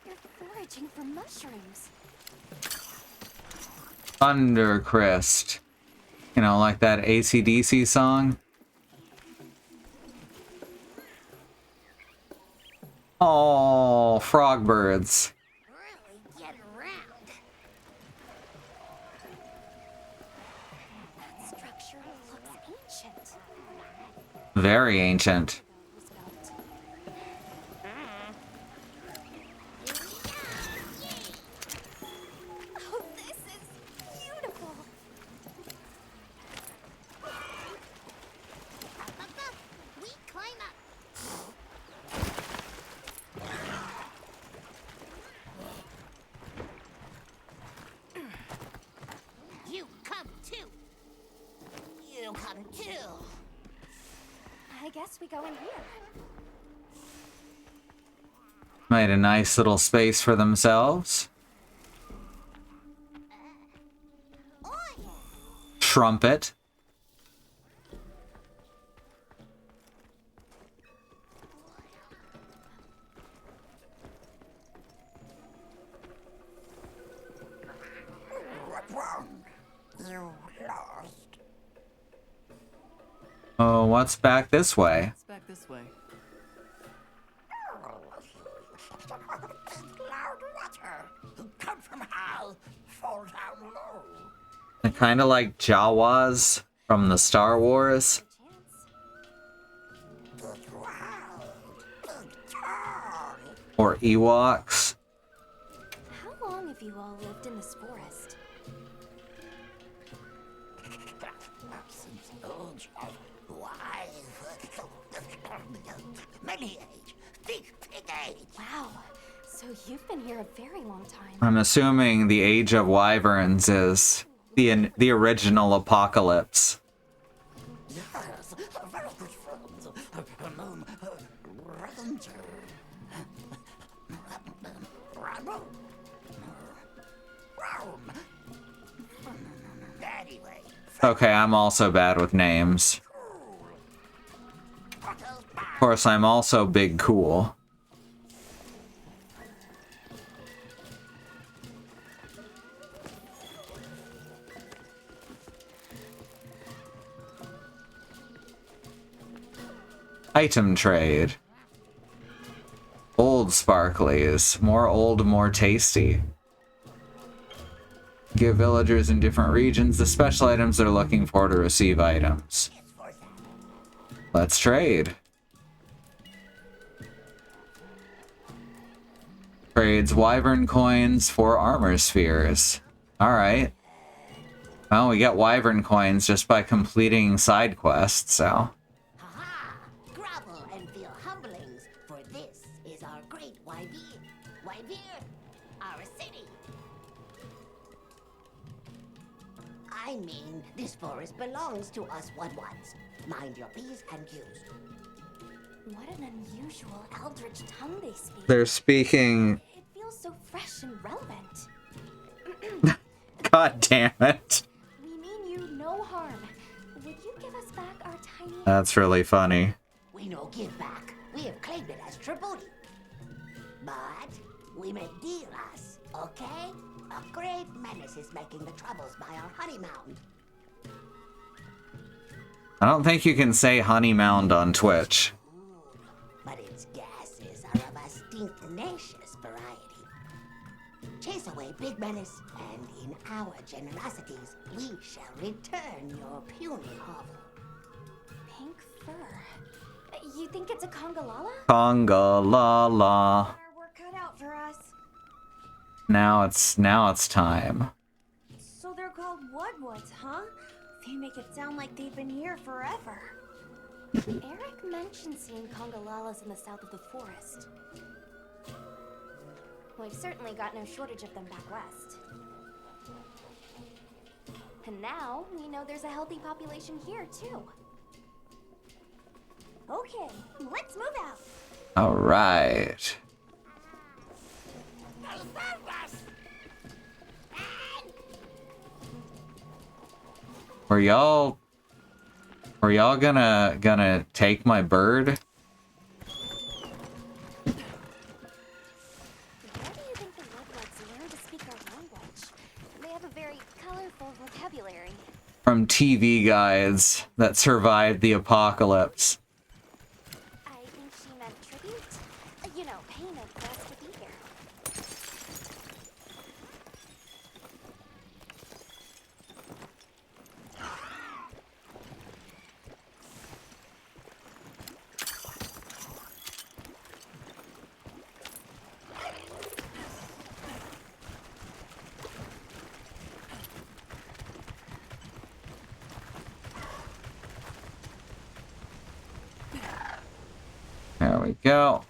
They're foraging for mushrooms. Thundercrest. You know, like that AC/DC song. Oh, frogbirds. Really get around. That structure looks ancient. Very ancient. Oh, this is beautiful. We climb up. You come too. You come too. I guess we go in here. Made a nice little space for themselves. Trumpet. What's wrong? You lost. Oh, what's back this way? It's back this way. Loud water. Come from hell, fall down low. They're kind of like Jawas from the Star Wars. Or Ewoks. How long have you all lived in this forest? Since age of many age. Big age. Wow. So you've been here a very long time. I'm assuming the Age of Wyverns is the original apocalypse. Yes, very good friends. Her name, Ranger. Anyway, Okay, I'm also bad with names. Of course, I'm also big cool. Item trade. Old sparklies. More old, more tasty. Give villagers in different regions the special items they're looking for to receive items. Let's trade. Trades wyvern coins for armor spheres. Alright. Well, we get wyvern coins just by completing side quests, so. Grovel and feel humblings, for this is our great Wyvir. Wyvir, our city. I mean, this forest belongs to us one-ones. Mind your P's and Q's. What an unusual eldritch tongue they speak. They're speaking. It feels so fresh and relevant. God damn it. We mean you no harm. Would you give us back our tiny... That's really funny. We no give back. We have claimed it as Tribute. But we may deal us, okay? A great menace is making the troubles by our honey mound. I don't think you can say honey mound on Twitch. But if chase away Big Menace, and in our generosities, we shall return your puny hovel. Pink fur. You think it's a Congalala? Conga la la. Our work cut out for us. Now it's time. So they're called Woodwoods, huh? They make it sound like they've been here forever. Eric mentioned seeing Congalalas in the south of the forest. We've certainly got no shortage of them back west. And now we know there's a healthy population here, too. Okay, let's move out. All right. Were y'all gonna take my bird? Where do you think the Woodwoods learned to speak our language? They have a very colorful vocabulary. From TV guides that survived the apocalypse. I think she meant tribute. You know, payment for us to be here. There we go.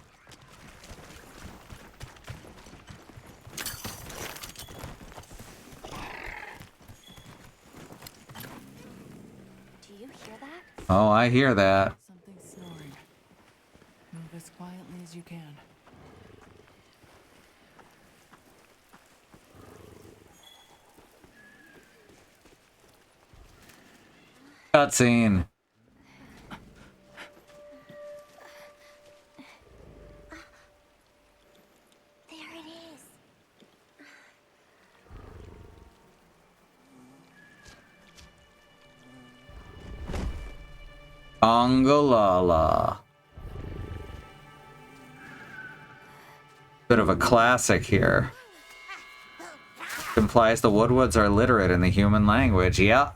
Do you hear that? Oh, I hear that. Something snoring. Move as quietly as you can. Cutscene. There it is. Congalala. Bit of a classic here. Implies the Woodwoods are literate in the human language. Yeah.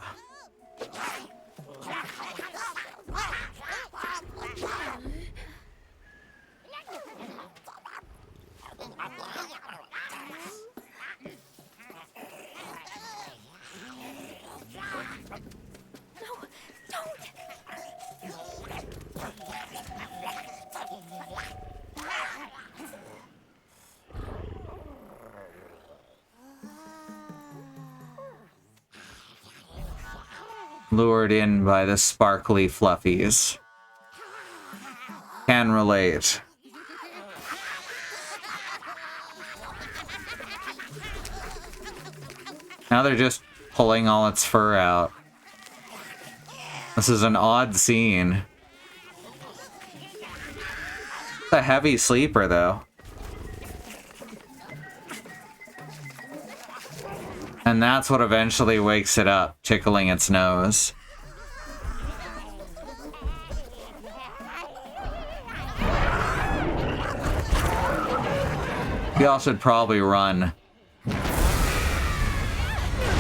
Lured in by the sparkly fluffies. Can relate. Now they're just pulling all its fur out. This is an odd scene. It's a heavy sleeper, though. And that's what eventually wakes it up, tickling its nose. Y'all should probably run.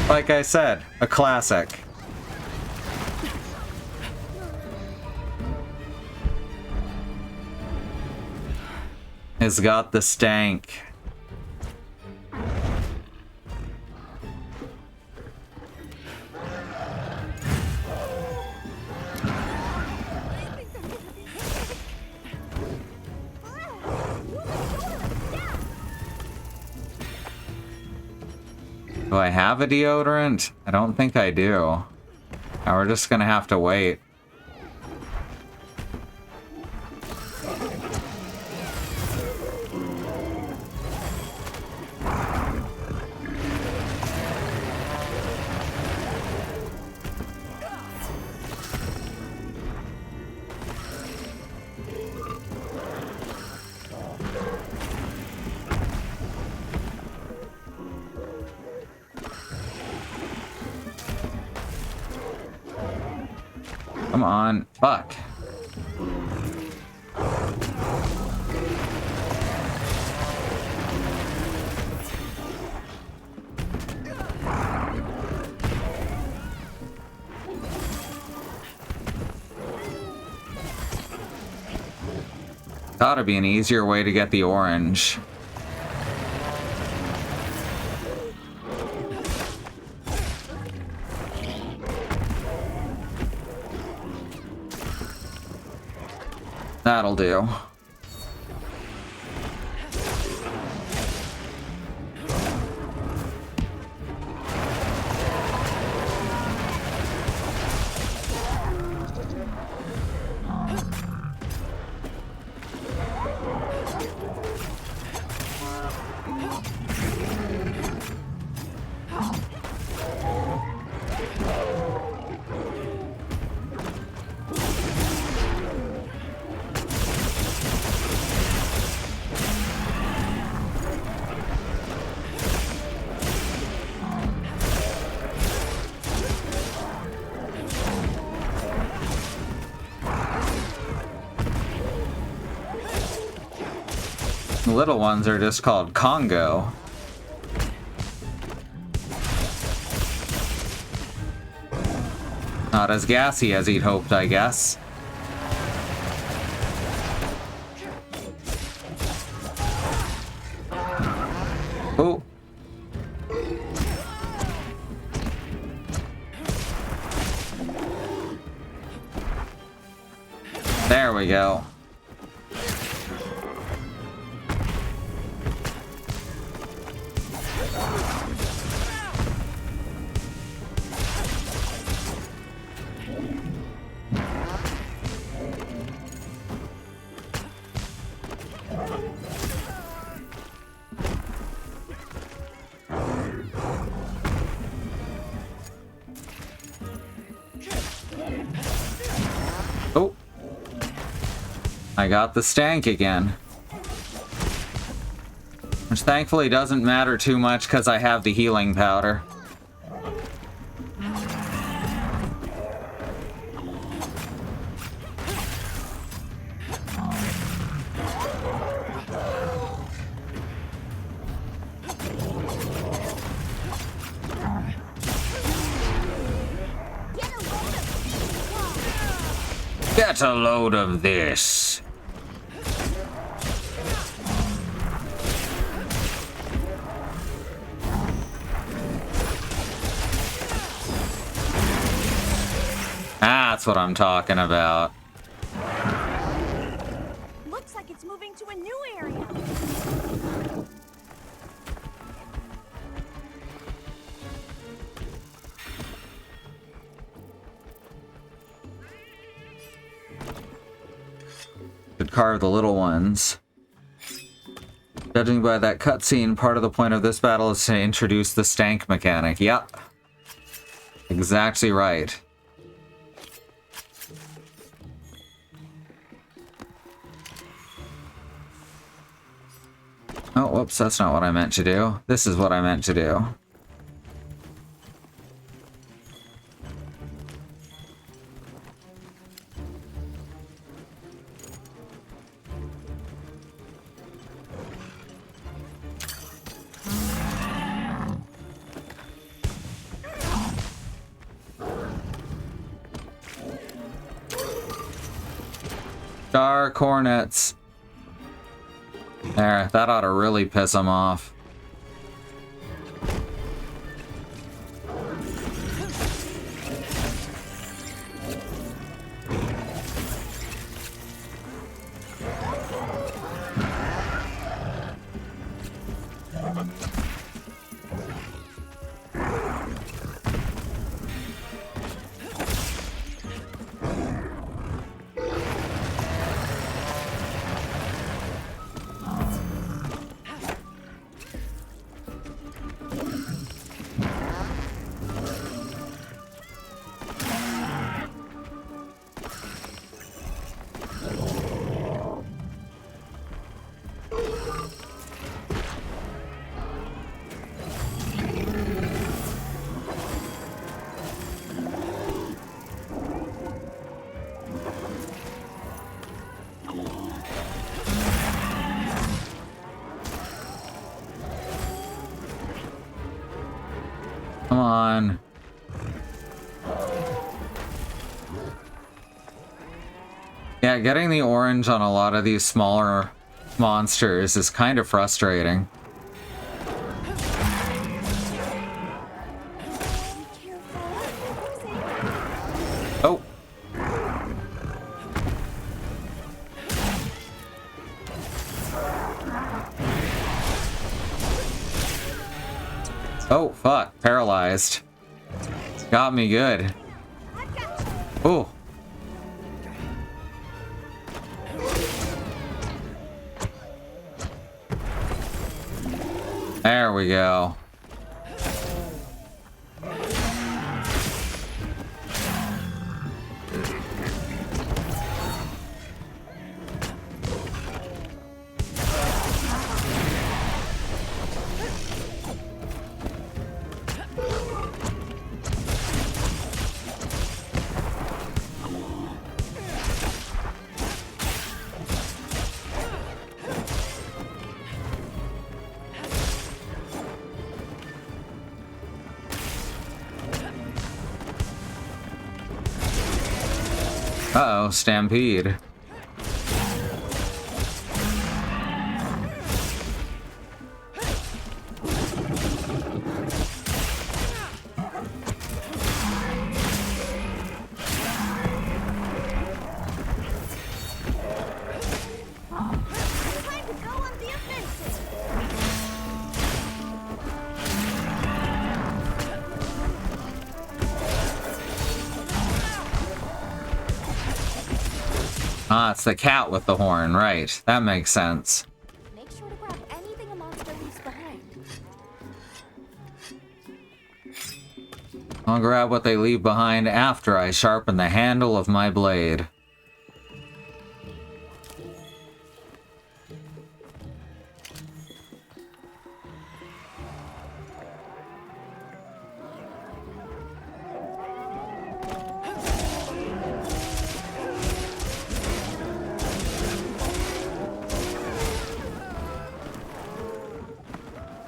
Like I said, a classic. It's got the stank. Do I have a deodorant? I don't think I do. Now we're just gonna have to wait. Come on, fuck. Thought it'd be an easier way to get the orange. That'll do. The little ones are just called Congo. Not as gassy as he'd hoped, I guess. Oh. There we go. Oh, I got the stank again. Which thankfully doesn't matter too much because I have the healing powder. Get a load of this. That's what I'm talking about. Looks like it's moving to a new area. Should carve the little ones. Judging by that cutscene, part of the point of this battle is to introduce the stank mechanic. Yep. Exactly right. Oh, whoops, that's not what I meant to do. This is what I meant to do. Dark Hornets. There, that ought to really piss them off. Come on. Yeah, getting the orange on a lot of these smaller monsters is kind of frustrating. Oh. Oh, fuck. Paralyzed. Got me good. Oh. There we go. Uh-oh, stampede. Ah, it's the cat with the horn, right. That makes sense. Make sure to grab anything a monster leaves behind. I'll grab what they leave behind after I sharpen the handle of my blade.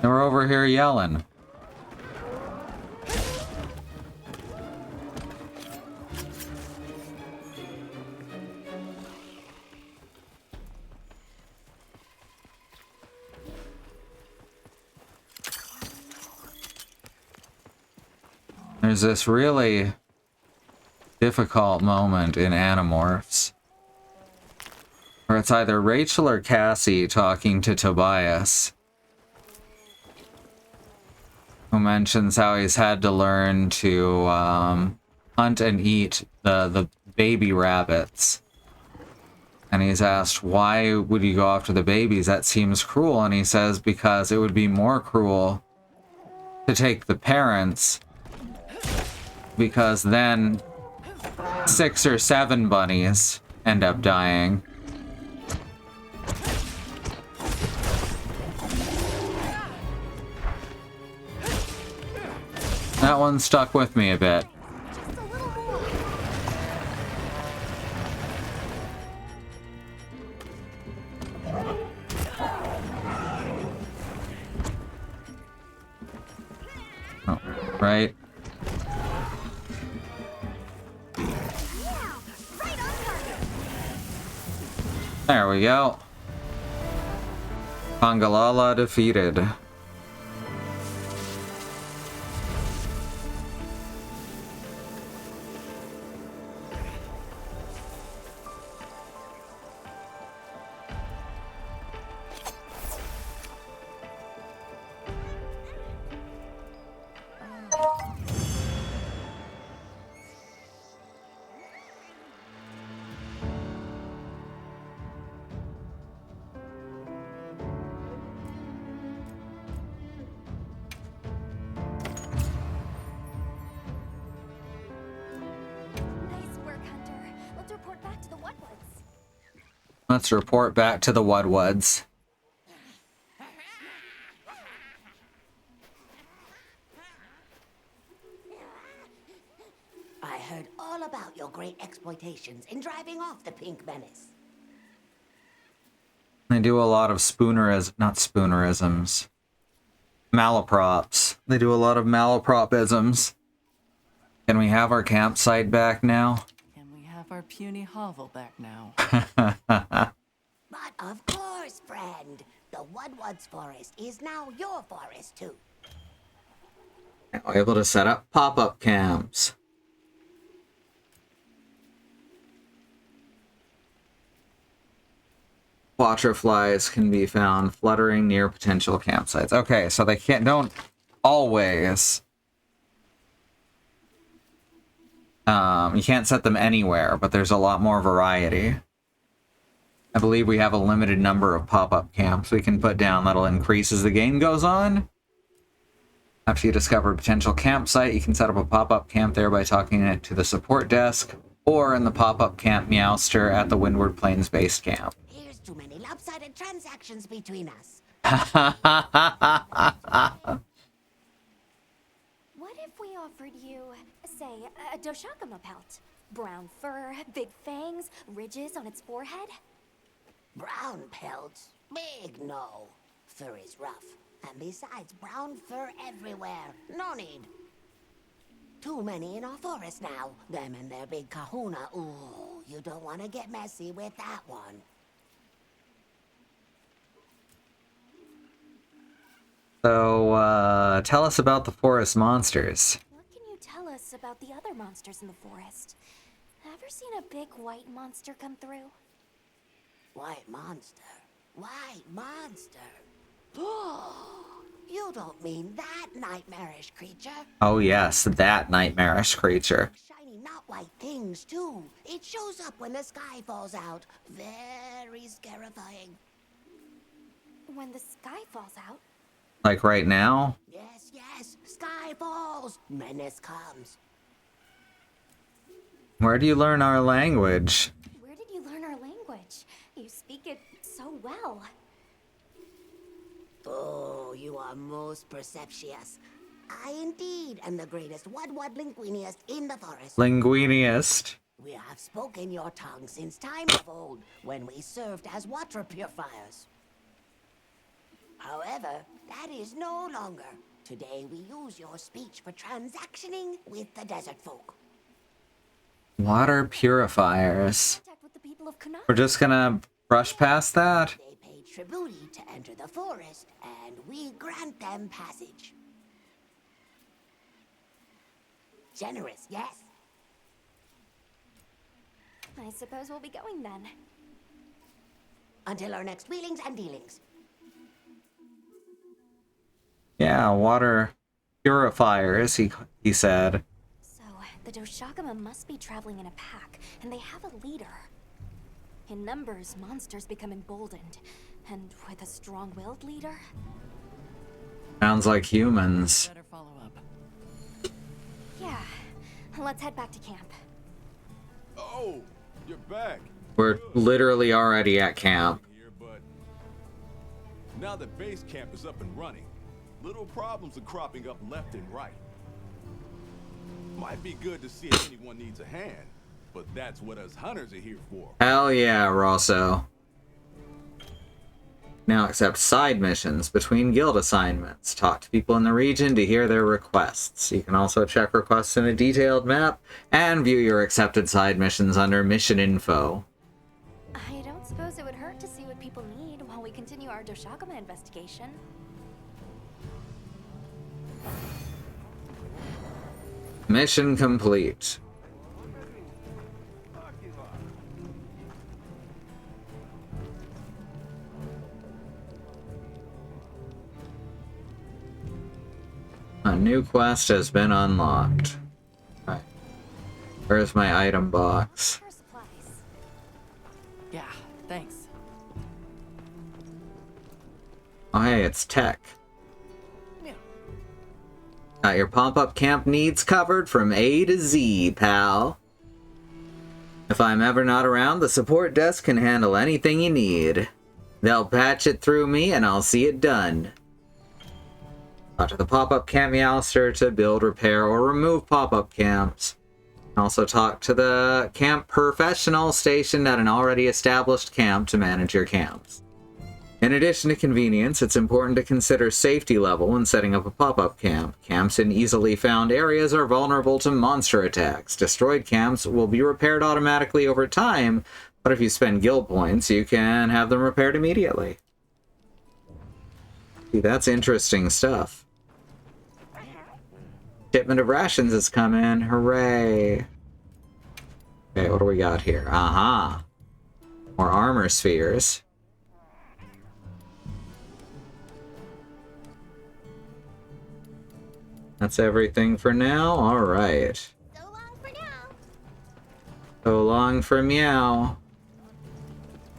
And we're over here yelling. There's this really difficult moment in Animorphs where it's either Rachel or Cassie talking to Tobias, who mentions how he's had to learn to hunt and eat the baby rabbits. And he's asked, why would you go after the babies? That seems cruel. And he says, because it would be more cruel to take the parents, because then 6 or 7 bunnies end up dying. That one stuck with me a bit. Oh, right. There we go. Congalala defeated. Let's report back to the Wudwuds. I heard all about your great exploitations in driving off the Pink Menace. They do a lot of not spoonerisms. Malaprops. They do a lot of malapropisms. Can we have our campsite back now? Can we have have our puny hovel back now. But of course, friend. The Woodwoods Forest is now your forest, too. Now able to set up pop-up camps. Quattreflies can be found fluttering near potential campsites. Okay, so they don't always. You can't set them anywhere, but there's a lot more variety. I believe we have a limited number of pop-up camps we can put down that'll increase as the game goes on. After you discover a potential campsite, you can set up a pop-up camp there by talking to the support desk, or in the pop-up camp Meowster at the Windward Plains base camp. Here's too many lopsided transactions between us. What if we offered you, say, a Doshakama pelt? Brown fur, big fangs, ridges on its forehead? Brown pelts? Big no. Fur is rough. And besides, brown fur everywhere. No need. Too many in our forest now. Them and their big kahuna. Ooh, you don't want to get messy with that one. So, tell us about the forest monsters. What can you tell us about the other monsters in the forest? Ever seen a big white monster come through? White monster? White monster? You don't mean that nightmarish creature? Oh yes, that nightmarish creature. Shiny, not white things, too. It shows up when the sky falls out. Very scarifying. When the sky falls out? Like right now? Yes, yes. Sky falls. Menace comes. Where do you learn our language? Where did you learn our language? You speak it so well. Oh, you are most perceptious. I indeed am the greatest Woodward linguiniast in the forest. Linguiniast. We have spoken your tongue since time of old, when we served as water purifiers. However, that is no longer. Today we use your speech for transactioning with the desert folk. Water purifiers. Contact with the people of Kana. We're just gonna brush past that? They pay tribute to enter the forest, and we grant them passage. Generous, yes? I suppose we'll be going then. Until our next wheelings and dealings. Yeah, water purifiers, he said. So, the Doshakama must be traveling in a pack, and they have a leader. In numbers, monsters become emboldened, and with a strong-willed leader... Sounds like humans. Better follow up. Yeah, let's head back to camp. Oh, you're back. We're literally already at camp. Here, but now that base camp is up and running, little problems are cropping up left and right. Might be good to see if anyone needs a hand, but that's what us hunters are here for. Hell yeah, Rosso. Now accept side missions between guild assignments. Talk to people in the region to hear their requests. You can also check requests in a detailed map and view your accepted side missions under mission info. I don't suppose it would hurt to see what people need while we continue our Doshakama investigation. Mission complete. A new quest has been unlocked. Right. Where's my item box? Yeah, thanks. Oh hey, it's tech. Yeah. Got your pop-up camp needs covered from A to Z, pal. If I'm ever not around, the support desk can handle anything you need. They'll patch it through me and I'll see it done. Talk to the pop-up camp Meowster to build, repair, or remove pop-up camps. Also talk to the camp professional stationed at an already established camp to manage your camps. In addition to convenience, it's important to consider safety level when setting up a pop-up camp. Camps in easily found areas are vulnerable to monster attacks. Destroyed camps will be repaired automatically over time, but if you spend guild points, you can have them repaired immediately. See, that's interesting stuff. Shipment of rations has come in. Hooray! Okay, what do we got here? Aha! More armor spheres. That's everything for now? Alright. So long for now. So long for meow.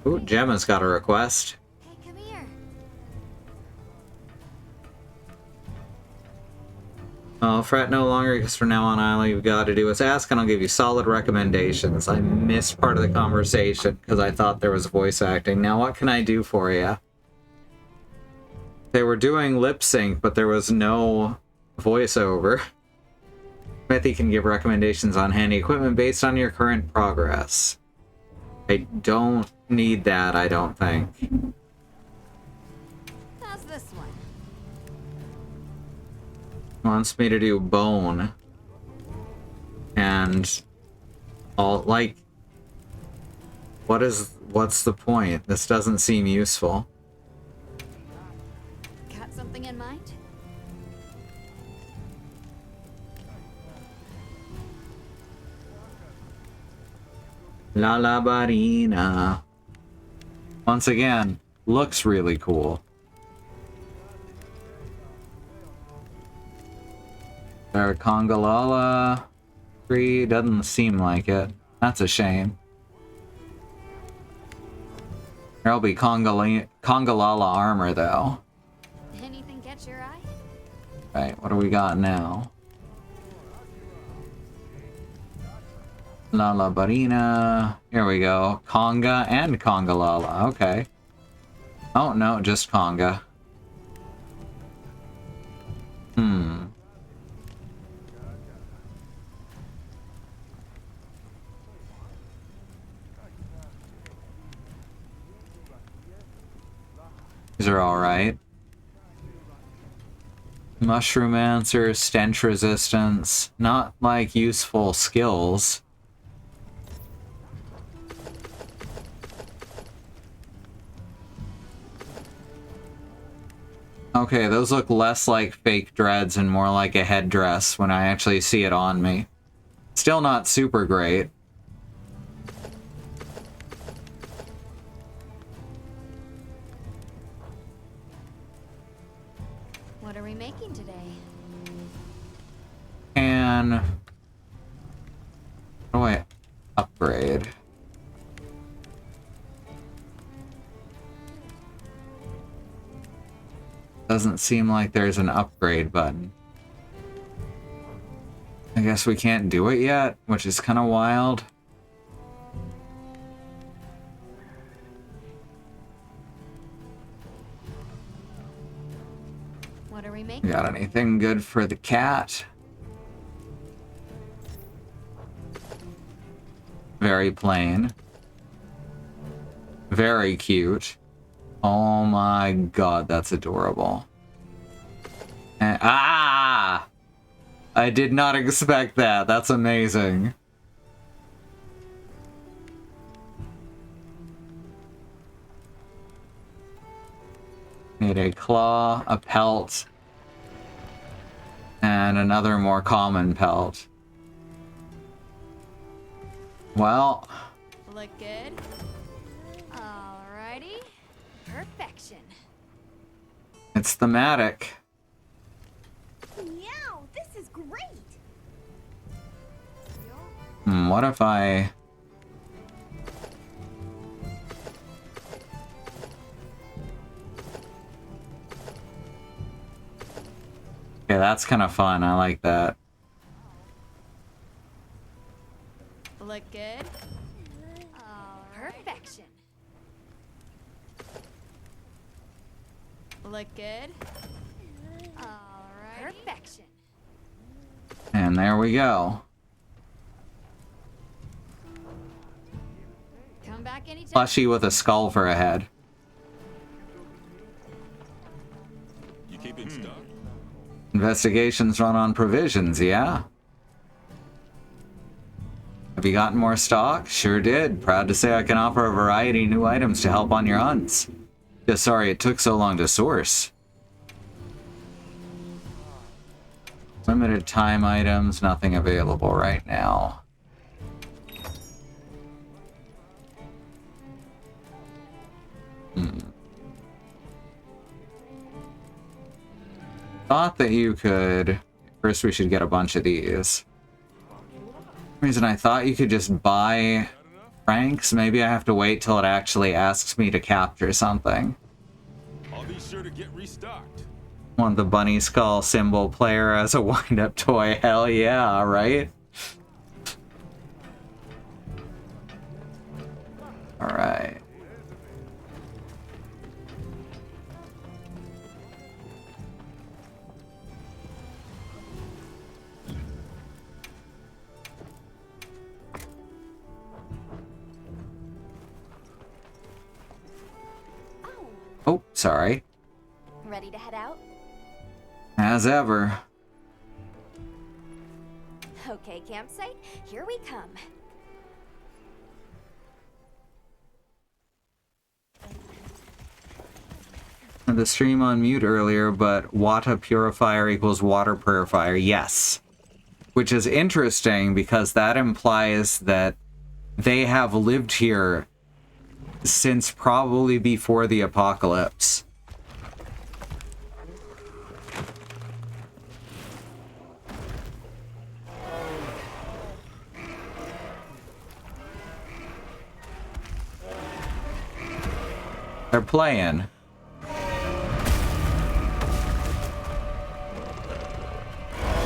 Ooh, Gemma's got a request. Hey, come here. Oh, fret no longer, because from now on all you've got to do is ask and I'll give you solid recommendations. I missed part of the conversation because I thought there was voice acting. Now what can I do for you? They were doing lip sync, but there was no voiceover. Smithy can give recommendations on handy equipment based on your current progress. I don't need that, I don't think. How's this one? Wants me to do bone. And all like what's the point? This doesn't seem useful. Got something in mind? La La Barina. Once again, looks really cool. There, Congalala tree doesn't seem like it. That's a shame. There'll be Congalala armor though. Anything catch your eye? Right, what do we got now? Lala Barina. Here we go. Conga and Congalala. Okay. Oh, no, just Conga. These are alright. Mushroom answer, stench resistance. Not like useful skills. Okay, those look less like fake dreads and more like a headdress when I actually see it on me. Still not super great. What are we making today? And how do I upgrade? Doesn't seem like there's an upgrade button. I guess we can't do it yet, which is kind of wild. What are we making? Got anything good for the cat? Very plain. Very cute. Oh my god, that's adorable. And, ah! I did not expect that. That's amazing. Need a claw, a pelt, and another more common pelt. Well... Look good? Alrighty. Perfection. It's thematic. Meow, this is great. What if I... Yeah, that's kind of fun. I like that. Look good? Perfection. Look good? Alright. Perfection. And there we go. Come back anytime. Plushie with a skull for a head. big stock? Investigations run on provisions, yeah. Have you gotten more stock? Sure did. Proud to say I can offer a variety of new items to help on your hunts. Just sorry it took so long to source. Limited time items, nothing available right now. Thought that you could... First we should get a bunch of these. Reason I thought you could just buy franks. Maybe I have to wait till it actually asks me to capture something. I'll be sure to get restocked. Want the bunny skull symbol player as a wind-up toy? Hell yeah, right? Alright. Oh, sorry. Ready to head out? As ever. Okay, campsite, here we come. The stream on mute earlier, but water purifier equals water purifier. Yes. Which is interesting because that implies that they have lived here since probably before the apocalypse. They're playing.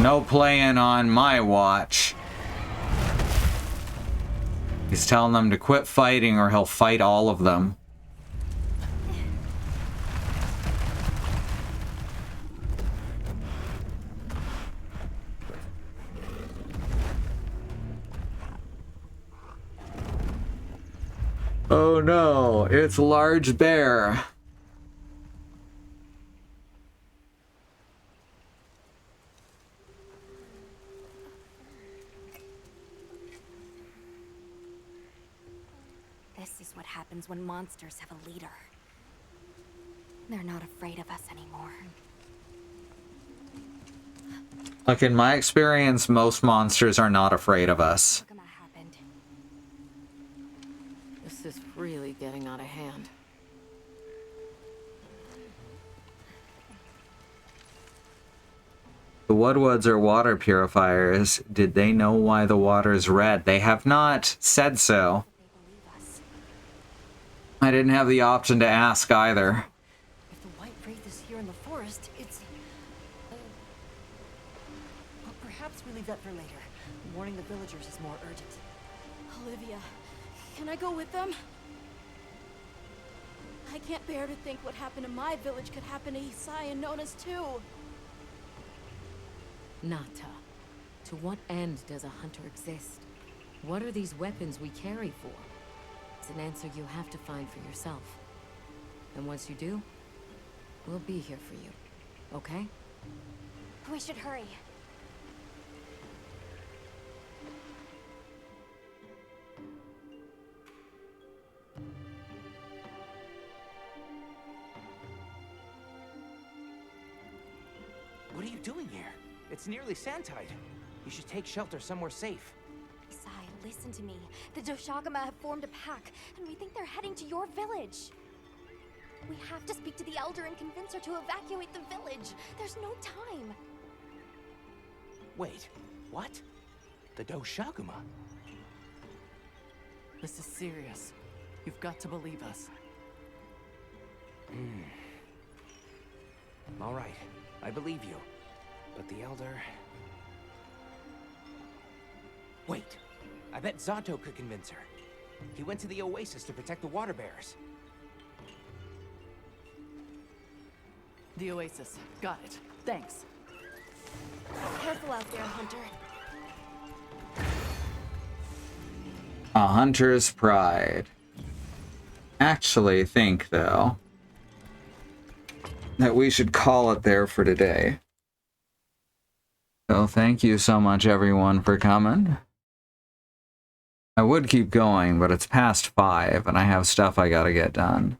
No playing on my watch. He's telling them to quit fighting or he'll fight all of them. Oh no, it's Large Bear. This is what happens when monsters have a leader. They're not afraid of us anymore. Look, in my experience, most monsters are not afraid of us. This is really getting out of hand. The Woodwoods are water purifiers. Did they know why the water's red? They have not said so. I didn't have the option to ask either. If the White Wraith is here in the forest, it's... But perhaps we leave that for later. Warning the villagers is more urgent. Olivia, can I go with them? I can't bear to think what happened to my village could happen to Isai and Nona's too. Nata, to what end does a hunter exist? What are these weapons we carry for? It's an answer you have to find for yourself. And once you do, we'll be here for you, okay? We should hurry. What are you doing here? It's nearly Santide. You should take shelter somewhere safe. Isai, listen to me. The Doshagama have formed a pack, and we think they're heading to your village. We have to speak to the Elder and convince her to evacuate the village. There's no time. Wait, what? The Doshagama? This is serious. You've got to believe us. All right, I believe you. But the Elder... Wait, I bet Zato could convince her. He went to the Oasis to protect the water bearers. The Oasis. Got it. Thanks. Careful out there, Hunter. A hunter's pride. Actually think, though, that we should call it there for today. So thank you so much, everyone, for coming. I would keep going, but it's past 5, and I have stuff I gotta get done.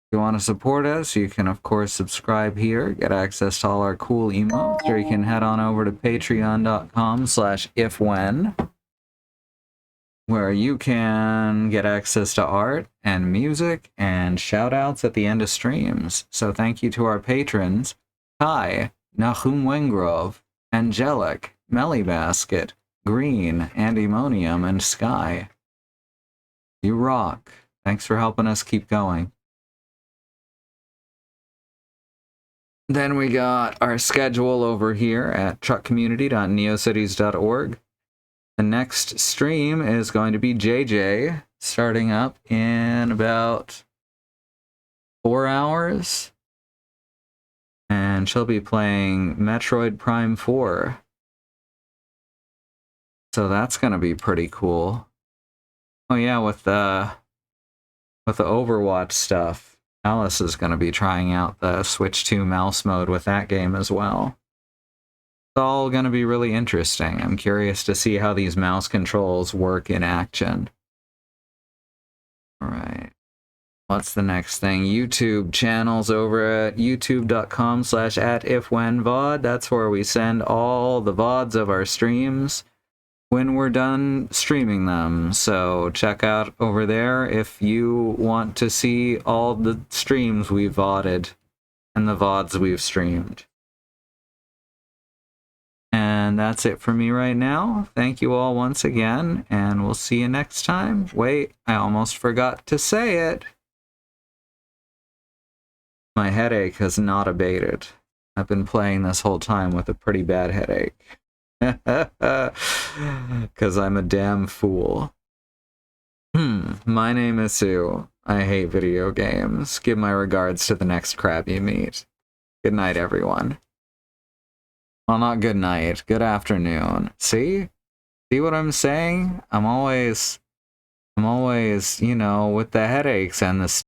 If you want to support us, you can, of course, subscribe here, get access to all our cool emotes, or you can head on over to patreon.com/ifwhen, where you can get access to art and music and shout-outs at the end of streams. So thank you to our patrons, Kai, Nahum Wengrove, Angelic, Mellybasket, Green, Andemonium, and Sky. You rock. Thanks for helping us keep going. Then we got our schedule over here at truckcommunity.neocities.org. The next stream is going to be JJ, starting up in about 4 hours. And she'll be playing Metroid Prime 4. So that's going to be pretty cool. Oh yeah, with the Overwatch stuff, Alice is going to be trying out the Switch 2 mouse mode with that game as well. It's all going to be really interesting. I'm curious to see how these mouse controls work in action. Alright. What's the next thing? YouTube channels over at youtube.com/@ifwhenvod. That's where we send all the VODs of our streams when we're done streaming them. So check out over there if you want to see all the streams we've VODed and the VODs we've streamed. And that's it for me right now. Thank you all once again, and we'll see you next time. Wait, I almost forgot to say it. My headache has not abated. I've been playing this whole time with a pretty bad headache. Because I'm a damn fool. My name is Sue. I hate video games. Give my regards to the next crab you meet. Good night, everyone. Well, not good night. Good afternoon. See? See what I'm saying? I'm always, you know, with the headaches and the